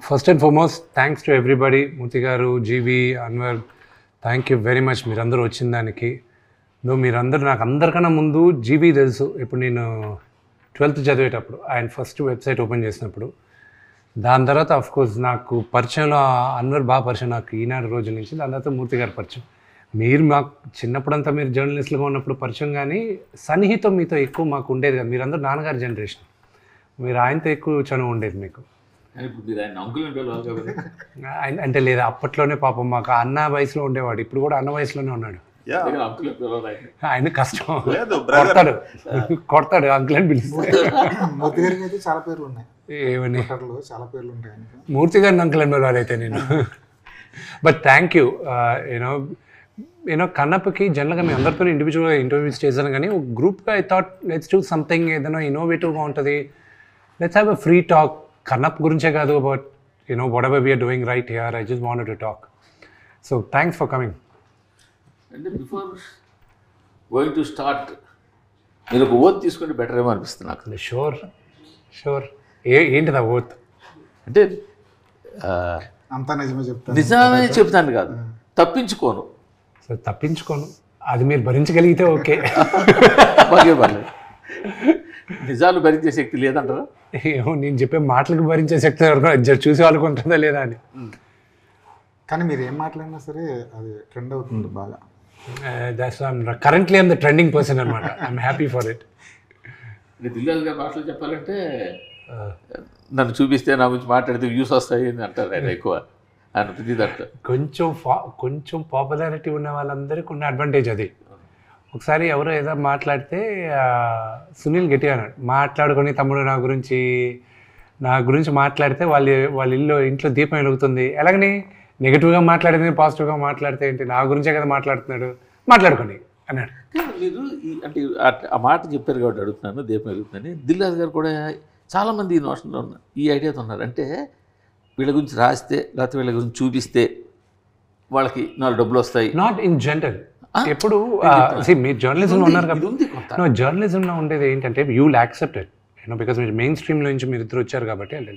First and foremost thanks to everybody, Murthy garu, Jeevi, Anwar, thank you very much మీరందరూ వచ్చిన దానికి. మీరందరూ నాకు అందరికన్నా ముందు జీవి తెలుసు. ఇప్పుడు నేను 12th చదివేటప్పుడు ఆయన ఫస్ట్ వెబ్సైట్ ఓపెన్ చేసినప్పుడు, దాని తర్వాత అఫ్కోర్స్ నాకు పరిచయంలో అన్వర్ బాగా పరిచయం నాకు ఈనాడు రోజుల నుంచి. దాని తర్వాత మూర్తి గారు పరిచయం. మీరు మాకు చిన్నప్పుడంతా మీరు జర్నలిస్టులుగా ఉన్నప్పుడు పరిచయం, కానీ సన్నిహితం మీతో ఎక్కువ మాకు ఉండేది కదా. మీరందరూ నాన్నగారి జనరేషన్, మీరు ఆయనతో ఎక్కువ చనువు ఉండేది మీకు. ఆయన అంటే లేదా అప్పట్లోనే పాపం మాకు అన్న వయసులో ఉండేవాడు, ఇప్పుడు కూడా అన్న వయసులోనే ఉన్నాడు. ఆయన కష్టం, కొడతాడు అంకుల్ అని పిలుస్తాడు. చాలా పేర్లు ఉన్నాయి, ఏమని చాలా పేర్లు ఉంటాయి. మూర్తి గారిని అంకుల్ అని అయితే నేను. But thank you. యూనో కన్నప్పకి జనరల్గా మీ అందరితో ఇండివిజువల్గా ఇంటర్వ్యూస్ చేశాను, కానీ ఒక గ్రూప్గా I thought let's do something ఏదైనా ఇన్నోవేటివ్గా ఉంటుంది, let's have a free talk. Kannappa గురించే కాదు, but you know whatever we're doing right here, I just wanted to talk. So thanks for coming. అంటే బిఫోర్ గోయింగ్ టు స్టార్ట్ మీరు ఒక oath తీసుకుంటే better ఏమో అనిపిస్తుంది నాకు. Sure sure. ఏంటిది ఆ ఓత్? అంటే అంతా నిజమే చెప్తాను, నిజమే చెప్తాను కాదు, తప్పించుకోను. సో తప్పించుకోను, అది మీరు భరించగలిగితే ఓకే. ఓకే పర్లేదు. నిజాలు భరించే శక్తి లేదంటారా? ఏమో నేను చెప్పే మాటలకు భరించే శక్తి చూసే వాళ్ళకు ఉంటుందా లేదా అని. కానీ మీరు ఏం మాట్లాడినా సరే అది ట్రెండ్ అవుతుంది బాగా. Currently I'm the trending person అనమాట. I'm happy for it. Dil Raju garu భాషలో చెప్పాలంటే నన్ను చూపిస్తే నా గురించి మాట్లాడితే వ్యూస్ వస్తాయి అని అంటారు ఆయన ఎక్కువ. ఆయన ప్రతి దాంట్లో కొంచెం పాపులారిటీ ఉన్న వాళ్ళందరికీ ఉన్న అడ్వాంటేజ్ అది. ఒకసారి ఎవరో ఏదో మాట్లాడితే సునీల్ గట్టిగా అన్నాడు, మాట్లాడుకొని తమ్ముడు నా గురించి మాట్లాడితే వాళ్ళ ఇంట్లో దీపం వెలుగుతుంది. ఎలాగని నెగిటివ్గా మాట్లాడితే పాజిటివ్గా మాట్లాడితే ఏంటి, నా గురించే కదా మాట్లాడుతున్నాడు, మాట్లాడుకోండి అన్నాడు. మీరు అంటే ఆ మాట చెప్పారు కాబట్టి అడుగుతున్నాను, దీపం వెలుగుతుందని. దిల్రాజు గారు కూడా చాలామంది ఈ నోషన్లో ఉన్నారు, ఈ ఐడియాతో ఉన్నారు. అంటే వీళ్ళ గురించి రాస్తే లేకపోతే వీళ్ళ గురించి చూపిస్తే వాళ్ళకి 4 డబ్బులు వస్తాయి. Not in general. ఎప్పుడు మీరు జర్నలిజంలో ఉన్నారు కాబట్టి, జర్నలిజంలో ఉండేది ఏంటంటే you will accept it, because మీరు మెయిన్ స్ట్రీమ్లో నుంచి మీరు ఇద్దరు వచ్చారు కాబట్టి. అంటే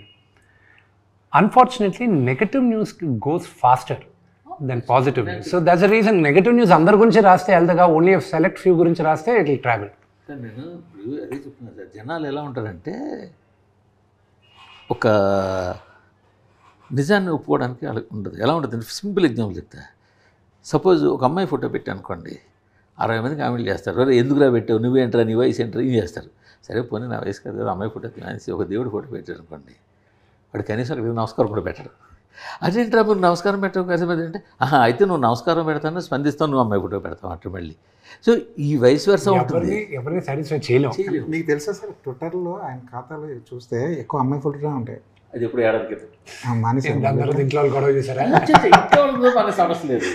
unfortunately negative news goes faster than positive news. So that's the reason negative news అందరి గురించి రాస్తే వెళ్తగా, ఓన్లీ సెలెక్ట్ ఫ్యూ గురించి రాస్తే ఇట్ విల్ ట్రావెల్. సార్ నేను ఇప్పుడు అదే చెప్తున్నాను సార్, జనాలు ఎలా ఉంటారంటే ఒక నిజాన్ని ఒప్పుకోవడానికి వాళ్ళకి ఉండదు. ఎలా ఉంటుంది, సింపుల్ ఎగ్జాంపుల్ చెప్తా. సపోజ్ ఒక అమ్మాయి ఫోటో పెట్టి అనుకోండి, 60 మంది కామెంట్లు చేస్తారు, అరే ఎందుకురా పెట్టావు, నువ్వేంట్రా, నీ వయసు ఏంట్రా, ఇవి చేస్తారు. సరే పోనీ నా వయసు కాదు కదా, అమ్మాయి ఫోటో తీసి ఒక దేవుడి ఫోటో పెట్టారు అనుకోండి, వాడు కనీసం అక్కడ నమస్కారం కూడా పెట్టాడు. అదేంట్రా మీరు నమస్కారం పెట్టావు కదా అంటే, అయితే నువ్వు నమస్కారం పెడతాను స్పందిస్తావు, నువ్వు అమ్మాయి ఫోటో పెడతావు అంటే మళ్ళీ. సో ఈ వయసు వరుస ఉంటుంది, ఎవరిని సాటిస్ఫై చేయలేము. మీకు తెలుసా సార్, ట్విట్టర్లో ఆయన ఖాతాలో చూస్తే ఎక్కువ అమ్మాయి ఫోటోనే ఉంటాయి. అది ఎప్పుడు ఏడాది క్రితం ఇంట్లో గొడవ చేశారా? ఇంట్లో మన సమస్య లేదు,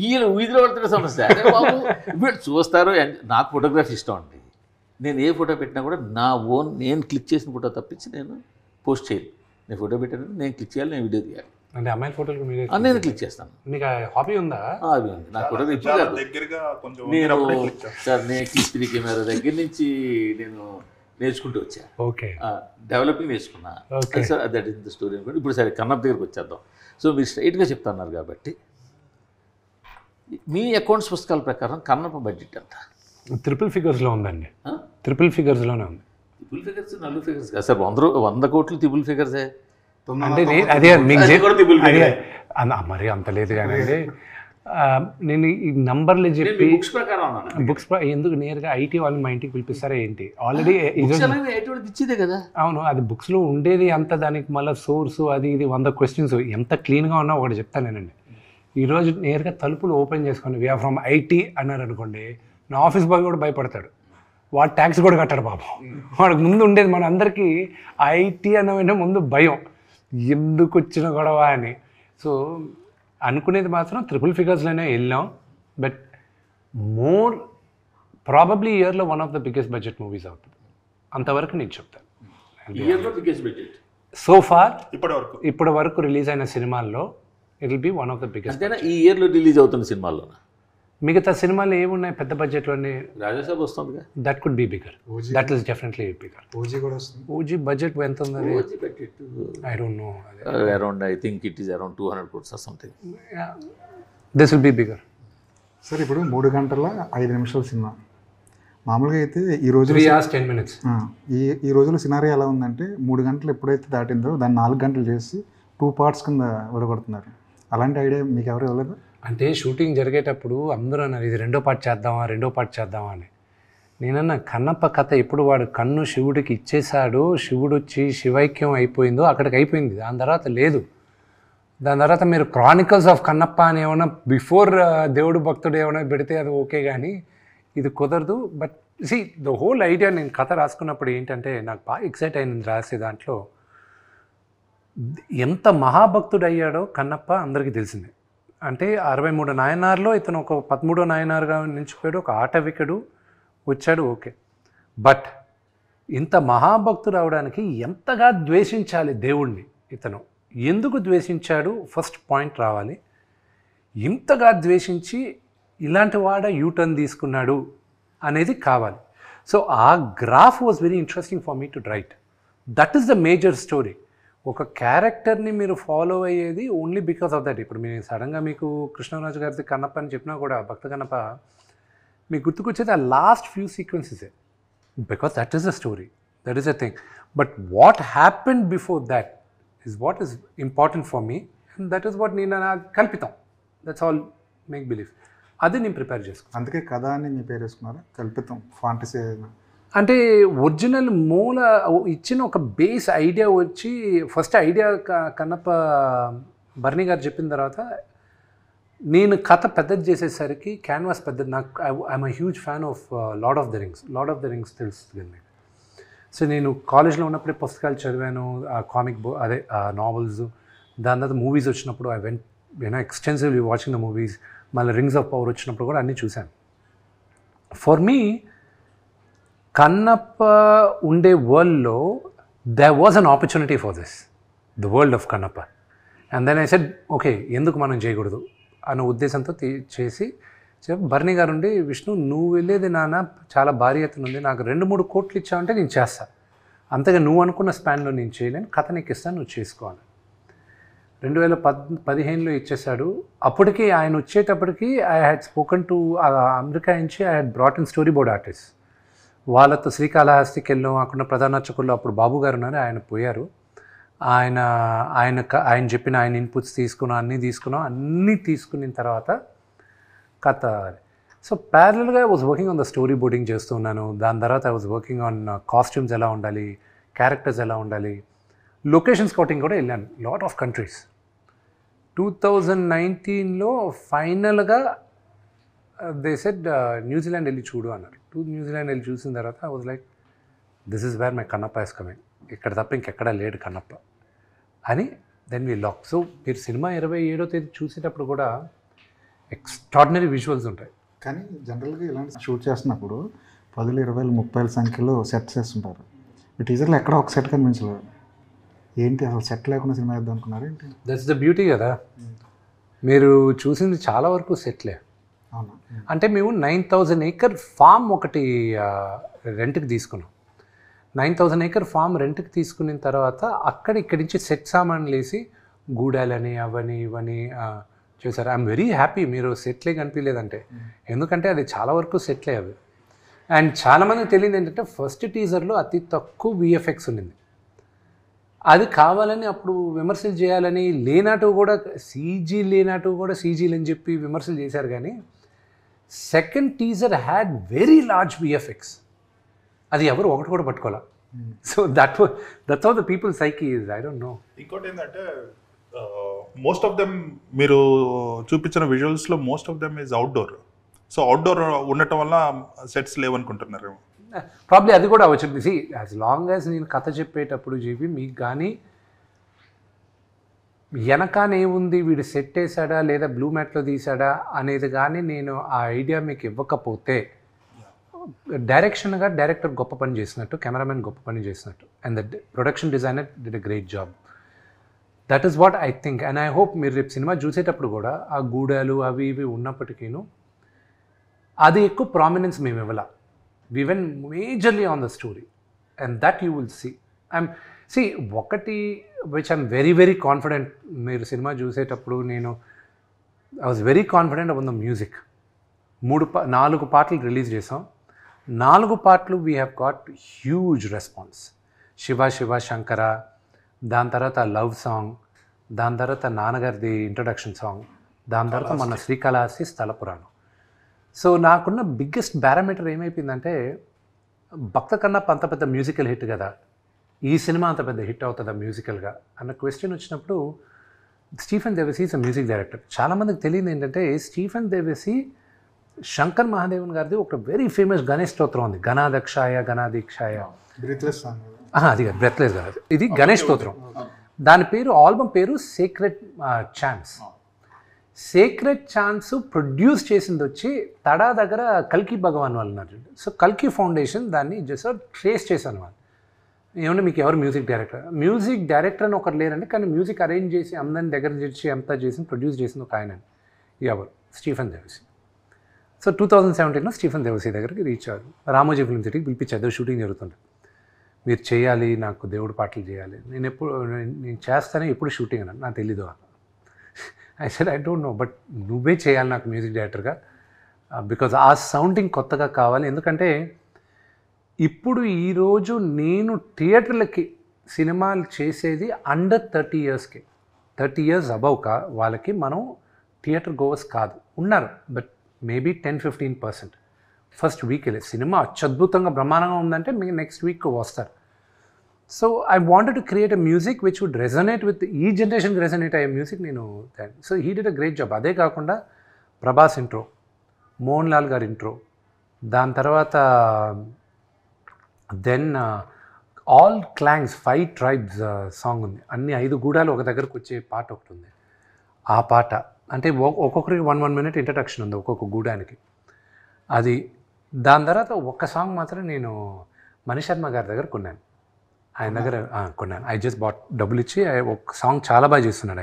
వీళ్ళు వీధిలో పడుతున్న సమస్య. వీళ్ళు చూస్తారు. నాకు ఫోటోగ్రఫీ ఇష్టం అండి, నేను ఏ ఫోటో పెట్టినా కూడా నా ఓన్ నేను క్లిక్ చేసిన ఫోటో తప్పించి నేను పోస్ట్ చేయను. నేను ఫోటో పెట్టాను, నేను క్లిక్ చేయాలి, నేను వీడియో తీయాలి. అంటే అమ్మాయి ఫోటోలు నేను క్లిక్ చేస్తాను. మీకు హాబీ ఉందా? అది ఉంది నాకు. ఫోటో నేను సార్ నేను క్లిక్ కెమెరా దగ్గర నుంచి నేను నేర్చుకుంటూ వచ్చా. ఓకే, డెవలపింగ్ నేర్చుకున్నా sir. That is the story అనుకోండి. ఇప్పుడు సరే కన్నప్ప దగ్గరికి వచ్చేద్దాం. సో మీరు స్ట్రైట్గా చెప్తున్నారు కాబట్టి, మీ అకౌంట్స్ పుస్తకాల ప్రకారం కన్నప్ప బడ్జెట్ ఎంత? ట్రిపుల్ ఫిగర్స్లో ఉందండి. ట్రిపుల్ ఫిగర్స్లోనే ఉంది. ట్రిపుల్ ఫిగర్స్ 4 ఫిగర్స్ కాదు సార్, 100 కోట్లు ట్రిపుల్ ఫిగర్సే. అంటే అదే మీకు మరి అంత లేదు కానీ అండి, నేను ఈ నంబర్లు చెప్పి బుక్స్ ఎందుకు నేరుగా ఐటీ వాళ్ళు మా ఇంటికి పిలిపిస్తారా ఏంటి? ఆల్రెడీ ఇచ్చేదే కదా. అవును, అది బుక్స్లో ఉండేది అంత, దానికి మళ్ళీ సోర్సు అది ఇది 100 క్వశ్చన్స్ ఎంత క్లీన్గా ఉన్నా ఒకటి చెప్తాను నేనండి. ఈరోజు నేరుగా తలుపులు ఓపెన్ చేసుకొని వీఆర్ ఫ్రమ్ ఐటీ అన్నారు అనుకోండి, నా ఆఫీస్ బాయ్ కూడా భయపడతాడు, వాడు ట్యాక్స్ కూడా కట్టాడు పాపం. వాడికి ముందు ఉండేది మన అందరికీ ఐటీ అన్న ముందు భయం, ఎందుకు వచ్చిన గొడవ అని. సో అనుకునేది మాత్రం ట్రిపుల్ ఫిగర్స్లోనే వెళ్ళాం. బట్ మోర్ ప్రాబబ్లీ ఇయర్లో one of the biggest budget movies అవుతుంది, అంతవరకు నేను చెప్తాను. సో ఫార్ ఇప్పటి వరకు రిలీజ్ అయిన సినిమాల్లో it will be one of the biggest. ఈ ఇయర్లో రిలీజ్ అవుతున్న సినిమాల్లో మిగతా సినిమాలు ఏమున్నాయి పెద్ద బడ్జెట్లోనే? రాజాసాబ్ వస్తుందిగా, that could be bigger, that is definitely bigger. OG కూడా వస్తుంది. ఓజీ బడ్జెట్ ఎంత ఉంది? I don't know. Around I think it is around 200 crores or something. This will be bigger. Sir ఇప్పుడు 3 గంటల 5 నిమిషాల సినిమా మామూలుగా అయితే ఈ రోజు 3 hours 10 minutes. ఈ రోజులో సినారియో ఎలా ఉందంటే 3 గంటలు ఎప్పుడైతే దాటిందో దాన్ని 4 గంటలు చేసి 2 parts కింద విడగొడుతున్నారు. అలాంటి ఐడియా మీకు ఎవరు ఇవ్వలేదు? అంటే షూటింగ్ జరిగేటప్పుడు అందరూ అన్నారు ఇది 2వ పార్ట్ చేద్దామా అని. నేనన్నా కన్నప్ప కథ ఎప్పుడు వాడు కన్ను శివుడికి ఇచ్చేశాడు, శివుడు వచ్చి శివైక్యం అయిపోయిందో అక్కడికి అయిపోయింది. దాని తర్వాత లేదు. దాని తర్వాత మీరు క్రానికల్స్ ఆఫ్ కన్నప్ప అని ఏమైనా బిఫోర్ దేవుడు భక్తుడు ఏమైనా పెడితే అది ఓకే, కానీ ఇది కుదరదు. But see the whole idea, నేను కథ రాసుకున్నప్పుడు ఏంటంటే నాకు బాగా ఎక్సైట్ అయింది రాసే దాంట్లో. ఎంత మహాభక్తుడు అయ్యాడో కన్నప్ప అందరికీ తెలిసిందే. అంటే 63 నాయనార్లో ఇతను ఒక 13వ నాయనార్గా నిలిచిపోయాడు, ఒక ఆటవికుడు వచ్చాడు, ఓకే. బట్ ఇంత మహాభక్తుడు అవడానికి ఎంతగా ద్వేషించాలి దేవుణ్ణి ఇతను, ఎందుకు ద్వేషించాడు ఫస్ట్ పాయింట్ రావాలి. ఇంతగా ద్వేషించి ఇలాంటి వాడ యూటర్న్ తీసుకున్నాడు అనేది కావాలి. సో ఆ graph was very interesting for me to right. That is the major story. ఒక క్యారెక్టర్ని మీరు ఫాలో అయ్యేది ఓన్లీ బికాస్ ఆఫ్ దట్. ఇప్పుడు మీరు సడన్గా మీకు కృష్ణరాజు గారిది కన్నప్ప అని చెప్పినా కూడా, భక్త కన్నప్ప, మీకు గుర్తుకొచ్చేది ఆ లాస్ట్ ఫ్యూ సీక్వెన్సెసే, because that is the story, that is the thing. But what happened before that is what is important for me, and that is what నేను కల్పితం, దట్స్ ఆల్ మేక్ బిలీవ్. అది నేను ప్రిపేర్ చేసుకున్నాను. అందుకే కథ అని మీ పేరు వేసుకున్నారా? కల్పితం, ఫాంటసీ. అంటే ఒరిజినల్ మూల ఇచ్చిన ఒక బేస్ ఐడియా వచ్చి, ఫస్ట్ ఐడియా కన్నప్ప బర్నీ గారు చెప్పిన తర్వాత నేను కథ పెద్దది చేసేసరికి క్యాన్వాస్ పెద్దది. నాకు I'm a huge fan of lord of the rings తెలుస్తుంది మీకు. సో నేను కాలేజ్లో ఉన్నప్పుడే పుస్తకాలు చదివాను, కామిక్ అదే నావెల్స్. దాని తర్వాత మూవీస్ వచ్చినప్పుడు I went extensively watching the movies. మళ్ళీ రింగ్స్ ఆఫ్ పవర్ వచ్చినప్పుడు కూడా అన్నీ చూశాను. ఫర్ మీ కన్నప్ప ఉండే వరల్డ్లో there was an opportunity for this, the world of Kannappa. And then I said okay, ఎందుకు మనం చేయకూడదు అనే ఉద్దేశంతో చేసి బర్నీ గారు ఉండి, విష్ణు నువ్వు వెళ్ళేది నాన్న చాలా భారీ ఎత్తున ఉంది, నాకు 2-3 కోట్లు ఇచ్చావంటే నేను చేస్తాను, అంతగా నువ్వు అనుకున్న స్పాన్లో నేను చేయలేను, కథ నీకు ఇస్తాను, నువ్వు చేసుకోవాలి. 2015లో ఇచ్చేశాడు. అప్పటికి ఆయన వచ్చేటప్పటికి I had spoken to America నుంచి I had brought in story board artist. వాళ్ళతో శ్రీకాళహస్తికి వెళ్ళాం. అక్కడ ప్రధాన అర్చకుల్లో అప్పుడు బాబు గారు ఉన్నారు, ఆయన పోయారు. ఆయన చెప్పిన ఆయన ఇన్పుట్స్ అన్నీ తీసుకున్న తర్వాత కథ. సో ప్యారల్గా I was working on the story boarding చేస్తూ ఉన్నాను. దాని తర్వాత I was working on costumes ఎలా ఉండాలి, క్యారెక్టర్స్ ఎలా ఉండాలి, లొకేషన్ స్కౌటింగ్ కూడా వెళ్ళాను లాట్ ఆఫ్ కంట్రీస్. 2019లో ఫైనల్గా దే సెడ్ న్యూజిలాండ్ వెళ్ళి చూడు అన్నారు. న్యూజిలాండ్ వెళ్ళి చూసిన తర్వాత I was like this is where my Kannappa is coming, ఇక్కడ తప్ప ఇంకెక్కడా లేడు కన్నప్ప అని. Then we lock. సో మీరు సినిమా 27వ తేదీ చూసేటప్పుడు కూడా ఎక్స్ట్రాడినరీ విజువల్స్ ఉంటాయి. కానీ జనరల్గా ఇలాంటి షూట్ చేస్తున్నప్పుడు 10, 20, 30 సంఖ్యలో సెట్స్ వేస్తుంటారు. ఈ టీజర్లో ఎక్కడ ఒక సెట్ కనిపించలేదు. ఏంటి అసలు సెట్ లేకుండా సినిమా వేద్దాం అనుకున్నారు ఏంటి? దట్స్ ద బ్యూటీ కదా. మీరు చూసింది చాలా వరకు సెట్లే. అవునా? అంటే మేము 9,000 acre ఫామ్ ఒకటి రెంట్కి తీసుకున్నాం. 9,000 acre ఫామ్ రెంట్కి తీసుకున్న తర్వాత ఇక్కడి నుంచి సెట్ సామాన్లు వేసి గూడాలని అవని ఇవని చేశారు. I'm very happy. మీరు సెట్లే కనిపించలేదంటే, ఎందుకంటే అది చాలా వరకు సెట్లే అవి. అండ్ చాలామందికి తెలియదు ఏంటంటే ఫస్ట్ టీజర్లో అతి తక్కువ విఎఫ్ఎక్స్ ఉండింది. అది కావాలని అప్పుడు విమర్శలు చేయాలని లేనట్టు కూడా సీజీలు అని చెప్పి విమర్శలు చేశారు. కానీ second teaser had very large VFX. అది ఎవరు ఒకటి కూడా పట్టుకోవాలా. So that's how the people psyche is. I don't know. ఇంకోటి ఏంటంటే మోస్ట్ ఆఫ్ దెమ్ మీరు చూపించిన విజువల్స్లో most of them is outdoor. So outdoor ఉండటం వల్ల సెట్స్ లేవనుకుంటున్నారు. ప్రాబ్లీ అది కూడా వచ్చింది. సి యాజ్ లాంగ్ యాజ్ నేను కథ చెప్పేటప్పుడు చెప్పి మీకు కానీ వెనకానేముంది, వీడు సెట్ వేసాడా లేదా బ్లూ మ్యాట్లో తీసాడా అనేది కానీ నేను ఆ ఐడియా మీకు ఇవ్వకపోతే, డైరెక్టర్ గొప్ప పని చేసినట్టు, కెమెరామెన్ గొప్ప పని చేసినట్టు, and the production designer did a great job. That is what I think. And I hope మీరు రేపు సినిమా చూసేటప్పుడు కూడా ఆ గూడాలు అవి ఇవి ఉన్నప్పటికీను అది ఎక్కువ ప్రామినెన్స్ మేము ఇవ్వాల. We went majorly on the story and that you will see. See ఒకటి which I'm very very confident, మీరు సినిమా చూసేటప్పుడు I was very confident on the music. 4 పాటలు రిలీజ్ చేసాం. 4 పాటలు we have got huge response. Shiva Shiva Shankara, దాని తర్వాత love song, దాని తర్వాత నాన్నగారిది ఇంట్రడక్షన్ సాంగ్, దాని తర్వాత మన శ్రీకాళహస్తి స్థల పురాణం. సో నాకున్న బిగ్గెస్ట్ పారామీటర్ ఏమైపోయిందంటే, భక్త కన్నా అంత పెద్ద మ్యూజికల్ హిట్ కదా, ఈ సినిమా అంత పెద్ద హిట్ అవుతుందా మ్యూజికల్గా అన్న క్వశ్చన్ వచ్చినప్పుడు, Stephen Devassy is a music director. చాలామందికి తెలియదు ఏంటంటే, స్టీఫెన్ దేవసి శంకర్ మహాదేవన్ గారిది ఒక వెరీ ఫేమస్ గణేష్ స్తోత్రం ఉంది, గణాదక్షాయ గణాదీక్షాయ. అది కాదు, బ్రెత్లెస్ కాదు, ఇది గణేష్ స్తోత్రం. దాని పేరు, ఆల్బమ్ పేరు sacred chance. Sacred chance produce చేసింది వచ్చి తడా దగ్గర కల్కి భగవాన్ వాళ్ళు ఉన్నారు. సో కల్కి ఫౌండేషన్ దాన్ని జస్ట్ ట్రేస్ చేశాను వాళ్ళు. ఏమంటే మీకు ఎవరు మ్యూజిక్ డైరెక్టర్ అని ఒకరు లేరండి, కానీ మ్యూజిక్ అరేంజ్ చేసి అందరిని దగ్గర చేసి అంతా చేసి ప్రొడ్యూస్ చేసింది ఒక ఆయన. ఎవరు? స్టీఫెన్ దేవసి. సో 2017లో స్టీఫెన్ దేవసి దగ్గరికి రీచ్ అయ్యారు. రామోజీ ఫిల్మ్ సిటీకి పిలిపించారు, షూటింగ్ జరుగుతుండే. మీరు చేయాలి, నాకు దేవుడు పాటలు చేయాలి. నేను చేస్తానే, ఎప్పుడు షూటింగ్ అన్నాను, నాకు తెలీదు. I said I don't no, but నువ్వే చేయాలి నాకు మ్యూజిక్ డైరెక్టర్గా, బికాజ్ ఆ సౌండింగ్ కొత్తగా కావాలి. ఎందుకంటే ఇప్పుడు ఈరోజు నేను థియేటర్లకి సినిమాలు చేసేది అండర్ 30 yearsకి, 30 years అబవ్ వాళ్ళకి మనం థియేటర్ గోవర్స్ కాదు, ఉన్నారు, బట్ మేబీ 10-15%. ఫస్ట్ వీక్ వెళ్ళి సినిమా అత్యద్భుతంగా బ్రహ్మాండంగా ఉందంటే మీకు నెక్స్ట్ వీక్ వస్తారు. So I wanted to create a music which would resonate with ఈ జనరేషన్కి రెజనేట్ అయ్యే మ్యూజిక్ నేను. So he did a great job. అదే కాకుండా ప్రభాస్ ఇంట్రో, మోహన్ లాల్ గారి ఇంట్రో, దాని తర్వాత దెన్ ఆల్ క్లాంగ్స్ 5 tribes సాంగ్ ఉంది. అన్ని 5 గూడాలు ఒక దగ్గరకు వచ్చే పాట ఒకటి ఉంది. ఆ పాట అంటే ఒక్కొక్కరికి 1 minute ఇంట్రడక్షన్ ఉంది ఒక్కొక్క గూడానికి. అది దాని తర్వాత ఒక్క సాంగ్ మాత్రం నేను మణిశర్మ గారి దగ్గర కొన్నాను, ఆయన దగ్గర కొన్నాను. ఐ జస్ట్ బాట్, డబ్బులు ఇచ్చి. ఒక సాంగ్ చాలా బాగా చేస్తున్నాడు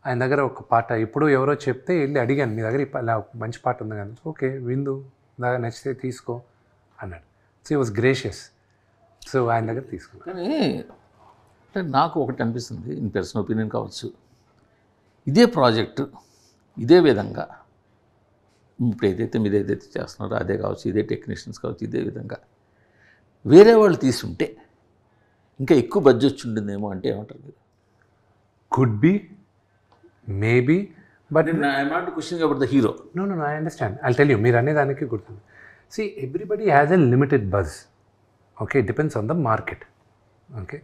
ఆయన దగ్గర ఒక పాట. ఇప్పుడు ఎవరో చెప్తే వెళ్ళి అడిగాను, మీ దగ్గర ఇలా మంచి పాట ఉంది కదా, ఓకే విందు, దాకా నచ్చితే తీసుకో అన్నాడు. సో ఈ వాజ్ గ్రేషియస్. సో ఆయన దగ్గర తీసుకున్నాను. కానీ అంటే నాకు ఒకటి అనిపిస్తుంది, ఇన్ పర్సనల్ ఒపీనియన్ కావచ్చు, ఇదే ప్రాజెక్టు ఇదే విధంగా ఇప్పుడు మీరు ఏదైతే చేస్తున్నారో అదే కావచ్చు, ఇదే టెక్నీషియన్స్ కావచ్చు, ఇదే విధంగా వేరే వాళ్ళు తీసుంటే ఇంకా ఎక్కువ బడ్జెట్ వచ్చి ఉండిందేమో అంటే ఏమంటారు మీరు? Could be, maybe, but I'm not questioning about the hero. No I understand. I'll tell you, మీరు అనేదానికి గుర్తుంది. See everybody has a limited buzz. Okay, depends on the market. Okay,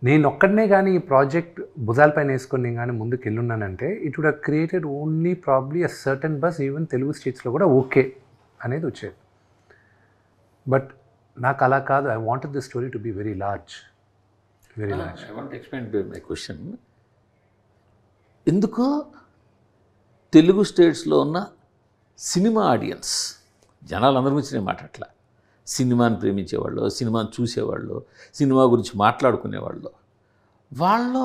నేను ఒక్కడనే కానీ ఈ ప్రాజెక్ట్ భుజాలపైన వేసుకొని నేను కానీ ముందుకు వెళ్ళున్నానంటే it would have created only probably a certain buzz, even Telugu స్టేట్స్లో కూడా ఓకే అనేది వచ్చేది. బట్ నాకు అలా కాదు. I wanted the story to be very large. I want explain my question. ఎందుకో తెలుగు స్టేట్స్లో ఉన్న సినిమా ఆడియన్స్, జనాలందరి గురించి నేను మాట్లాడట్లా, సినిమాని ప్రేమించేవాళ్ళు, సినిమాని చూసేవాళ్ళు, సినిమా గురించి మాట్లాడుకునేవాళ్ళు, వాళ్ళు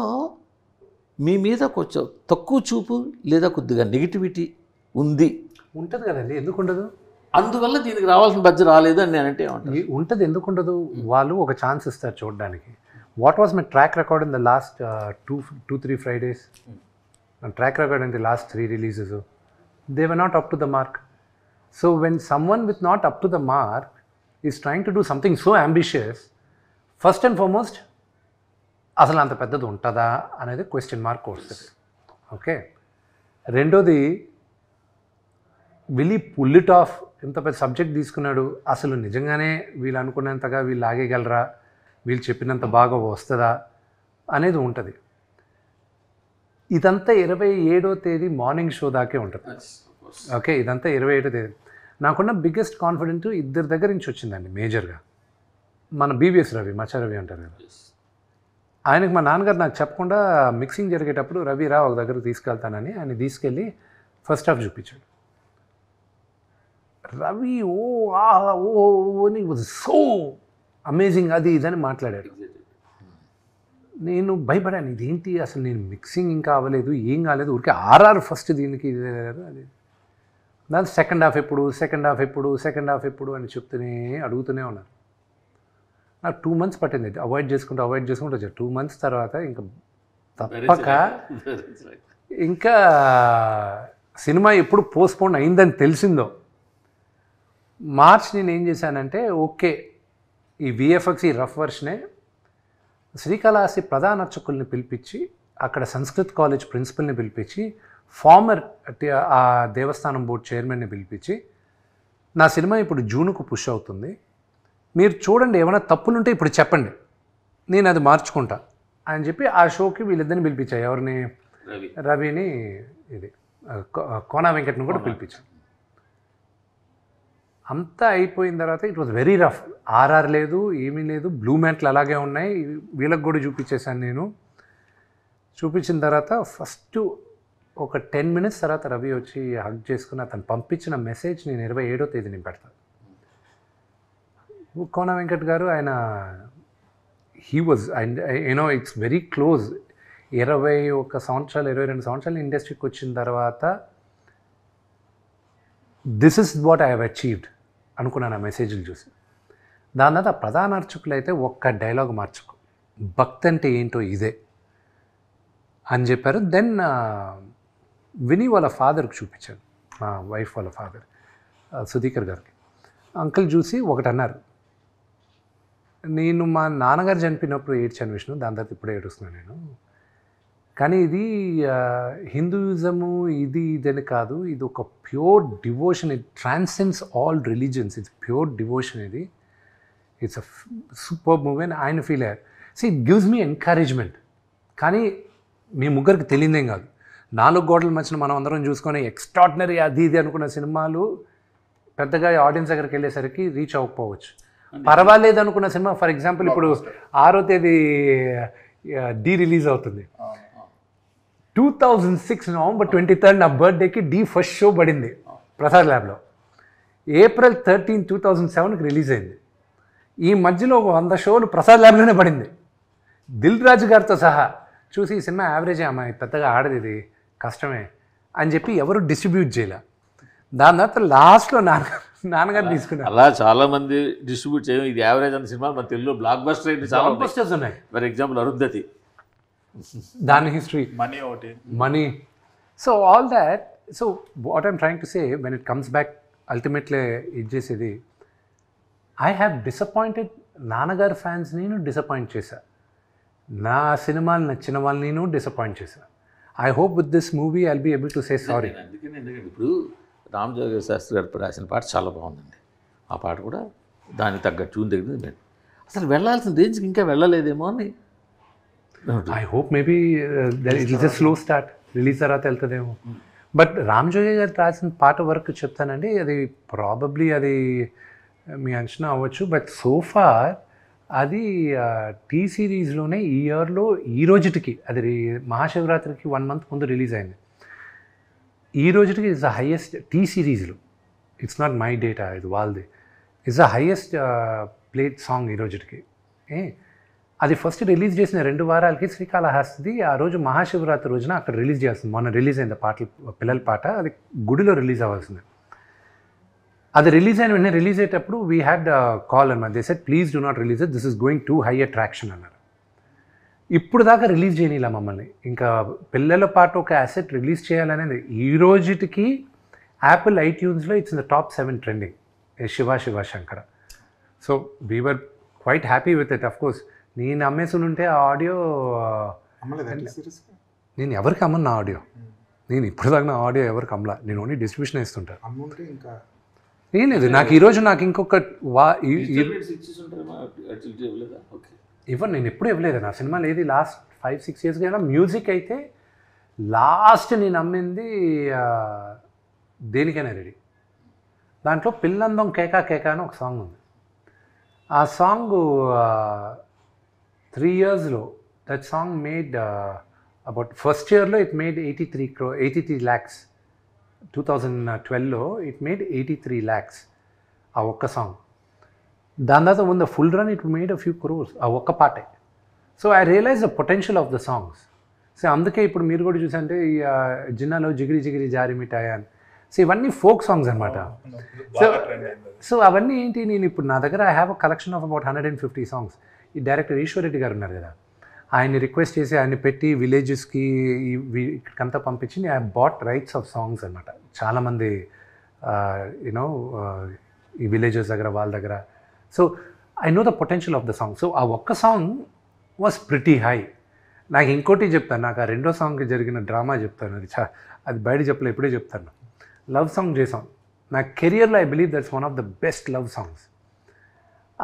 మీ మీద కొంచెం తక్కువ చూపు లేదా కొద్దిగా నెగిటివిటీ ఉంటుంది కదండి, ఎందుకు ఉండదు? అందువల్ల దీనికి రావాల్సిన బడ్జెట్ రాలేదు అని నేనంటే ఉంటుంది. ఎందుకు ఉండదు? వాళ్ళు ఒక ఛాన్స్ ఇస్తారు చూడడానికి. What was my track record in the last 2-3 Fridays? Track record అంటే last 3 releases, they were not up to the mark. So when someone with not up to the mark is trying to do something so ambitious, first and foremost అసలు అంత పెద్దది ఉంటుందా అనేది question mark వస్తుంది. Okay, రెండోది will he pull it off? ఇంత పెద్ద subject తీసుకున్నాడు, అసలు నిజంగానే వీళ్ళు అనుకున్నంతగా వీళ్ళు ఆగేయగలరా, వీళ్ళు చెప్పినంత బాగా వస్తుందా అనేది ఉంటుంది. ఇదంతా 27వ తేదీ మార్నింగ్ షో దాకే ఉంటుంది. ఓకే, ఇదంతా 27వ తేదీ. నాకున్న బిగ్గెస్ట్ కాన్ఫిడెంట్ ఇద్దరి దగ్గర నుంచి వచ్చిందండి మేజర్గా. మన బీవీఎస్ రవి, మచ్చ రవి అంటారు కదా, ఆయనకు మా నాన్నగారు నాకు చెప్పకుండా మిక్సింగ్ జరిగేటప్పుడు రవి రా ఒక దగ్గరకు తీసుకెళ్తానని ఆయన తీసుకెళ్ళి ఫస్ట్ హాఫ్ చూపించాడు. రవి అని వాజ్ సో అమేజింగ్, అది ఇదని మాట్లాడాడు. నేను భయపడాను, ఇదేంటి అసలు నేను మిక్సింగ్ ఇంకా అవ్వలేదు, ఏం కాలేదు, ఊరికే ఆర్ఆర్ ఫస్ట్ దీనికి అది. దాని సెకండ్ హాఫ్ ఎప్పుడు అని అడుగుతూనే ఉన్నారు. నాకు 2 months పట్టింది అవాయిడ్ చేసుకుంటూ వచ్చాను. 2 months తర్వాత ఇంకా తప్పక ఇంకా సినిమా ఎప్పుడు పోస్ట్పోన్ అయిందని తెలిసిందో మార్చ్ నేను ఏం చేశానంటే ఓకే ఈ విఎఫ్ఎక్స్ ఈ రఫ్ వర్షనే శ్రీకాళహస్తి ప్రధాన అర్చకుల్ని పిలిపించి అక్కడ సంస్కృత్ కాలేజ్ ప్రిన్సిపల్ని పిలిపించి ఫార్మర్ ఆ దేవస్థానం బోర్డు చైర్మన్ని పిలిపించి నా సినిమా ఇప్పుడు జూన్కు పుష్ అవుతుంది, మీరు చూడండి ఏమైనా తప్పులుంటే ఇప్పుడు చెప్పండి, నేను అది మార్చుకుంటా అని చెప్పి ఆ షోకి వీళ్ళిద్దరిని పిలిపించాయి. ఎవరిని? రవిని, ఇది కోనా వెంకట్ని కూడా పిలిపించాను. అంతా అయిపోయిన తర్వాత it was very rough. RR లేదు, ఏమీ లేదు, బ్లూ మ్యాట్లు అలాగే ఉన్నాయి. వీళ్ళకి కూడా చూపించేశాను నేను. చూపించిన తర్వాత ఫస్ట్ ఒక 10 minutes తర్వాత రవి వచ్చి హగ్ చేసుకుని అతను పంపించిన మెసేజ్ నేను 27వ తేదీని పెడతాను. కోనా వెంకట్ గారు ఆయన he was and you know it's very close. 21 సంవత్సరాలు 22 సంవత్సరాలు ఇండస్ట్రీకి వచ్చిన తర్వాత this is what I have achieved అనుకున్నాను ఆ మెసేజ్లు చూసి. దాని తర్వాత ప్రధాన అర్చకులు అయితే ఒక్క డైలాగ్ మార్చుకో, భక్తి అంటే ఏంటో ఇదే అని చెప్పారు. దెన్ విని వాళ్ళ ఫాదర్కి చూపించాను, మా వైఫ్ వాళ్ళ ఫాదర్ సుధీకర్ గారికి. అంకుల్ చూసి ఒకటి అన్నారు, నేను మా నాన్నగారు చనిపోయినప్పుడు ఏడ్చాను విష్ణు, దాని తర్వాత ఇప్పుడే ఏడుస్తున్నాను నేను, కానీ ఇది హిందూయిజము ఇదని కాదు, ఇది ఒక pure devotion, it transcends all religions, it's pure devotion, ఇది ఇట్స్ అ సూపర్ మూవీ అని ఆయన ఫీల్ అయ్యారు. So it gives me encouragement. కానీ మీ ముగ్గురికి తెలియదేం కాదు, 4 గోడల మధ్యన మనం అందరం చూసుకొని ఎక్స్ట్రాడినరీ అది ఇది అనుకున్న సినిమాలు పెద్దగా ఆడియన్స్ దగ్గరికి వెళ్ళేసరికి రీచ్ అవ్వకపోవచ్చు. పర్వాలేదు అనుకున్న సినిమా, ఫర్ ఎగ్జాంపుల్ ఇప్పుడు 6వ తేదీ డి రిలీజ్ అవుతుంది. 2006 November 23rd నా బర్త్డేకి డి ఫస్ట్ షో పడింది ప్రసాద్ ల్యాబ్లో. April 13, 2007కి రిలీజ్ అయింది. ఈ మధ్యలో 100 షోలు ప్రసాద్ ల్యాబ్లోనే పడింది, దిల్ రాజు గారితో సహా. చూసి ఈ సినిమా యావరేజే అమ్మాయి, పెద్దగా ఆడది, ఇది కష్టమే అని చెప్పి ఎవరు డిస్ట్రిబ్యూట్ చేయలే. దాని తర్వాత లాస్ట్లో నాన్నగారు తీసుకున్నారు. అలా చాలామంది డిస్ట్రిబ్యూట్ చేయడం, ఇది యావరేజ్ అన్న సినిమా మన తెలుగులో బ్లాక్ బస్టర్ అయితే చాలా బస్టర్స్ ఉన్నాయి. ఫర్ ఎగ్జాంపుల్ అరుంధతి, దాని history, money. So all that. So what I'm trying to say, when it comes back ultimately ఇది చేసేది, ఐ హ్యావ్ డిసప్పాయింటెడ్ నాన్నగారు ఫ్యాన్స్, నేను డిసప్పాయింట్ చేశా. నా సినిమాలు నచ్చిన వాళ్ళని నేను డిసప్పాయింట్ చేశా. I hope with this movie I'll be able to say sorry. అందుకని ఎందుకంటే ఇప్పుడు రామ్ జోగేశ్వర శాస్త్రి గారు రాసిన పాట చాలా బాగుందండి. ఆ పాట కూడా దానికి తగ్గ ట్యూన్ తగ్గింది. అసలు వెళ్ళాల్సిన రేంజ్కి ఇంకా వెళ్ళలేదేమో అని I hope maybe it is a slow start, release తర్వాత వెళ్తుందేమో. బట్ రామ్ జోగి గారు రాసిన పాట వరకు చెప్తానండి, అది ప్రాబబ్లీ అది మీ అంచనా అవ్వచ్చు. బట్ సోఫార్ అది టీ సిరీస్లోనే ఈ ఇయర్లో ఈ రోజుటికి, అది మహాశివరాత్రికి 1 month ముందు రిలీజ్ అయింది. ఈ రోజుటికి ఇట్స్ ద హైయెస్ట్ టీ సిరీస్లో, ఇట్స్ నాట్ మై డేటా, ఇది వాళ్ళది, it's the highest played song ఈ రోజుటికి. అది ఫస్ట్ రిలీజ్ చేసిన 2 వారాలకి శ్రీకాళహస్తి ఆ రోజు మహాశివరాత్రి రోజున అక్కడ రిలీజ్ చేస్తుంది. మొన్న రిలీజ్ అయింది పాటలు, పిల్లల పాట, అది గుడిలో రిలీజ్ అవ్వాల్సింది. అది రిలీజ్ అయిన వెంటనే రిలీజ్ అయ్యేటప్పుడు వీ హ్యాడ్ కాల్ అన్నమాట. They said please do not release it, this is going to high attraction అన్నారు. ఇప్పుడు దాకా రిలీజ్ చేయనిలా మమ్మల్ని. ఇంకా పిల్లల పాట ఒక అసెట్ రిలీజ్ చేయాలనేది ఈ రోజుటికి యాపిల్ ఐట్యూన్స్లో it's in the top 7 trending, Shiva Shankara. So we were quite happy with it. Of course నేను అమ్మేసి ఉంటే ఆ ఆడియో నేను ఎవరికి అమ్మను, నా ఆడియో నేను ఇప్పుడు దాకా నా ఆడియో ఎవరికి అమ్మలా, నేను ఓన్లీ డిస్ట్రిబ్యూషన్ ఇస్తుంటాను. ఏం లేదు, నాకు ఈరోజు నాకు ఇంకొక నేను ఎప్పుడు ఇవ్వలేదు. నా సినిమాలు ఏది లాస్ట్ 5-6 yearsగా అయినా మ్యూజిక్ అయితే లాస్ట్ నేను అమ్మింది దేనికైనా రెడీ. దాంట్లో పిల్లందం కేకా కేకా అని ఒక సాంగ్ ఉంది. ఆ సాంగ్ 3 yearsలో that song made about first ఇయర్లో ఇట్ మేడ్ 83 lakhs. 2012లో ఇట్ మేడ్ 83 lakhs ఆ ఒక్క సాంగ్. దాని తర్వాత ఉన్న full run it made a few crores ఆ ఒక్క పాటే. So I realize the potential of the songs. So అందుకే ఇప్పుడు మీరు కూడా చూసంటే జిన్నాలో జిగిరి జిగిరి జారి మిఠాయి అని. సో ఇవన్నీ ఫోక్ సాంగ్స్ అనమాట. బాగా ట్రెండ్ అయింది అది. సో అవన్నీ ఏంటి, నేను ఇప్పుడు నా దగ్గర I have a collection of about 150 songs. ఈ డైరెక్టర్ ఈశ్వర్ రెడ్డి గారు ఉన్నారు కదా, ఆయన్ని రిక్వెస్ట్ చేసి ఆయన్ని పెట్టి విలేజెస్కి ఇక్కడికంతా పంపించి I bought rights of songs అనమాట. చాలామంది యూనో ఈ విలేజెస్ దగ్గర వాళ్ళ దగ్గర. So I know the potential of the song. So ఆ ఒక్క సాంగ్ వాజ్ ప్రిటీ హై. నాకు ఇంకోటి చెప్తాను, నాకు ఆ రెండో సాంగ్కి జరిగిన డ్రామా చెప్తాను. అది బయట చెప్పలే, ఇప్పుడే చెప్తాను. లవ్ సాంగ్ చేసాం. నా కెరియర్లో I believe that's one of the best love songs.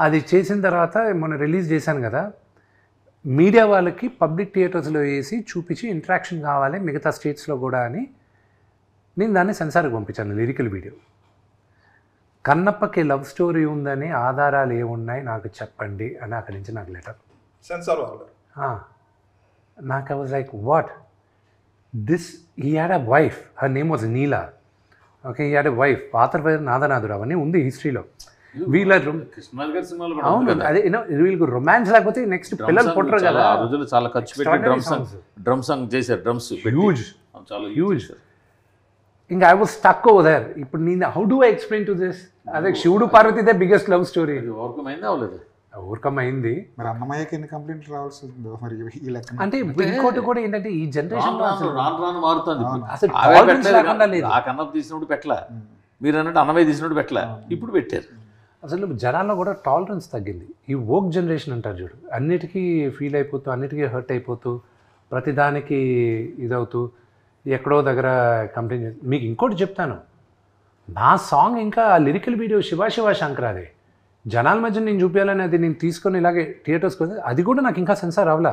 అది చేసిన తర్వాత మొన్న రిలీజ్ చేశాను కదా, మీడియా వాళ్ళకి పబ్లిక్ థియేటర్స్లో వేసి చూపించి ఇంటరాక్షన్ కావాలి మిగతా స్టేట్స్లో కూడా అని నేను దాన్ని సెన్సార్కి పంపించాను, లిరికల్ వీడియో. కన్నప్పకి లవ్ స్టోరీ ఉందని ఆధారాలు ఏమున్నాయి నాకు చెప్పండి అని అక్కడి నుంచి నాకు లెటర్. సెన్సార్ వాళ్ళు నాకు I was like what this, he had a wife, her name was Neela. Okay, he had a wife, పాత్ర పేరు నాదనాథుడు, అవన్నీ ఉంది హిస్టరీలో. వీళ్ళ కృష్ణరాజు గారి సినిమాలో కూడా అవును, అదే వీళ్ళకి రొమాన్స్ లేకపోతే నెక్స్ట్ పిల్లలు పుట్టరు కదా. ఆ రోజులు చాలా ఖర్చు పెట్టి డ్రమ్ సాంగ్ చేశారు, డ్రమ్స్ హ్యూజ్ చాలా హ్యూజ్. ఇంకా I was stuck over there. ఇప్పుడు నేను how do I explain to this? అదే శివుడు Parvati they biggest love story. Overcome అయిందా అవ్వలేదు? ఓవర్కమ్ అయింది. మరి అన్నమయ్యకి ఎన్ని కంప్లైంట్లు రావాల్సి ఉందో మరి ఈ లెక్క. అంటే ఇంకోటి కూడా ఏంటంటే ఈ జనరేషన్ రాను మారుతుంది. అసలు అవే tolerance పెట్టలేదు. లేకుండా లేదు. ఆ కన్నప్ప తీసినప్పుడు పెట్టలా, మీరు అన్నట్టు అన్నమయ్య తీసినప్పుడు పెట్టలా, ఇప్పుడు పెట్టారు. అసలు జనాల్లో కూడా టాలరెన్స్ తగ్గింది. ఈ వోక్ జనరేషన్ అంటారు చూడు, అన్నిటికీ ఫీల్ అయిపోతూ, అన్నిటికీ హర్ట్ అయిపోతూ, ప్రతిదానికి ఇదవుతూ, ఎక్కడో దగ్గర కంప్లైంట్ చేసి. మీకు ఇంకోటి చెప్తాను, నా సాంగ్ ఇంకా లిరికల్ వీడియో శివ శంకరాదే జనాల మధ్య నేను చూపించాలని అది నేను తీసుకొని ఇలాగే థియేటర్స్కి వస్తే అది కూడా నాకు ఇంకా సెన్సార్ అవ్వలా.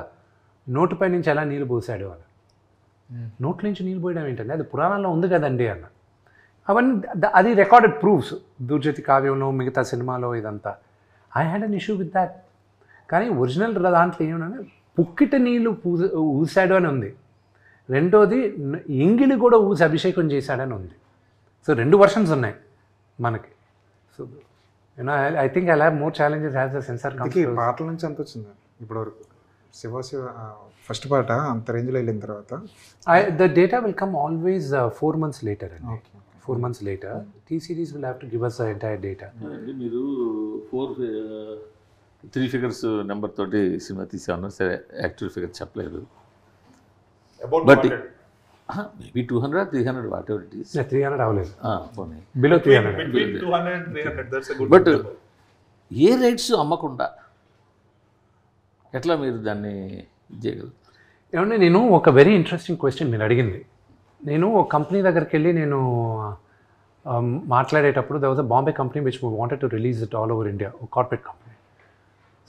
నోటుపై నుంచి ఎలా నీళ్ళు పోసాడు అని, నోట్ల నుంచి నీళ్ళు పోయడం ఏంటంటే అది పురాణాల్లో ఉంది కదండి అన్న. అవన్నీ అది రికార్డెడ్ ప్రూఫ్స్, దుర్జతి కావ్యంలో మిగతా సినిమాలో ఇదంతా. I had an issue with that. కానీ ఒరిజినల్ దాంట్లో ఏమన్నా పుక్కిట నీళ్ళు ఊసాడు అని ఉంది. రెండోది ఎంగిలి కూడా ఊసి అభిషేకం చేశాడని ఉంది. సో 2 వర్షన్స్ ఉన్నాయి మనకి. So you know I think I have more challenges has the censor అందుకే ఈ పాటల నుంచి ఎంత వచ్చింది ఇప్పటివరకు? శివ ఫస్ట్ పాట అంత రేంజ్లో వెళ్ళిన తర్వాత the data will come always 4 months later అండి. 4 months later T series will have to give us the entire data. మీరు 3 figures నెంబర్ తోటి సినిమా తీసాను, సరే యాక్చువల్ ఫిగర్ చెప్పలేదు. About but maybe 200 or 300 what ever it is. 300 అవ్వలేదు, పోనీ below 300. between 200 and 300, that's a good but number. A rights అమ్మకుండా ఎట్లా మీరు దాన్ని చేయగలరు? ఏమంటే నేను ఒక వెరీ ఇంట్రెస్టింగ్ క్వశ్చన్ మీరు అడిగింది. నేను ఒక కంపెనీ దగ్గరికి వెళ్ళి నేను మాట్లాడేటప్పుడు there was a Bombay company which wanted to release it all over India, a corporate company.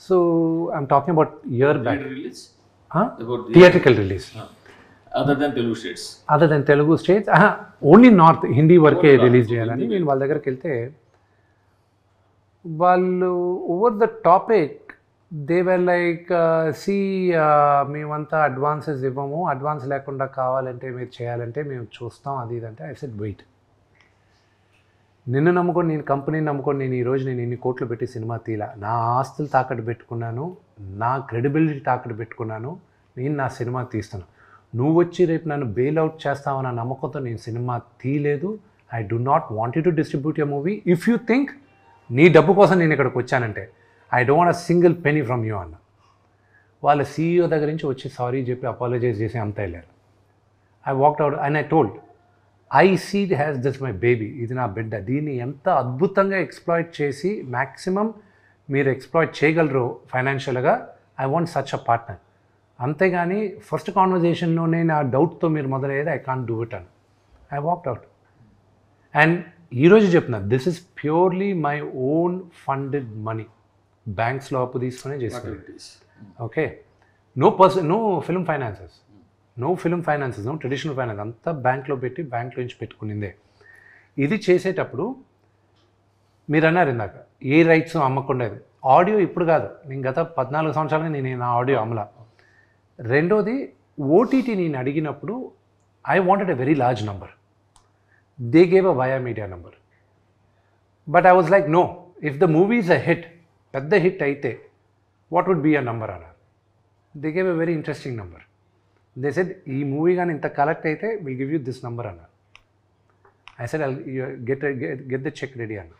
So I'm talking about year back. Release Theatrical release. Other than Telugu states. Other than Telugu states, only north Hindi వరకే release చేయాలని నేను వాళ్ళ దగ్గరికి వెళ్తే వాళ్ళు over the topic they were like see మేమంతా advances ఇవ్వము, advance లేకుండా కావాలంటే మీరు చేయాలంటే మేము చూస్తాం అది ఇదంటే. ఐ సెడ్ వెయిట్, నిన్ను నమ్ముకొని నేను కంపెనీని నమ్ముకొని నేను ఈరోజు నేను ఇన్ని కోట్లు పెట్టి సినిమా తీలా, నా ఆస్తులు తాకట్టు పెట్టుకున్నాను, నా క్రెడిబిలిటీ తాకట్టు పెట్టుకున్నాను, నేను నా సినిమా తీస్తాను. నువ్వు వచ్చి రేపు నన్ను బెయిల్అవుట్ చేస్తావన్న నమ్మకంతో నేను సినిమా తీయలేదు. I do not want you to distribute your movie if you think నీ డబ్బు కోసం నేను ఇక్కడికి వచ్చానంటే I don't want a single penny from you అన్న. వాళ్ళ CEO దగ్గర నుంచి వచ్చి సారీ చెప్పి అపాలజైజ్ చేసి అంతా వెళ్ళారు. I walked out and I told I see has this my baby, ఇది నా బిడ్డ, దీన్ని ఎంత అద్భుతంగా ఎక్స్ప్లాయిట్ చేసి మ్యాక్సిమం మీరు ఎక్స్ప్లాయిట్ చేయగలరు ఫైనాన్షియల్గా, I want such a partner. అంతేగాని ఫస్ట్ కాన్వర్జేషన్లోనే నా డౌట్తో మీరు మొదలయ్యేది ఐ కాంట్ డూ ఇట్ అని. I walked out. అండ్ ఈరోజు చెప్తున్నా this is purely my own funded money, బ్యాంక్స్లో అప్పు తీసుకునే చేస్తున్నాను. Okay, no film finances, no traditional finance, అంతా బ్యాంక్లో పెట్టి బ్యాంక్లో నుంచి పెట్టుకునిందే. ఇది చేసేటప్పుడు మీరు అన్నారు ఇందాక ఏ రైట్స్ అమ్మకుండా, ఆడియో ఇప్పుడు కాదు, నేను గత 14 సంవత్సరాలుగా నేను నా ఆడియో అమ్మలా. రెండోది ఓటీటీ నేను అడిగినప్పుడు I wanted a very large number, they gave a via media number. But I was like no, if the movie is a hit, పెద్ద హిట్ అయితే what would be a number అన్నారు. They gave a very interesting number. They said ఈ movie కానీ ఇంత collect అయితే will give you this number అన్నారు. I said get the cheque ready అన్న.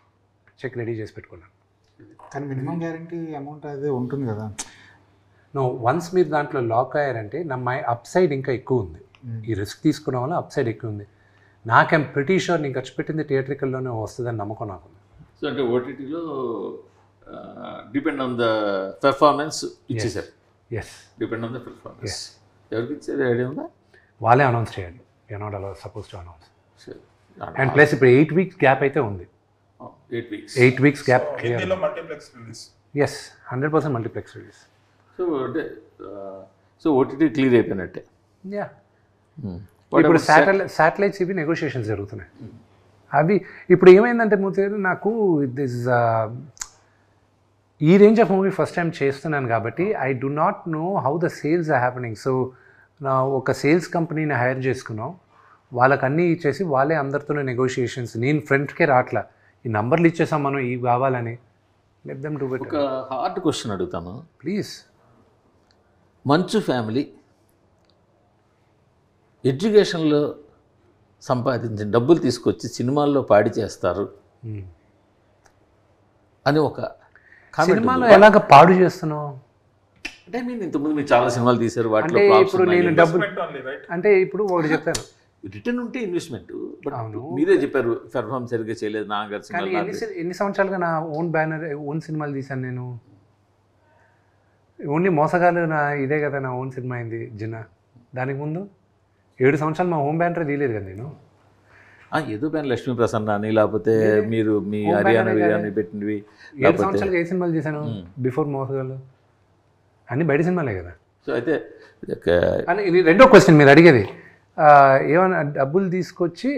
Cheque ready చేసి పెట్టుకున్నాను. కానీ మినిమం గ్యారంటీ అమౌంట్ అదే ఉంటుంది కదా. నో, వన్స్ మీరు దాంట్లో లాక్ అయ్యారంటే మై అప్ సైడ్ ఇంకా ఎక్కువ ఉంది. ఈ రిస్క్ తీసుకున్న వల్ల అప్ సైడ్ ఎక్కువ ఉంది. నాకేం ప్రిటీ షూర్ నేను ఖర్చు పెట్టింది థియేట్రికల్లోనే వస్తుందని నమ్మకం నాకు. సో అంటే ఓటీటీలో డిపెండ్ ఆన్ ద పెర్ఫార్మెన్స్ ఇచ్చేసారు. Yes, depend on the performance. ఎవరికి ఇచ్చేది ఐడియా ఉందా? వాళ్ళే అనౌన్స్ చేయాలి. You not allowed suppose to announce. సరే, అండ్ ప్లస్ ఇప్పుడు 8 weeks గ్యాప్ అయితే ఉంది. 8 weeks. 8 weeks gap. హిందీలో multiplex release. Yes, 100% multiplex release. So అంటే సో ఓటీటీ క్లియర్ అయిపోయినట్టే. యా, ఇప్పుడు శాటిలైట్స్ ఇవి నెగోషియేషన్స్ జరుగుతున్నాయి. అవి ఇప్పుడు ఏమైందంటే మూర్తి గారు, నాకు దిస్ ఈ range of movie first time చేస్తున్నాను కాబట్టి I do not know how the sales are happening. So నా ఒక సేల్స్ కంపెనీని హైర్ చేసుకున్నాం. వాళ్ళకి అన్నీ ఇచ్చేసి వాళ్ళే అందరితోనే నెగోషియేషన్స్. నేను ఫ్రెండ్కే రాట్లా, ఈ నంబర్లు ఇచ్చేసాం మనం ఇవి కావాలని. Let them do it. ఒక హార్డ్ క్వశ్చన్ అడుగుతాను ప్లీజ్. మంచు ఫ్యామిలీ ఎడ్యుకేషన్లో సంపాదించిన డబ్బులు తీసుకొచ్చి సినిమాల్లో పాడి చేస్తారు అని ఒక సినిమాలో ఎలాగ పాడు చేస్తున్నావు అంటే మీరు ఇంతకుముందు మీరు చాలా సినిమాలు తీశారు, వాటిలో అంటే ఇప్పుడు నేను డబ్బులు ఓన్లీ రైట్. అంటే ఇప్పుడు ఒకటి చెప్తాను, రిటర్న్ ఉంటే ఇన్వెస్ట్మెంట్. బట్ అవును. మీరే చెప్పారు పెర్ఫార్మ్ సరిగ్గా చేయలేదు నాన్నగారు కానీ సినిమా. ఎన్ని సంవత్సరాలుగా నా ఓన్ బ్యానర్ ఓన్ సినిమాలు తీశాను నేను. ఓన్లీ మోసగాలు నా ఇదే కదా నా ఓన్ సినిమా అయింది జిన్నా. దానికి ముందు 7 సంవత్సరాలు మా హోమ్ బ్యానర్ తీయలేదు కదా నేను. ఏదో పైన లక్ష్మీ ప్రసన్న అని లేకపోతే మీరు మీ హర్యానా బిర్యానీ పెట్టినవి 7 సంవత్సరాలుగా ఏ సినిమాలు చేశాను బిఫోర్ మోసగాలు? అన్నీ బయట సినిమాలే కదా. సో అయితే అని ఇది రెండో క్వశ్చన్ మీరు అడిగేది, ఏమైనా డబ్బులు తీసుకొచ్చి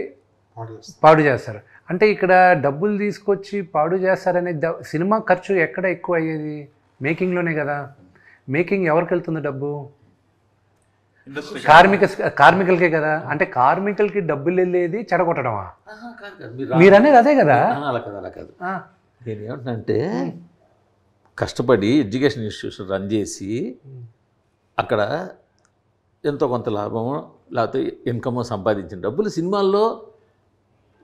పాడు చేస్తారు అంటే ఇక్కడ డబ్బులు తీసుకొచ్చి పాడు చేస్తారనే సినిమా ఖర్చు ఎక్కడ ఎక్కువ అయ్యేది? మేకింగ్లోనే కదా. మేకింగ్ ఎవరికి వెళ్తుంది డబ్బు? కార్మికులకే కదా. అంటే కార్మికులకి డబ్బులు వెళ్ళేది చెడగొట్టడమా? మీరు అనేది అదే కదా. అలా కాదు, అలా కాదు. నేను ఏమంటున్నానంటే కష్టపడి ఎడ్యుకేషన్ ఇన్స్టిట్యూషన్ రన్ చేసి అక్కడ ఎంతో కొంత లాభమో లేకపోతే ఇన్కమో సంపాదించిన డబ్బులు సినిమాల్లో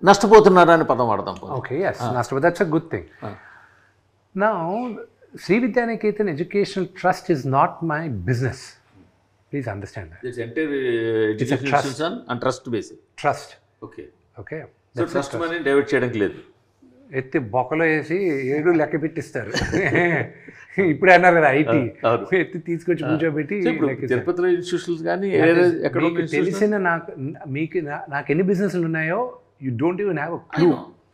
నష్టపోతున్నారా అని పదం వాడతాం. ఓకే, ఎస్, నష్టపోతే that's a good thing. Now Sree Vidyanikethan educational trust is not my business. Please understand that. It's entire education institution and trust based. Trust. Okay. Okay. So trust money divert చేయడానికి లేదు. ఎత్తి బొక్కలో వేసి 7 లెక్క పెట్టిస్తారు. ఇప్పుడే అన్నారు కదా ఐటీ, ఎత్తి తీసుకొచ్చి కూర్చోబెట్టి తిరుపతిలో ఇన్స్టిట్యూషన్స్ కానీ ఎక్కడ తెలిసిన నాకు ఎన్ని బిజినెస్లు ఉన్నాయో you don't even have a clue.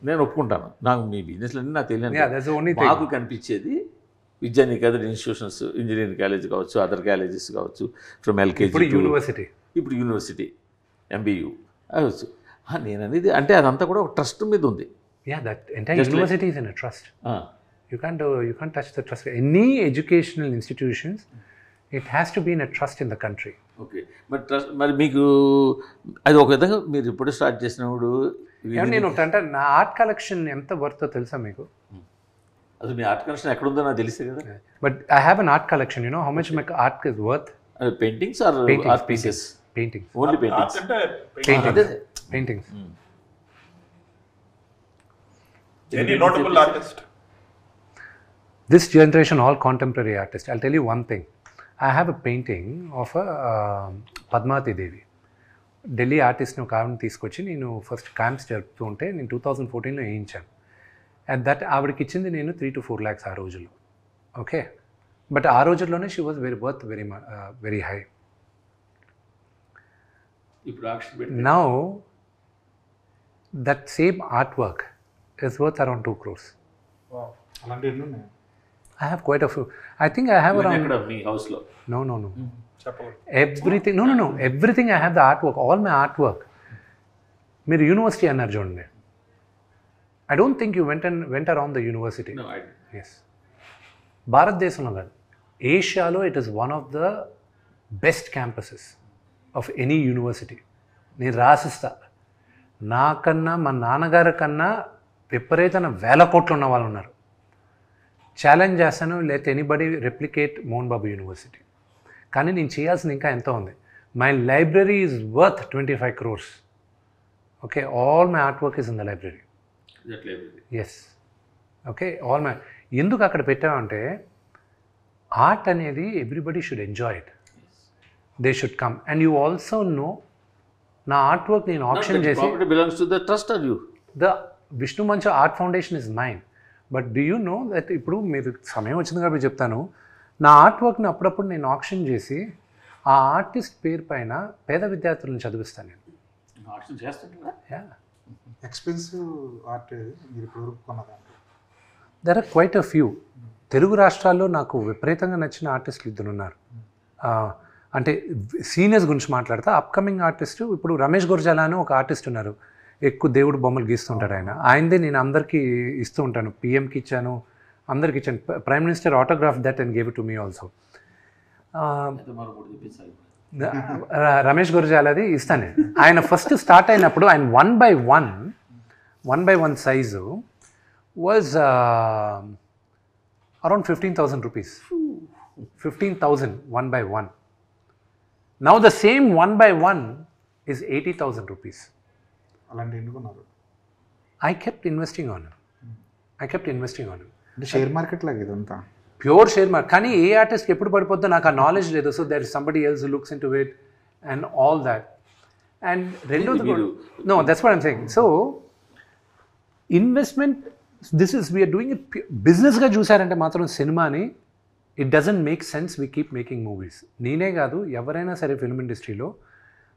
నేను ఒప్పుకుంటాను, నాకు మీ బిజినెస్లు అన్నీ నాకు తెలియదు. నాకు కనిపించేది విద్యానికేతన్ ఇన్స్టిట్యూషన్స్, ఇంజనీరింగ్ కాలేజ్ కావచ్చు, అదర్ కాలేజెస్ కావచ్చు, ఫ్రమ్ ఎల్కేజీ ఇప్పుడు యూనివర్సిటీ ఎంబీయూ అవచ్చు. నేను అనేది అంటే అదంతా కూడా ఒక ట్రస్ట్ మీద ఉంది. University is in a trust. You can't touch the trust. Any educational institutions, it has to be in a trust in the country. Okay, మరి ట్రస్ట్ మరి మీకు అది ఒక విధంగా మీరు ఇప్పుడు స్టార్ట్ చేసినప్పుడు నేను ఒకటంటే నా ఆర్ట్ కలెక్షన్ ఎంత వర్తో తెలుసా మీకు? అసలు మీ ఆర్ట్ కలెక్షన్ ఎక్కడ ఉందో నాకు తెలిసే కదా. But I have an art collection. You know how much my art is worth? Paintings or art pieces? Paintings, only paintings. Paintings. Any notable artist? This generation, all contemporary artists. I'll tell you one thing. I have a painting of a Padmavati Devi. Delhi ఆర్టిస్ట్ని ఒక ఆవిడని తీసుకొచ్చి నేను first camps జరుపుతూ ఉంటే నేను 2014లో వేయించాను. At that ఆవిడకి ఇచ్చింది నేను 3 to 4 lakhs ఆ రోజుల్లో. ఓకే, బట్ ఆ రోజుల్లోనే she was very high. Now that same art work is worth around 2 crores. Wow. అలాంటి ఎన్ని ఉన్నాయి? I have quite a few. I think I have around... ఎక్కడ మీ హౌస్లో? No. Everything. No. Everything I have the artwork. All my artwork. మీరు university అన్నారు చూడండి. I don't think you went around the university. No, I didn't. Yes. భారతదేశంలో కాదు, ఏషియాలో it is one of the best campuses of any university. నేను రాసిస్తా, నాకన్నా మా నాన్నగారి కన్నా విపరీతమైన 1000 కోట్లు ఉన్న వాళ్ళు ఉన్నారు. ఛాలెంజ్ చేస్తాను, లేకపోతే anybody replicate Mohan Babu university. కానీ నేను చేయాల్సింది ఇంకా ఎంతో ఉంది. My library is worth 25 crores. Okay, all my art work is in the library. Yes. Okay, all my. ఎందుకు అక్కడ పెట్టామంటే ఆర్ట్ అనేది everybody should enjoy it, they should come. And you also know నా ఆర్ట్ వర్క్ నేను option చేసి belongs to the trust are you? The Vishnu Manchu art foundation is mine. But do you know that ఇప్పుడు మీరు సమయం వచ్చింది కాబట్టి చెప్తాను, నా ఆర్ట్ వర్క్ని అప్పుడప్పుడు నేను ఆప్షన్ చేసి ఆ ఆర్టిస్ట్ పేరు పైన పేద విద్యార్థులను చదివిస్తాను నేను. ఆప్షన్ చేస్తుంటారా? యా, ఎక్స్పెన్సివ్ ఆర్ట్ మీరు ఇప్పుడు కొన్నదాంట్లో there are quite a few. Telugu రాష్ట్రాల్లో నాకు విపరీతంగా నచ్చిన ఆర్టిస్టులు ఇద్దరు ఉన్నారు. అంటే సీనియర్స్ గురించి మాట్లాడతా, అప్కమింగ్ ఆర్టిస్టు ఇప్పుడు రమేష్ గురజాల అని ఒక ఆర్టిస్ట్ ఉన్నారు, ఎక్కువ దేవుడు బొమ్మలు గీస్తుంటారు ఆయన. ఆయనదే నేను అందరికీ ఇస్తూ ఉంటాను, పిఎంకి ఇచ్చాను, అందరికి ఇచ్చాను. Prime minister autograph that and gave it to me also. Ramesh గురజాలది ఇస్తాను నేను. ఆయన ఫస్ట్ స్టార్ట్ అయినప్పుడు ఆయన 1 by 1 size was around 15,000 rupees. 15,000 1 by 1. Now the same 1 by 1 is 80,000 rupees. అలాంటి ఎన్నుకున్నారు. I kept investing on him. అంటే షేర్ మార్కెట్ లాగా ఇదంతా ప్యూర్ షేర్ మార్కెట్. కానీ ఏ ఆర్టిస్ట్కి ఎప్పుడు పడిపోద్దో నాకు ఆ నాలెడ్జ్ లేదు. So there is somebody else who looks into it and all that. And రెండోది no, that's what I'm saying. So investment, this is we're doing it బిజినెస్గా చూసారంటే మాత్రం సినిమాని it doesn't make sense we keep making movies. నేనే కాదు, ఎవరైనా సరే film ఇండస్ట్రీలో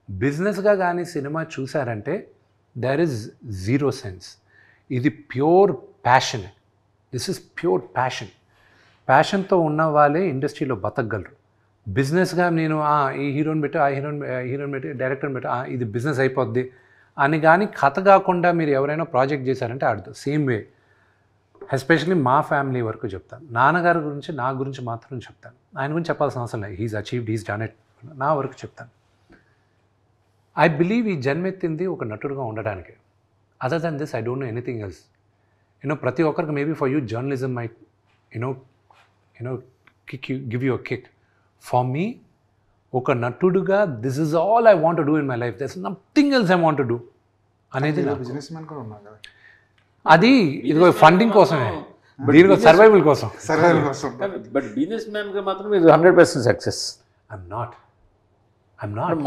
బిజినెస్గా కానీ సినిమా చూసారంటే దెర్ ఇస్ జీరో సెన్స్. ఇది pure passion. This is pure passion. ప్యాషన్తో ఉన్న వాళ్ళే ఇండస్ట్రీలో బతకగలరు. బిజినెస్గా నేను ఈ హీరోని పెట్టి ఆ హీరోని పెట్టి డైరెక్టర్ని పెట్టి ఇది బిజినెస్ అయిపోద్ది అని కానీ కథ కాకుండా మీరు ఎవరైనా ప్రాజెక్ట్ చేశారంటే ఆడదు. సేమ్ వే ఎస్పెషల్లీ మా ఫ్యామిలీ వరకు చెప్తాను. నాన్నగారి గురించి నా గురించి మాత్రం చెప్తాను, ఆయన గురించి చెప్పాల్సిన అవసరం లేదు. He's achieved, he's done it. నా వరకు చెప్తాను. ఐ బిలీవ్ ఈ జన్మెత్తింది ఒక నటుడుగా ఉండడానికి. Other than this I don't know anything else. ప్రతి ఒక్కరికి maybe for you journalism may give you a kick. For me ఒక నటుడుగా this is all I want to do in my life, there is nothing else I want to do అనేది. Businessman కూడా ఉన్నారు కదా, అది ఇదిగో funding కోసమే, దీనికో సర్వైవల్ కోసం. బట్ బిజినెస్ మ్యాన్గా మాత్రం మీరు 100% సక్సెస్. I'm not.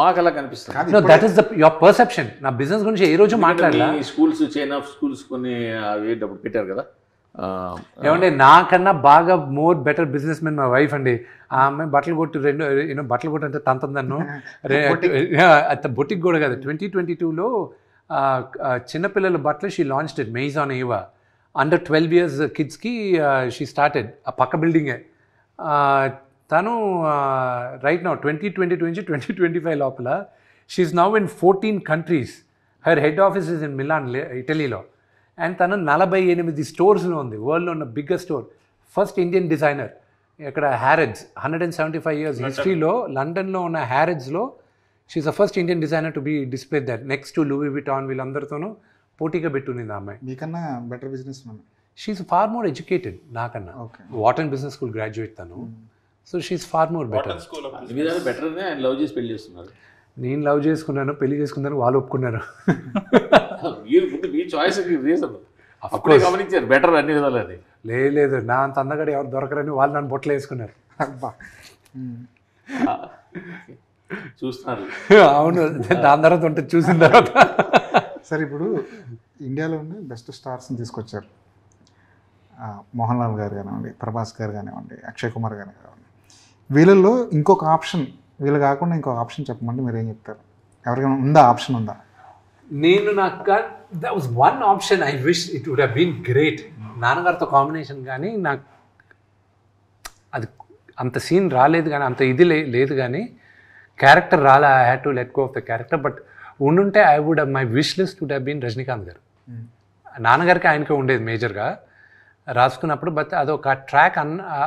మాకు అలా కనిపిస్తుంది. No, that is your perception. నా బిజినెస్ గురించి ఏ రోజు మాట్లాడలా. స్కూల్స్, చైన్ ఆఫ్ స్కూల్స్ కొన్ని అవి డబ్బులు పెట్టారు కదా. ఏమంటే నాకన్నా బాగా మోర్ బెటర్ బిజినెస్ మెన్ మా వైఫ్ అండి. ఆ అమ్మాయి బట్టలు కొట్టి బట్టలు కొట్టి అంటే తంతను బొటిక్ కూడా కదా. 2022లో చిన్నపిల్లల బట్టలు she launched it, Maison Ava. Under 12 years కిడ్స్కి షీ స్టార్టెడ్. ఆ పక్క బిల్డింగే. తను రైట్ నౌ 2022 నుంచి 2025 లోపల she's now in 14 countries. Her head office is in Milan, ఇటలీలో. అండ్ తను 48 స్టోర్స్లో ఉంది, వరల్డ్లో ఉన్న biggest store. First Indian designer. ఇక్కడ హ్యారెడ్స్ 175 years హిస్టరీలో లండన్లో ఉన్న హ్యారెడ్స్లో she's the first Indian designer to be display that next to Louis విటాన్. వీళ్ళందరితోనూ పోటీగా పెట్టునింది ఆ అమ్మాయి. మీకన్నా better businessman. She's far more educated నాకన్నా. వాటన్ బిజినెస్ స్కూల్ గ్రాడ్యుయేట్ తను. So she is far more better. Better ఆయన లవ్ చేసి పెళ్లి చేస్తున్నారు. నేను లవ్ చేసుకున్నాను, పెళ్లి చేసుకున్నాను, వాళ్ళు ఒప్పుకున్నారు. మీ చాయిస్ రీజన్ అప్పుడే గమనించారు బెటర్ అన్ని విధాలు. అది లేదు, నా అంత అందగాడు ఎవరు దొరకరని వాళ్ళు నన్ను బొట్టలు వేసుకున్నారు. చూస్తున్నారు. అవును, దాని తర్వాత ఉంటుంది చూసిన తర్వాత. సరే, ఇప్పుడు ఇండియాలో ఉండే బెస్ట్ స్టార్స్ని తీసుకొచ్చారు. మోహన్ లాల్ గారు కానివ్వండి, ప్రభాస్ గారు కానివ్వండి, అక్షయ్ కుమార్ గారు కానివ్వండి. వీళ్ళల్లో ఇంకొక ఆప్షన్, వీళ్ళు కాకుండా ఇంకొక ఆప్షన్ చెప్పమంటే మీరు ఏం చెప్తారు? ఎవరికైనా ఉందా ఆప్షన్? ఉందా? నేను నాకు that was one option. I wish it would have been great. నాన్నగారితో కాంబినేషన్, కానీ నాకు అది అంత సీన్ రాలేదు, కానీ అంత ఇది లేదు, కానీ క్యారెక్టర్ రాలే. I had to let go of the character. But ఉండుంటే I would my wish list would have been Rajinikanth garu. నాన్నగారికి ఆయనకే ఉండేది మేజర్గా రాసుకున్నప్పుడు. బట్ అదొక ట్రాక్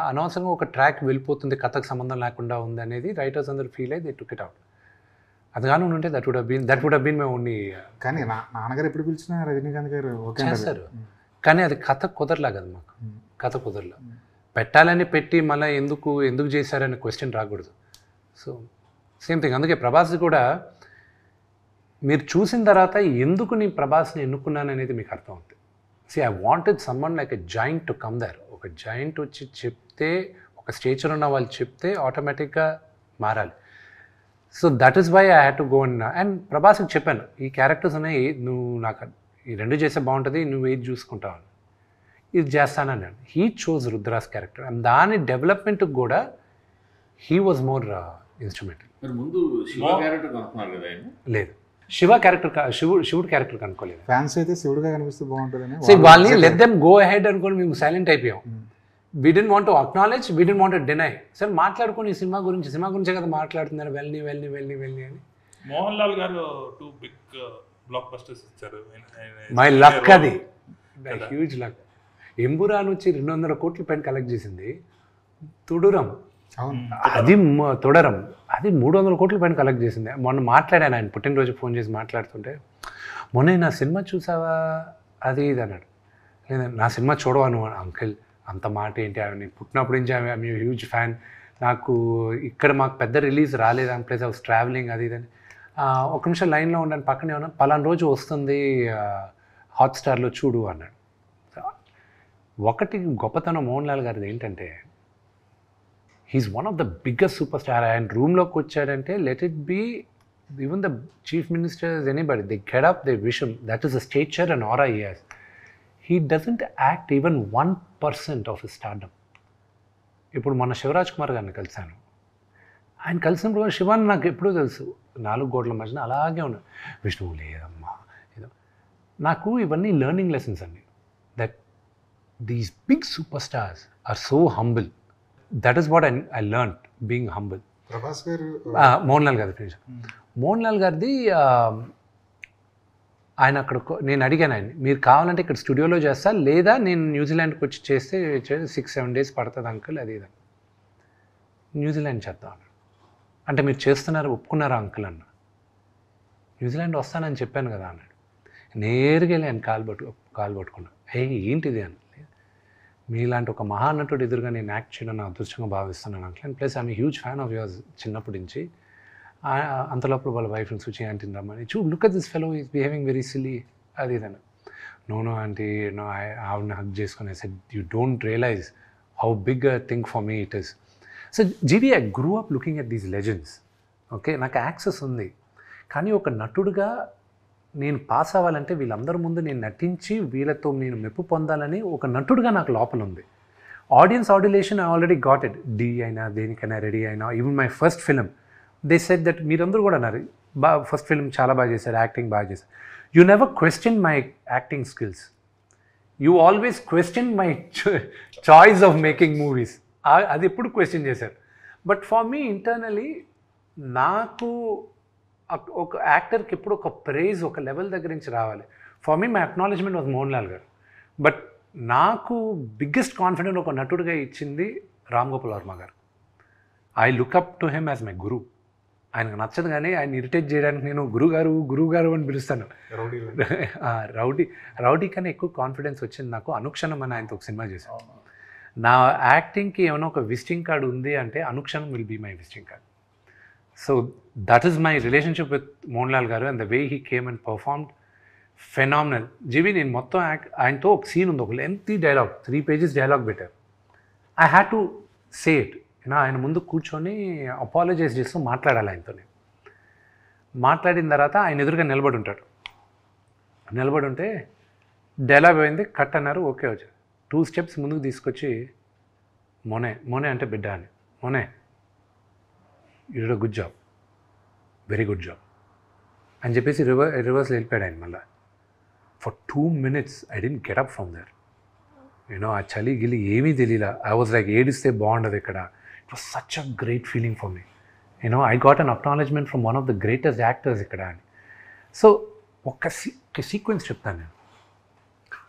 అనవసరంగా ఒక ట్రాక్ వెళ్ళిపోతుంది, కథకు సంబంధం లేకుండా ఉంది అనేది రైటర్స్ అందరూ ఫీల్ అయ్యి దే టుక్ ఇట్ అవుట్. అది కానీ ఉంటే that would have been my only. కానీ నాన్నగారు ఎప్పుడు పిలిచినా రజనీకాంత్ గారు ఓకే చేస్తారు, కానీ అది కథ కుదరలా కదా మాకు. కథ కుదరలా. పెట్టాలని పెట్టి మళ్ళీ ఎందుకు చేశారనే క్వశ్చన్ రాకూడదు. So same thing. అందుకే ప్రభాస్ కూడా మీరు చూసిన తర్వాత ఎందుకు నేను ప్రభాస్ని ఎన్నుకున్నాను అనేది మీకు అర్థం అవుతుంది. I wanted someone like a giant to come there. ఒక జాయింట్ వచ్చి చెప్తే, ఒక స్టేచర్ ఉన్న వాళ్ళు చెప్తే ఆటోమేటిక్గా మారాలి. So that is why I had to go and ప్రభాస్కి చెప్పాను, ఈ క్యారెక్టర్స్ ఉన్నాయి, నువ్వు నాకు ఈ రెండు చేస్తే బాగుంటుంది, నువ్వు ఏది చూసుకుంటావు, ఇది చేస్తానని. He chose Rudras character and దాని డెవలప్మెంట్కి కూడా హీ వాజ్ మోర్ ఇన్స్ట్రుమెంటల్. మరి ముందు శివ క్యారెక్టర్ అనుకున్నారు కదా ఆయన? లేదు, శివ క్యారెక్టర్ శివుడు క్యారెక్టర్ కనుక్కోలేదు. ఫ్యాన్స్ అయితే శివుడుగా కనిపిస్తే బాగుంటుందని సో వాళ్ళని లెట్ దెమ్ గో అహెడ్ అనుకొని మేము సైలెంట్ అయిపోయాం. We didn't want to acknowledge, we didn't want to deny. Sir మాట్లాడుకొని ఈ సినిమా గురించే కదా మాట్లాడుతున్నారు, వెళ్ళి అని. మోహన్ లాల్ గారు 2 బిగ్ బ్లాక్ బస్టర్స్ ఇచ్చారు. మై లక్, అది హ్యూజ్ లక్. ఎంబురాన్ వచ్చి 200 కోట్ల పైన కలెక్ట్ చేసింది. తుడురం అది తొడరం అది 300 కోట్ల పైన కలెక్ట్ చేసింది. మొన్న మాట్లాడాను, ఆయన పుట్టినరోజు ఫోన్ చేసి మాట్లాడుతుంటే, మొన్న నా సినిమా చూసావా అది ఇది అన్నాడు. లేదా నా సినిమా చూడవా నువ్వు? అంకిల్ అంత మాట ఏంటి, ఆమె పుట్టినప్పటి నుంచి ఆమె మీ హ్యూజ్ ఫ్యాన్, నాకు ఇక్కడ మాకు పెద్ద రిలీజ్ రాలేదు, ఆమె ప్లేస్ హౌస్ ట్రావెలింగ్ అది ఇదని. ఒక నిమిషం లైన్లో ఉండండి, పక్కనే ఉన్నా, పలానా రోజు వస్తుంది హాట్స్టార్లో చూడు అన్నాడు. ఒకటి గొప్పతనం మోహన్ లాల్ గారిది ఏంటంటే, he is one of the biggest super star. ఆయన రూమ్లోకి వచ్చాడంటే let it be even the chief ministers, anybody, they get up, they wish, that is the stature and aura he has. He doesn't act even 1% of his stardom. ఇప్పుడు మొన్న శివరాజ్ కుమార్ గారిని కలిశాను. ఆయన కలిసినప్పుడు కూడా శివాన్ని నాకు ఎప్పుడూ తెలుసు, 4 గోడల మధ్యన అలాగే ఉన్నాడు. విష్ణువు లేదమ్మా ఏదో. నాకు ఇవన్నీ లెర్నింగ్ లెసన్స్ అండి. That these big super stars are so humble. That is what I learn, being humble. Prabhas గారు మోహన్ లాల్ గారి ఫినిష్. మోహన్ లాల్ గారిది ఆయన అక్కడ నేను అడిగాను ఆయన, మీరు కావాలంటే ఇక్కడ స్టూడియోలో చేస్తా, లేదా నేను న్యూజిలాండ్కి వచ్చి చేస్తే 6-7 డేస్ పడుతుంది అంకుల్ అది ఇది. న్యూజిలాండ్ చేద్దాం అన్నాడు. అంటే మీరు చేస్తున్నారు, ఒప్పుకున్నారా అంకుల్ అన్న. న్యూజిలాండ్ వస్తానని చెప్పాను కదా అన్నాడు. నేరుగా వెళ్ళి ఆయన కాలు పట్టుకున్నాను. ఏంటిది అని. మీలాంటి ఒక మహానటుడు ఎదురుగా నేను యాక్ట్ చేయడం నా అదృష్టంగా భావిస్తున్నాను uncle. And plus I'm huge fan of yours చిన్నప్పటి నుంచి. అంతలోపల వాళ్ళ వైఫ్ని సూచి ఆంటీని రమ్మని, look at this fellow is behaving very silly అది ఇదని. నో ఆంటీ, నో ఆవిడని హక్ చేసుకుని said you don't realise how big a thing for me it is. So జీవీ I grew up looking at these legends. Okay, నాకు access ఉంది, కానీ ఒక నటుడుగా నేను పాస్ అవ్వాలంటే వీళ్ళందరి ముందు నేను నటించి వీళ్ళతో నేను మెప్పు పొందాలని ఒక నటుడుగా నాకు లోపల ఉంది. Audience adulation I already got it. డీ అయినా దేనికైనా రెడీ అయినా, even my first film they said that, మీరందరూ కూడా అన్నారు ఫస్ట్ ఫిలిం చాలా బాగా చేశారు, యాక్టింగ్ బాగా చేశారు. You never question my acting skills, you always question my choice of making movies. అది ఎప్పుడు క్వశ్చన్ చేశారు. బట్ ఫర్ మీ ఇంటర్నలీ నాకు ఒక యాక్టర్కి ఎప్పుడు ఒక ప్రైజ్ ఒక లెవెల్ దగ్గర నుంచి రావాలి. For me my acknowledgement was Mohan Lal గారు. బట్ నాకు బిగ్గెస్ట్ కాన్ఫిడెంట్ ఒక నటుడిగా ఇచ్చింది Ram Gopal Varma garu. I look up to him as my guru. ఆయనకు నచ్చదు కానీ ఆయన ఇరిటేట్ చేయడానికి నేను గురుగారు అని పిలుస్తాను. రౌడీ కన్నా ఎక్కువ కాన్ఫిడెన్స్ వచ్చింది నాకు అనుక్షణం అని ఆయనతో ఒక సినిమా చేశాను. నా యాక్టింగ్కి ఏమైనా ఒక విజిటింగ్ కార్డు ఉంది అంటే అనుక్షణం will be my visiting card. So that is my relationship with Mohanlal garu and the way he came and performed phenomenal. జీవి నేను మొత్తం ఆయనతో ఒక సీన్ ఉంది, ఒక లెంతీ డైలాగ్, 3 pages డైలాగ్ పెట్టారు. I had to say it. ఆయన ముందు కూర్చొని అపాలజైజ్ చేస్తూ మాట్లాడాలి ఆయనతో. మాట్లాడిన తర్వాత ఆయన ఎదురుగా నిలబడి ఉంటాడు. నిలబడి ఉంటే డైలాగ్ అయింది, కట్ అన్నారు, ఓకే వచ్చారు. 2 steps ముందుకు తీసుకొచ్చి మోనే అంటే బిడ్డ అని, మోనే you did a good job, very good job అని చెప్పేసి రివర్స్లో వెళ్ళిపోయాడు ఆయన. మళ్ళీ for 2 minutes I didn't get up from there. ఆ చలి గిలి ఏమీ తెలియలా. ఐ వాజ్ లైక్ ఏడిస్తే బాగుండదు ఇక్కడ. It was such a great feeling for me. I got an acknowledgement from one of the greatest actors ఇక్కడ అని. సో ఒక సీక్వెన్స్ చెప్తాను నేను.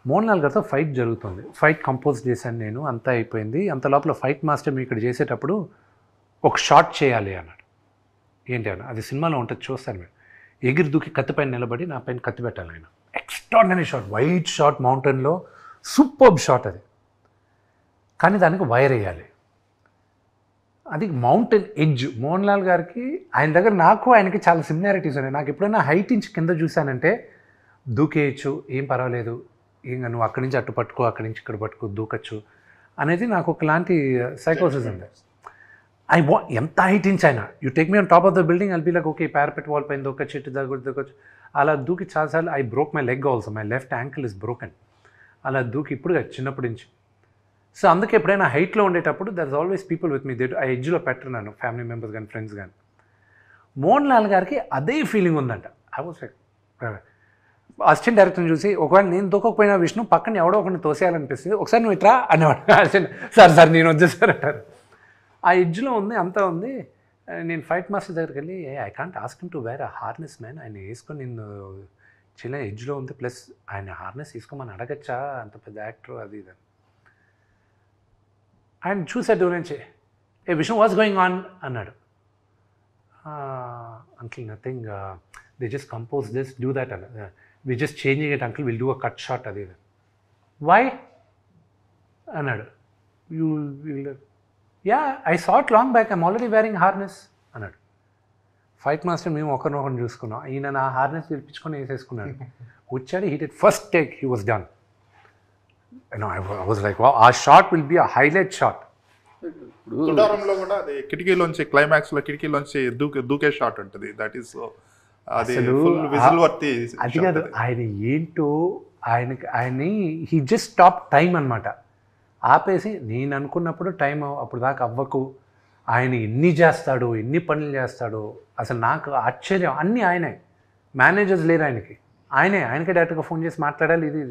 మోహన్ లాల్ గారితో ఫైట్ జరుగుతుంది, ఫైట్ కంపోజ్ చేశాను నేను, అంతా అయిపోయింది. అంత లోపల ఫైట్ మాస్టర్ మీ ఇక్కడ చేసేటప్పుడు ఒక షాట్ చేయాలి అన్నాడు. ఏంటి అన్న, అది సినిమాలో ఉంటుంది చూస్తాను మీరు. ఎగిరి దూకి కత్తి పైన నిలబడి నా పైన కత్తి పెట్టాలి ఆయన. ఎక్స్ట్రాడినరీ షాట్, వైట్ షాట్, మౌంటైన్లో సూపర్బ్ షాట్ అది. కానీ దానికి వైర్ వేయాలి. అది మౌంటైన్ ఎడ్జ్. మోహన్ లాల్ గారికి ఆయన దగ్గర నాకు ఆయనకి చాలా సిమిలారిటీస్ ఉన్నాయి. నాకు ఎప్పుడైనా హైట్ నుంచి కింద చూశానంటే దూకేయచ్చు, ఏం పర్వాలేదు, ఇంకా నువ్వు అక్కడి నుంచి అటు పట్టుకో, అక్కడి నుంచి ఇక్కడ పట్టుకో, దూకచ్చు అనేది నాకు ఒకలాంటి సైకోసిస్ ఉంది. ఎంత హైట్ నుంచి అయినా you take me on top of the building, I'll be like okay parapet wall పైన దూకచ్చు, ఇటు దూకొచ్చు. అలా దూకి చాలాసార్లు I broke my leg also, my left ankle is broken. అలా దూకి ఇప్పుడు చిన్నప్పటి నుంచి. సో అందుకే ఎప్పుడైనా హైట్లో ఉండేటప్పుడు there is always people with me, ఆ ఎడ్జ్లో పెట్టరు నన్ను, ఫ్యామిలీ మెంబర్స్ కానీ ఫ్రెండ్స్ కానీ. మోహన్ లాల్ గారికి అదే ఫీలింగ్ ఉందంట. ఐ వాస్ లైక్ అసిస్టెంట్ డైరెక్టర్ని చూసి ఒకవేళ నేను దూకపోయినా విష్ణు పక్కన ఎవడో ఒకరిని తోసేయాలనిపిస్తుంది, ఒకసారి నువ్వు ఇట్రా అనేవాడు. అసిస్టెంట్ సార్ నేను వచ్చేసారు అంటారు. ఆ ఎడ్జ్లో ఉంది, అంతా ఉంది. నేను ఫైట్ మాస్టర్ దగ్గరికి వెళ్ళి I can't ask him to wear a harness man, ఆయన వేసుకొని నేను చిన్న ఎడ్జ్లో ఉంది, ప్లస్ ఆయన హార్నెస్ తీసుకోమని అడగచ్చా, అంత పెద్ద యాక్టర్ అది ఇది. ఆయన చూసే దూరం నుంచి విష్ణు వాట్స్ గోయింగ్ ఆన్ అన్నాడు. Uncle nothing, they just compose this do that అన్న, we just changing it uncle, will do a cut shot అది ఇది. వై అన్నాడు. You will yeah I saw it long back, I'm already wearing harness అన్నాడు. Fight master మేము ఒకరినొకరిని చూసుకున్నాం. ఈయన నా హార్నెస్ పిలిపించుకొని వేసేసుకున్నాడు. వచ్చాడు, he did first take, he was done. I was like ఆ shot will be a highlight shot. తుడారంలో కూడా అది కిటికీలోంచి క్లైమాక్స్లో కిటికీలోంచి దూకే షాట్ ఉంటుంది. దట్ ఈస్ అది విజిల్ వర్తి. అది కాదు, ఆయన ఏంటో ఆయన్ని హీ జస్ట్ స్టాప్ టైం అనమాట. ఆపేసి నేను అనుకున్నప్పుడు టైం అప్పుడు దాకా అవ్వకు, ఆయన ఎన్ని చేస్తాడు, ఎన్ని పనులు చేస్తాడు, అసలు నాకు ఆశ్చర్యం. అన్నీ ఆయనే, మేనేజర్స్ లేరు ఆయనకి, ఆయనకే డైరెక్ట్గా ఫోన్ చేసి మాట్లాడాలి. ఇది